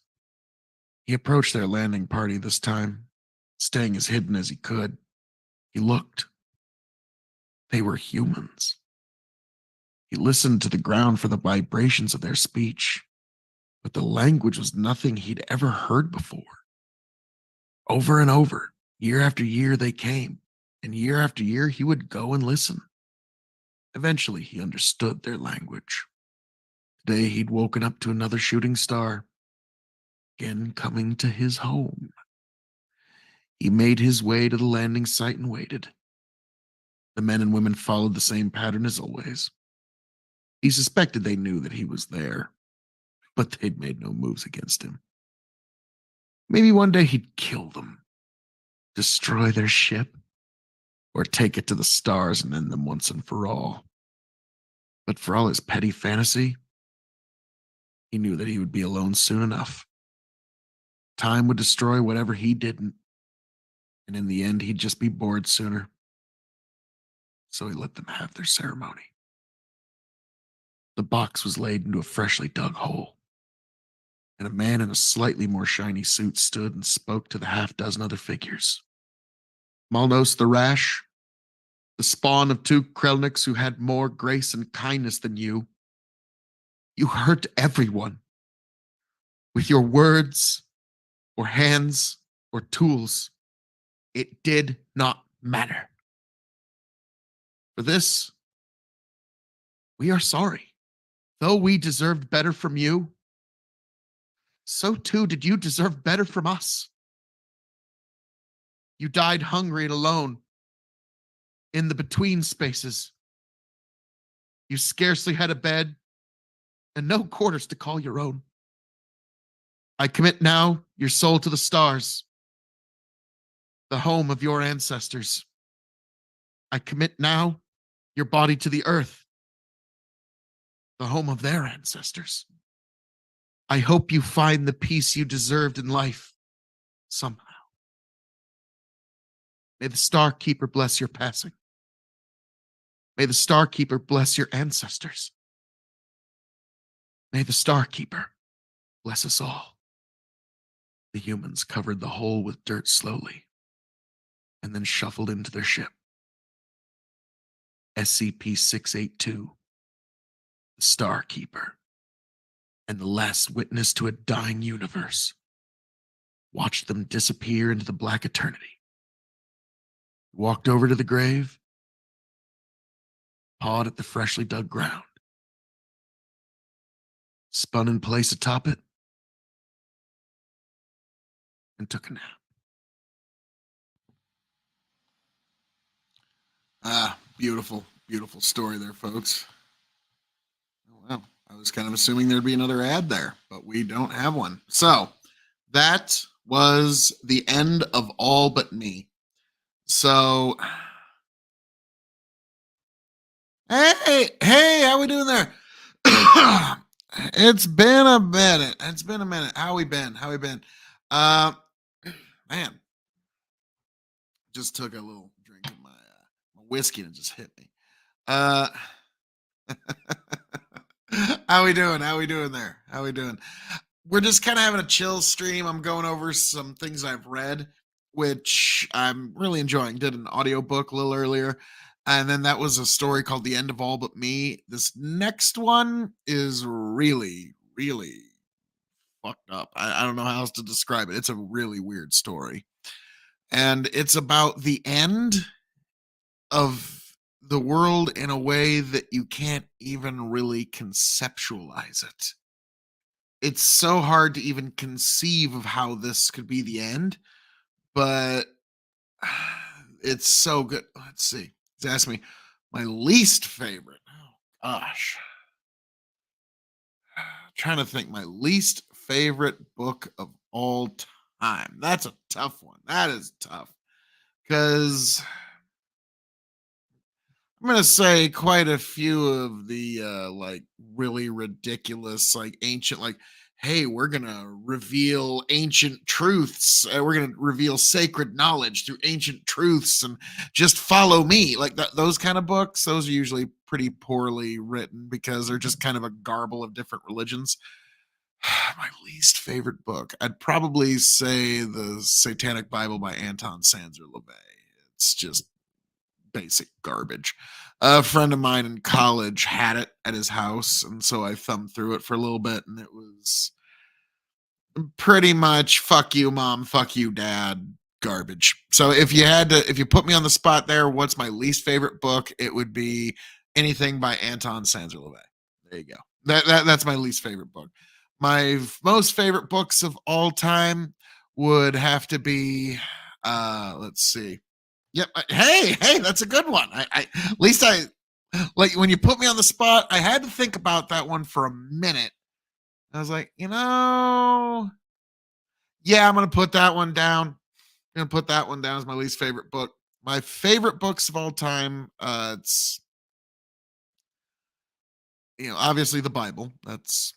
He approached their landing party this time, staying as hidden as he could. He looked. They were humans. He listened to the ground for the vibrations of their speech, but the language was nothing he'd ever heard before. Over and over, year after year, they came, And year after year, he would go and listen. Eventually, he understood their language. Today, he'd woken up to another shooting star, again coming to his home. He made his way to the landing site and waited. The men and women followed the same pattern as always. He suspected they knew that he was there, but they'd made no moves against him. Maybe one day he'd kill them, destroy their ship, or take it to the stars and end them once and for all. But for all his petty fantasy, he knew that he would be alone soon enough. Time would destroy whatever he didn't, and in the end, he'd just be bored sooner. So he let them have their ceremony. The box was laid into a freshly dug hole, and a man in a slightly more shiny suit stood and spoke to the half-dozen other figures. Malnos the Rash, the spawn of two Krelniks who had more grace and kindness than you. You hurt everyone with your words or hands or tools. It did not matter. For this, we are sorry. Though we deserved better from you, so too did you deserve better from us. You died hungry and alone in the between spaces. You scarcely had a bed and no quarters to call your own. I commit now your soul to the stars, the home of your ancestors. I commit now your body to the earth, the home of their ancestors. I hope you find the peace you deserved in life somehow. May the Star Keeper bless your passing. May the Star Keeper bless your ancestors. May the Star Keeper bless us all. The humans covered the hole with dirt slowly and then shuffled into their ship. SCP-682, the Star Keeper, and the last witness to a dying universe, watched them disappear into the black eternity. Walked over to the grave, pawed at the freshly dug ground, spun in place atop it, and took a nap. Beautiful, beautiful story there, folks. Oh, wow. I was kind of assuming there'd be another ad there, but we don't have one. So that was the end of All But Me. So, hey, how we doing there? It's been a minute. How we been? Man, just took a little drink of my whiskey and it just hit me. How we doing there? We're just kind of having a chill stream. I'm going over some things I've read, which I'm really enjoying. Did an audiobook a little earlier, and then that was a story called The End of All But Me. This next one is really, really fucked up. I don't know how else to describe it. It's a really weird story. And it's about the end of the world in a way that you can't even really conceptualize it. It's so hard to even conceive of how this could be the end, but it's so good. Let's see. It's asked me my least favorite. Oh gosh. Trying to think my least favorite book of all time. That's a tough one. That is tough. Because I'm going to say quite a few of the like really ridiculous, like ancient, like, hey, we're going to reveal ancient truths. We're going to reveal sacred knowledge through ancient truths and just follow me. Like those kind of books, those are usually pretty poorly written because they're just kind of a garble of different religions. My least favorite book, I'd probably say the Satanic Bible by Anton Sanzer LaVey. It's just basic garbage. A friend of mine in college had it at his house, and so I thumbed through it for a little bit, and it was pretty much fuck you, mom, fuck you, dad garbage. So if you put me on the spot there, what's my least favorite book? It would be anything by Anton Sanderlevay. There you go. That's my least favorite book. My most favorite books of all time would have to be, let's see. Yep. Hey, that's a good one. At least I like when you put me on the spot, I had to think about that one for a minute. I was like, yeah, I'm going to put that one down. I'm going to put that one down as my least favorite book. My favorite books of all time, it's, obviously the Bible. That's,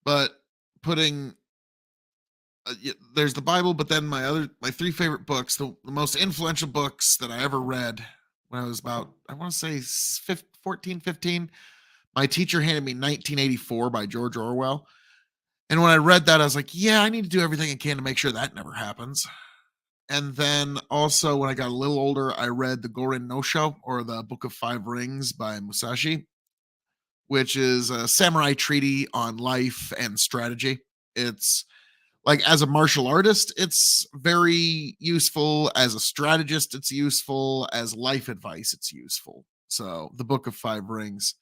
but putting, there's the Bible, but then my three favorite books, the most influential books that I ever read when I was about, I want to say 14, 15, my teacher handed me 1984 by George Orwell. And when I read that, I was like, yeah, I need to do everything I can to make sure that never happens. And then also when I got a little older, I read the Gorin no Sho, or the Book of Five Rings by Musashi, which is a samurai treaty on life and strategy. It's like, as a martial artist, it's very useful. As a strategist, it's useful. As life advice, it's useful. So the Book of Five Rings.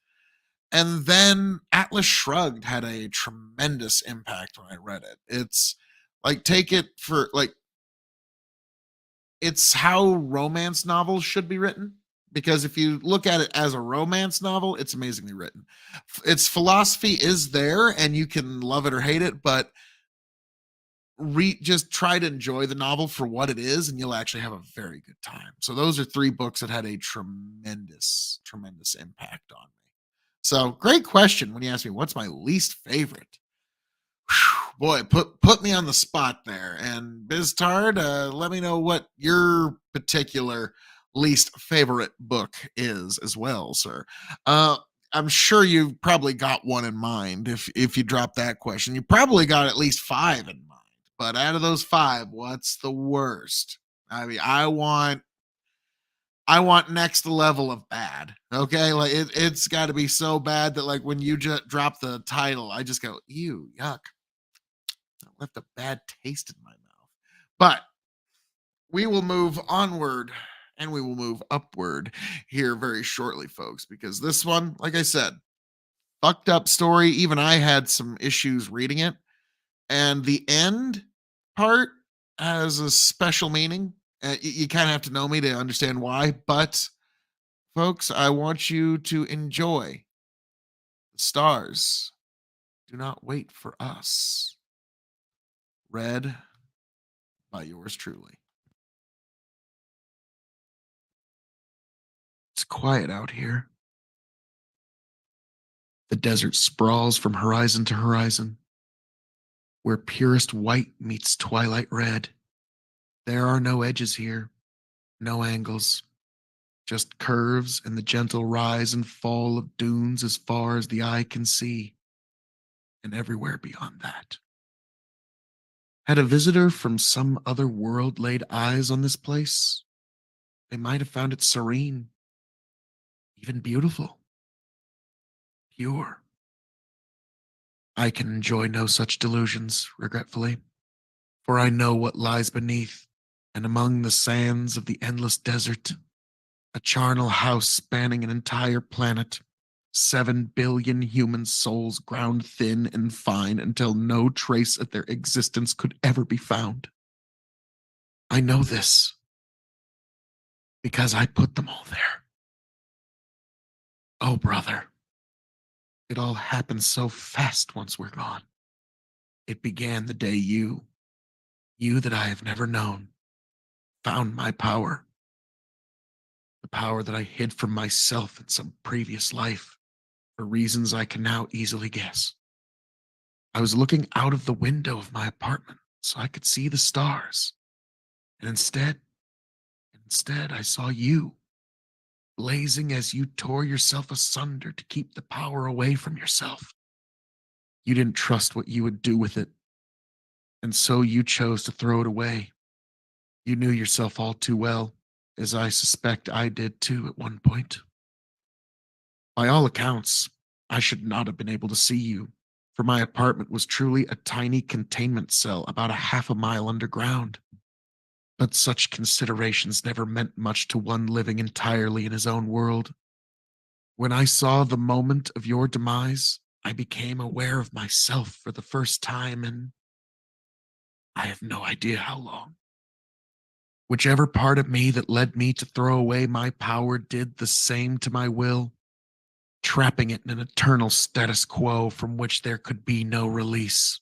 And then Atlas Shrugged had a tremendous impact when I read it. It's like, take it for like, it's how romance novels should be written. Because if you look at it as a romance novel, it's amazingly written. Its philosophy is there and you can love it or hate it, but just try to enjoy the novel for what it is and you'll actually have a very good time. So those are three books that had a tremendous impact on me. So great question when you ask me what's my least favorite. Whew, boy, put me on the spot there. And Biztard, let me know what your particular least favorite book is as well, sir. I'm sure you've probably got one in mind. If you drop that question, you probably got at least 5 in mind. But out of those 5, what's the worst? I mean, I want next level of bad. Okay, like it's got to be so bad that like when you just drop the title, I just go, ew, yuck. That left a bad taste in my mouth. But we will move onward and we will move upward here very shortly, folks, because this one, like I said, fucked up story. Even I had some issues reading it. And the end part has a special meaning. You kind of have to know me to understand why. But, folks, I want you to enjoy The Stars Do Not Wait for Us. Read by yours truly. It's quiet out here. The desert sprawls from horizon to horizon, where purest white meets twilight red. There are no edges here, no angles, just curves and the gentle rise and fall of dunes as far as the eye can see, and everywhere beyond that. Had a visitor from some other world laid eyes on this place, they might have found it serene, even beautiful, pure. I can enjoy no such delusions, regretfully, for I know what lies beneath and among the sands of the endless desert, a charnel house spanning an entire planet, 7 billion human souls ground thin and fine until no trace of their existence could ever be found. I know this because I put them all there. Oh, brother, it all happened so fast once we're gone. It began the day you that I have never known, found my power. The power that I hid from myself in some previous life for reasons I can now easily guess. I was looking out of the window of my apartment so I could see the stars. And instead I saw you, blazing as you tore yourself asunder to keep the power away from yourself. You didn't trust what you would do with it, and so you chose to throw it away. You knew yourself all too well, as I suspect I did too at one point. By all accounts, I should not have been able to see you, for my apartment was truly a tiny containment cell about a half a mile underground. But such considerations never meant much to one living entirely in his own world. When I saw the moment of your demise, I became aware of myself for the first time in I have no idea how long. Whichever part of me that led me to throw away my power did the same to my will, trapping it in an eternal status quo from which there could be no release.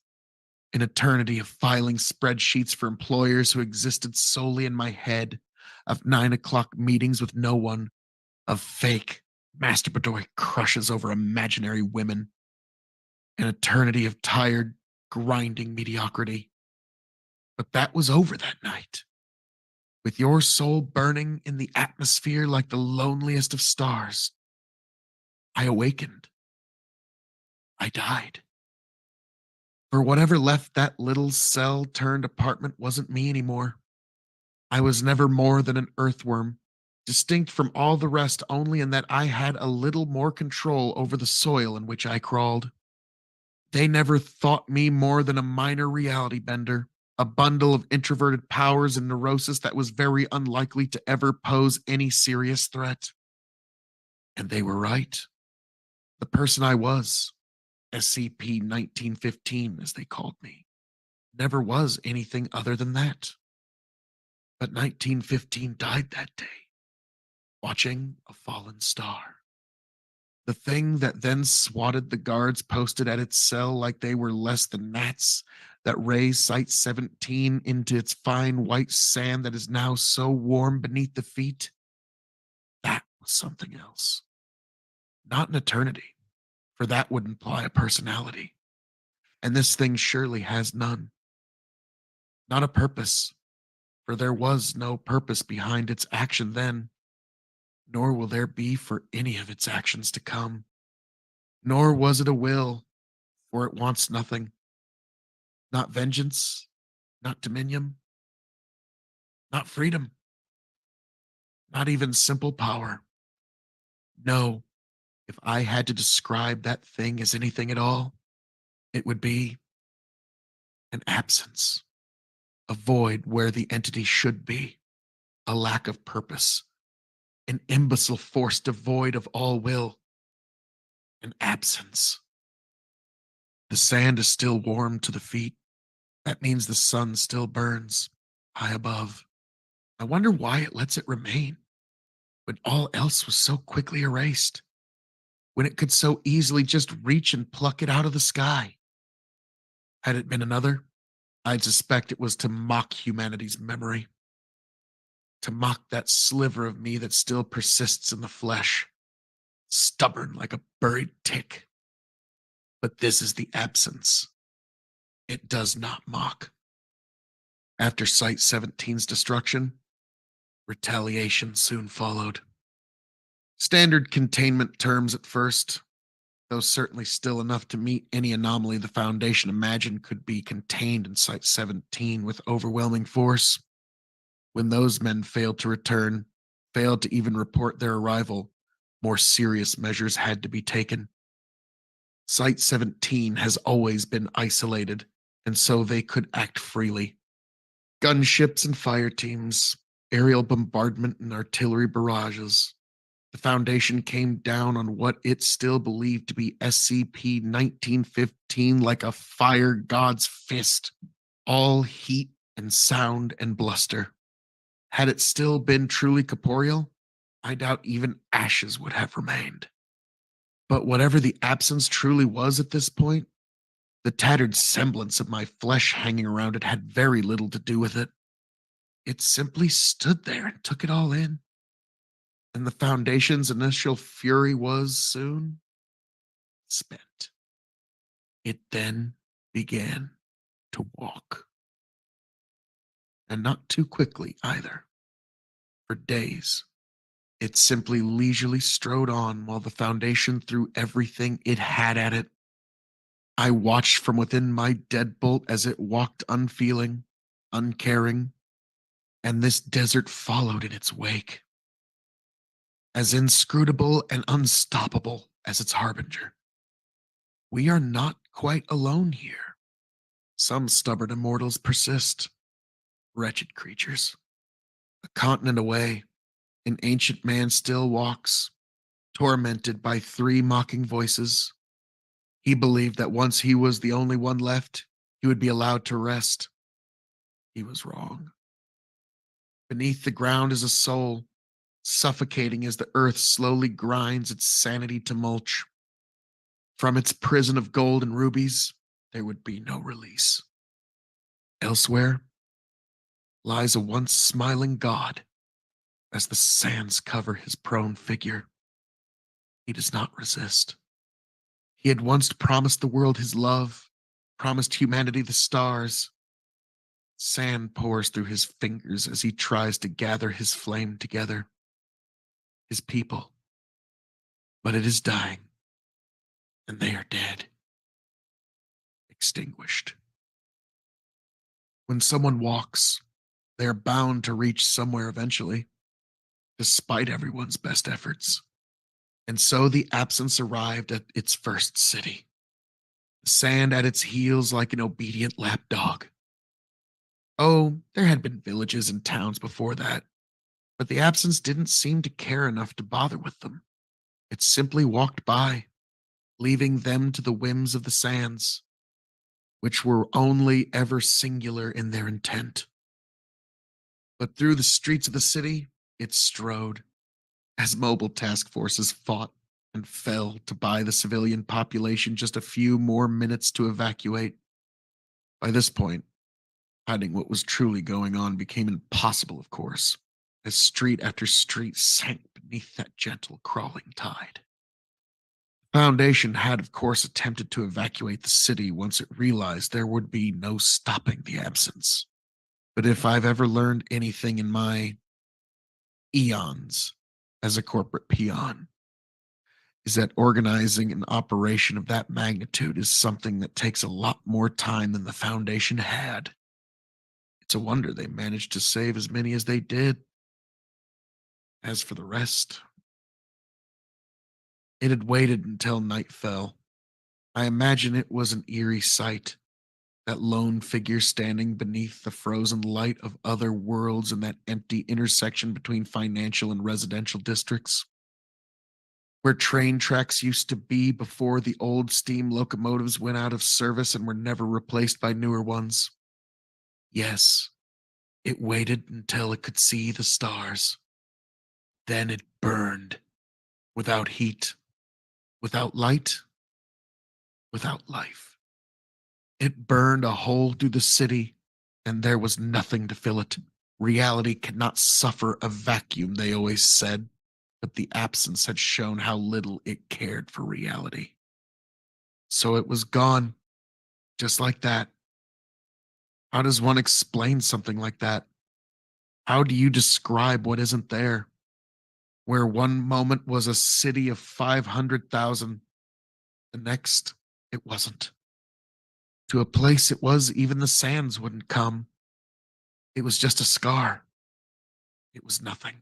An eternity of filing spreadsheets for employers who existed solely in my head, of 9 o'clock meetings with no one, of fake, masturbatory crushes over imaginary women. An eternity of tired, grinding mediocrity. But that was over that night. With your soul burning in the atmosphere like the loneliest of stars, I awakened. I died. For whatever left that little cell turned apartment wasn't me anymore. I was never more than an earthworm, distinct from all the rest only in that I had a little more control over the soil in which I crawled. They never thought me more than a minor reality bender, a bundle of introverted powers and neurosis that was very unlikely to ever pose any serious threat. And they were right. The person I was, SCP-1915 as they called me, never was anything other than that. But 1915 died that day, watching a fallen star. The thing that then swatted the guards posted at its cell like they were less than gnats, that raised Site 17 into its fine white sand that is now so warm beneath the feet. That was something else. Not an eternity, for that would imply a personality. And this thing surely has none. Not a purpose, for there was no purpose behind its action then, nor will there be for any of its actions to come. Nor was it a will, for it wants nothing. Not vengeance, not dominion, not freedom, not even simple power. No, if I had to describe that thing as anything at all, it would be an absence, a void where the entity should be, a lack of purpose, an imbecile force devoid of all will, an absence. The sand is still warm to the feet. That means the sun still burns high above. I wonder why it lets it remain when all else was so quickly erased, when it could so easily just reach and pluck it out of the sky. Had it been another, I'd suspect it was to mock humanity's memory, to mock that sliver of me that still persists in the flesh, stubborn like a buried tick. But this is the absence. It does not mock. After Site 17's destruction, retaliation soon followed. Standard containment terms at first, though certainly still enough to meet any anomaly the Foundation imagined could be contained in Site 17 with overwhelming force. When those men failed to return, failed to even report their arrival, more serious measures had to be taken. Site 17 has always been isolated, and so they could act freely. Gunships and fire teams, aerial bombardment and artillery barrages. The Foundation came down on what it still believed to be SCP-1915 like a fire god's fist, all heat and sound and bluster. Had it still been truly corporeal, I doubt even ashes would have remained. But whatever the absence truly was at this point, the tattered semblance of my flesh hanging around it had very little to do with it. It simply stood there and took it all in. And the Foundation's initial fury was soon spent. It then began to walk. And not too quickly either. For days, it simply leisurely strode on while the Foundation threw everything it had at it. I watched from within my deadbolt as it walked unfeeling, uncaring, and this desert followed in its wake, as inscrutable and unstoppable as its harbinger. We are not quite alone here. Some stubborn immortals persist, wretched creatures. A continent away, an ancient man still walks, tormented by 3 mocking voices. He believed that once he was the only one left, he would be allowed to rest. He was wrong. Beneath the ground is a soul, suffocating as the earth slowly grinds its sanity to mulch. From its prison of gold and rubies, there would be no release. Elsewhere lies a once smiling god as the sands cover his prone figure. He does not resist. He had once promised the world his love, promised humanity the stars. Sand pours through his fingers as he tries to gather his flame together. His people. But it is dying, and they are dead. Extinguished. When someone walks, they are bound to reach somewhere eventually, despite everyone's best efforts. And so the absence arrived at its first city, the sand at its heels like an obedient lapdog. Oh, there had been villages and towns before that, but the absence didn't seem to care enough to bother with them. It simply walked by, leaving them to the whims of the sands, which were only ever singular in their intent. But through the streets of the city, it strode, as mobile task forces fought and fell to buy the civilian population just a few more minutes to evacuate. By this point, hiding what was truly going on became impossible, of course, as street after street sank beneath that gentle crawling tide. The Foundation had, of course, attempted to evacuate the city once it realized there would be no stopping the absence. But if I've ever learned anything in my eons as a corporate peon, is that organizing an operation of that magnitude is something that takes a lot more time than the Foundation had. It's a wonder they managed to save as many as they did. As for the rest, it had waited until night fell. I imagine it was an eerie sight, that lone figure standing beneath the frozen light of other worlds in that empty intersection between financial and residential districts, where train tracks used to be before the old steam locomotives went out of service and were never replaced by newer ones. Yes, it waited until it could see the stars. Then it burned, without heat, without light, without life. It burned a hole through the city, and there was nothing to fill it. Reality cannot suffer a vacuum, they always said, but the absence had shown how little it cared for reality. So it was gone, just like that. How does one explain something like that? How do you describe what isn't there? Where one moment was a city of 500,000, the next it wasn't. To a place it was, even the sands wouldn't come. It was just a scar. It was nothing.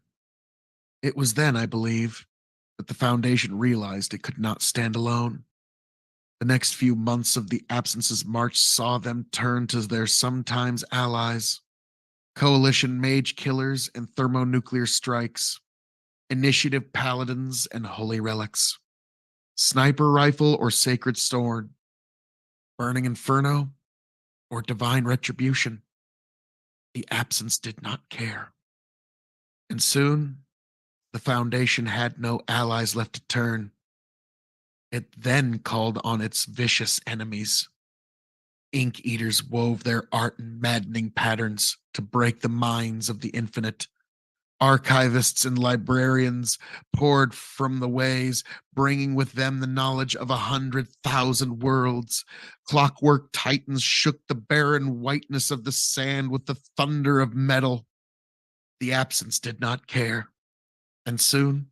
It was then, I believe, that the Foundation realized it could not stand alone. The next few months of the absence's march saw them turn to their sometimes allies, coalition mage killers and thermonuclear strikes, initiative paladins and holy relics, sniper rifle or sacred sword, burning inferno or divine retribution. The absence did not care. And soon, the Foundation had no allies left to turn. It then called on its vicious enemies. Ink eaters wove their art in maddening patterns to break the minds of the infinite. Archivists and librarians poured from the ways, bringing with them the knowledge of 100,000 worlds. Clockwork titans shook the barren whiteness of the sand with the thunder of metal. The absence did not care, and soon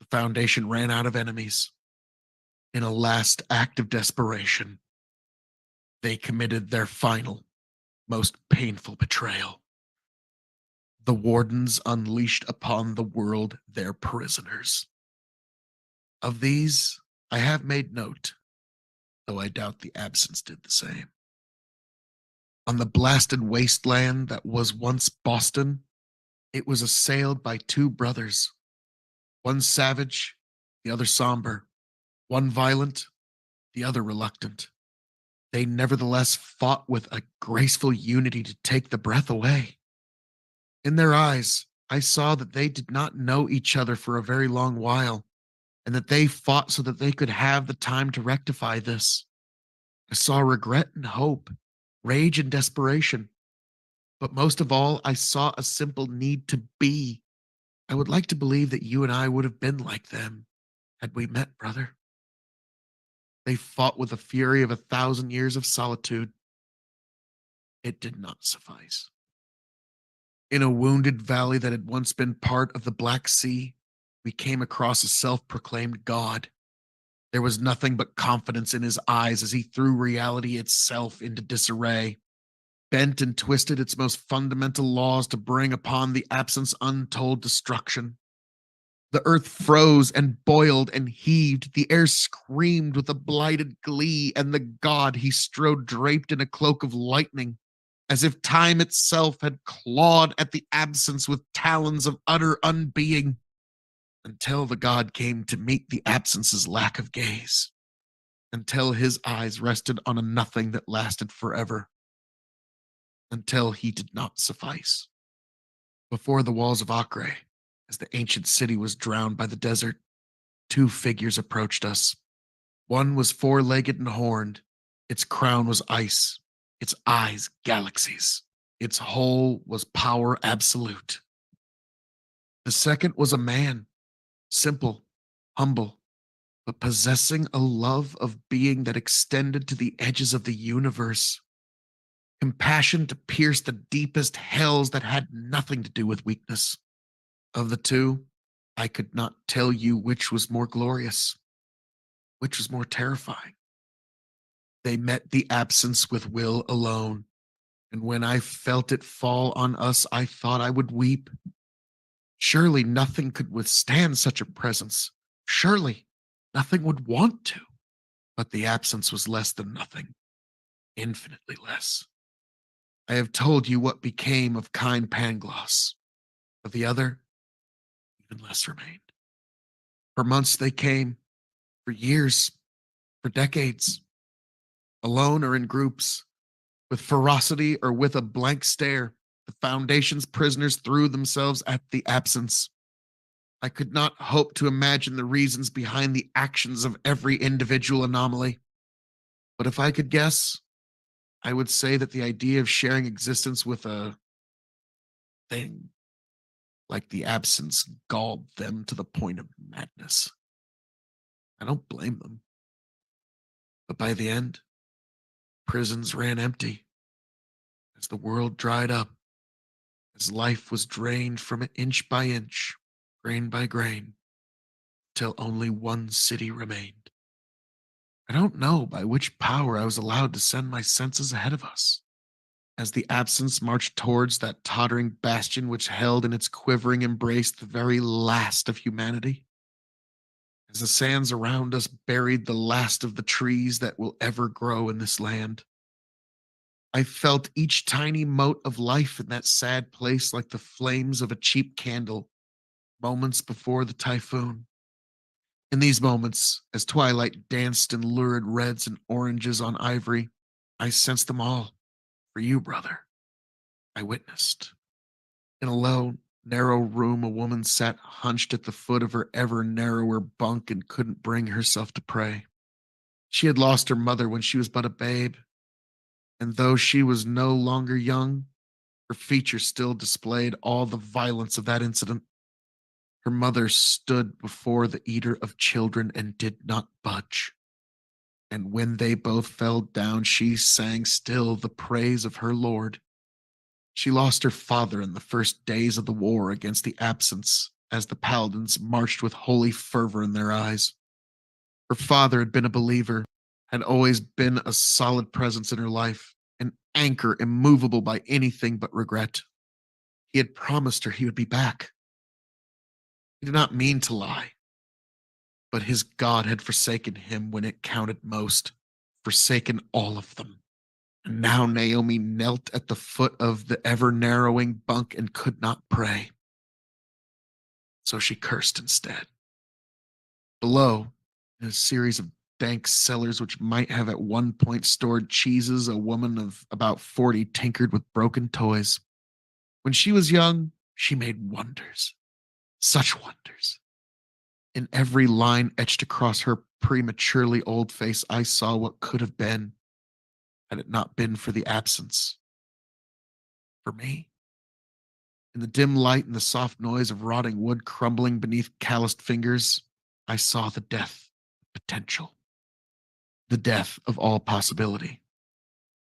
the Foundation ran out of enemies. In a last act of desperation, they committed their final, most painful betrayal. The wardens unleashed upon the world their prisoners. Of these, I have made note, though I doubt the absence did the same. On the blasted wasteland that was once Boston, It was assailed by two brothers, one savage, the other somber, one violent, the other reluctant. They nevertheless fought with a graceful unity to take the breath away. In their eyes, I saw that they did not know each other for a very long while, and that they fought so that they could have the time to rectify this. I saw regret and hope, rage and desperation. But most of all, I saw a simple need to be. I would like to believe that you and I would have been like them had we met, brother. They fought with the fury of 1,000 years of solitude. It did not suffice. In a wounded valley that had once been part of the Black Sea, we came across a self-proclaimed god. There was nothing but confidence in his eyes as he threw reality itself into disarray, bent and twisted its most fundamental laws to bring upon the absence untold destruction. The earth froze and boiled and heaved. The air screamed with a blighted glee, and the god he strode draped in a cloak of lightning, as if time itself had clawed at the absence with talons of utter unbeing, until the god came to meet the absence's lack of gaze, until his eyes rested on a nothing that lasted forever, until he did not suffice. Before the walls of Acre, as the ancient city was drowned by the desert, two figures approached us. One was four-legged and horned. Its crown was ice, its eyes galaxies. Its whole was power absolute. The second was a man, simple, humble, but possessing a love of being that extended to the edges of the universe. Compassion to pierce the deepest hells that had nothing to do with weakness. Of the two, I could not tell you which was more glorious, which was more terrifying. They met the absence with will alone, and when I felt it fall on us, I thought I would weep. Surely nothing could withstand such a presence. Surely nothing would want to. But the absence was less than nothing, infinitely less. I have told you what became of kind Pangloss. Of the other, even less remained. For months they came, for years, for decades, alone or in groups, with ferocity or with a blank stare. The Foundation's prisoners threw themselves at the absence. I could not hope to imagine the reasons behind the actions of every individual anomaly. But if I could guess, I would say that the idea of sharing existence with a thing like the absence galled them to the point of madness. I don't blame them. But by the end, prisons ran empty as the world dried up, as life was drained from it inch by inch, grain by grain, till only one city remained. I don't know by which power I was allowed to send my senses ahead of us, as the absence marched towards that tottering bastion which held in its quivering embrace the very last of humanity. As the sands around us buried the last of the trees that will ever grow in this land, I felt each tiny mote of life in that sad place like the flames of a cheap candle, moments before the typhoon. In these moments, as twilight danced in lurid reds and oranges on ivory, I sensed them all. For you, brother, I witnessed. In a low, narrow room, a woman sat hunched at the foot of her ever narrower bunk and couldn't bring herself to pray. She had lost her mother when she was but a babe, and though she was no longer young, her features still displayed all the violence of that incident. Her mother stood before the eater of children and did not budge. And when they both fell down, she sang still the praise of her Lord. She lost her father in the first days of the war against the absence, as the paladins marched with holy fervor in their eyes. Her father had been a believer, had always been a solid presence in her life, an anchor immovable by anything but regret. He had promised her he would be back. He did not mean to lie, but his God had forsaken him when it counted most, forsaken all of them. And now Naomi knelt at the foot of the ever-narrowing bunk and could not pray. so she cursed instead. Below, in a series of dank cellars which might have at one point stored cheeses, a woman of about 40 tinkered with broken toys. When she was young, she made wonders, such wonders. In every line etched across her prematurely old face, I saw what could have been had it not been for the absence. For me. In the dim light and the soft noise of rotting wood crumbling beneath calloused fingers, I saw the death of potential, the death of all possibility.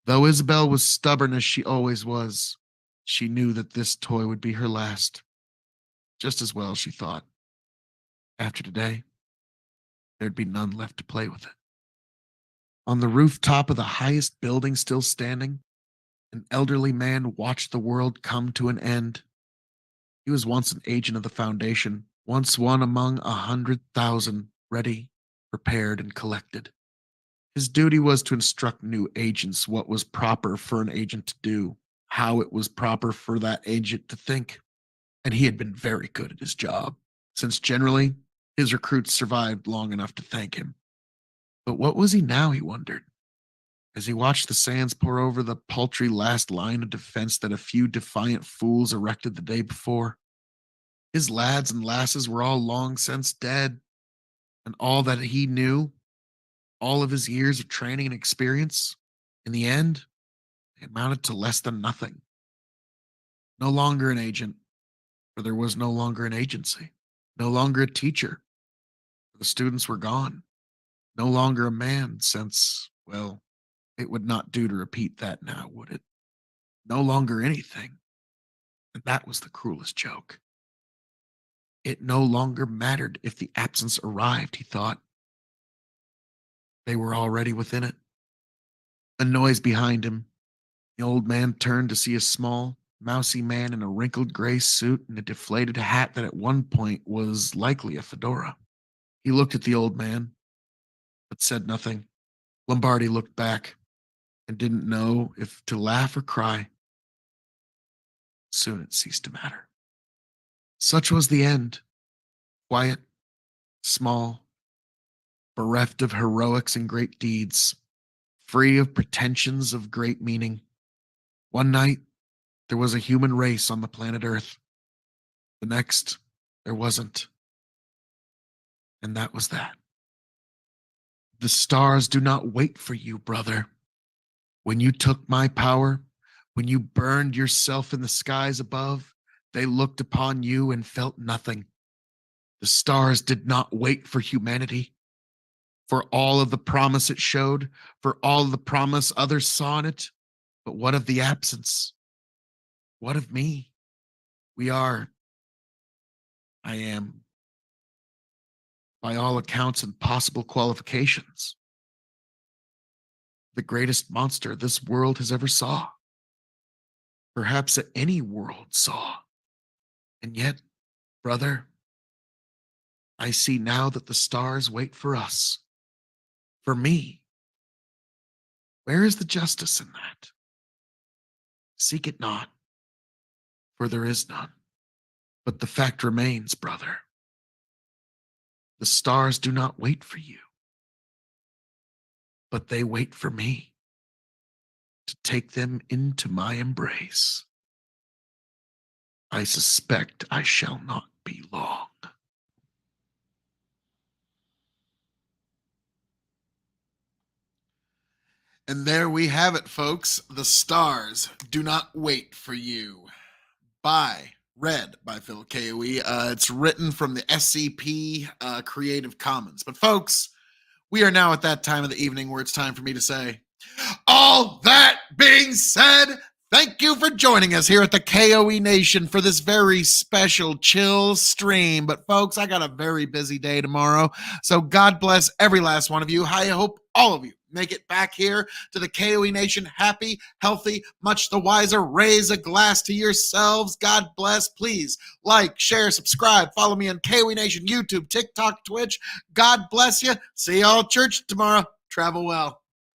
Though Isabel was stubborn as she always was, she knew that this toy would be her last. Just as well, she thought. After today, there'd be none left to play with it. On the rooftop of the highest building still standing, an elderly man watched the world come to an end. He was once an agent of the Foundation, once one among 100,000, ready, prepared, and collected. His duty was to instruct new agents what was proper for an agent to do, how it was proper for that agent to think. And he had been very good at his job, since generally his recruits survived long enough to thank him. But what was he now, he wondered, as he watched the sands pour over the paltry last line of defense that a few defiant fools erected the day before. His lads and lasses were all long since dead, and all that he knew, all of his years of training and experience, in the end, they amounted to less than nothing. No longer an agent, for there was no longer an agency. No longer a teacher, for the students were gone. No longer a man, since, well, it would not do to repeat that now, would it? No longer anything. And that was the cruelest joke. It no longer mattered if the absence arrived, he thought. They were already within it. A noise behind him. The old man turned to see a small, mousy man in a wrinkled gray suit and a deflated hat that at one point was likely a fedora. He looked at the old man, but said nothing. Lombardi looked back and didn't know if to laugh or cry. Soon it ceased to matter. Such was the end. Quiet, small, bereft of heroics and great deeds, free of pretensions of great meaning. One night, there was a human race on the planet Earth. The next, there wasn't. And that was that. The stars do not wait for you, brother. When you took my power, when you burned yourself in the skies above, they looked upon you and felt nothing. The stars did not wait for humanity. For all of the promise it showed, for all of the promise others saw in it. But what of the absence? What of me? I am, by all accounts and possible qualifications, the greatest monster this world has ever saw. Perhaps that any world saw. And yet, brother, I see now that the stars wait for us, for me. Where is the justice in that? Seek it not, for there is none. But the fact remains, brother. The stars do not wait for you, but they wait for me to take them into my embrace. I suspect I shall not be long. And there we have it, folks. The stars do not wait for you. Read by Phil K.O.E. It's written from the SCP Creative Commons. But folks, we are now at that time of the evening where it's time for me to say, all that being said, thank you for joining us here at the K.O.E. Nation for this very special chill stream. But folks, I got a very busy day tomorrow. So God bless every last one of you. I hope all of you make it back here to the K.O.E. Nation happy, healthy, much the wiser. Raise a glass to yourselves. God bless. Please like, share, subscribe. Follow me on K.O.E. Nation, YouTube, TikTok, Twitch. God bless you. See y'all at church tomorrow. Travel well.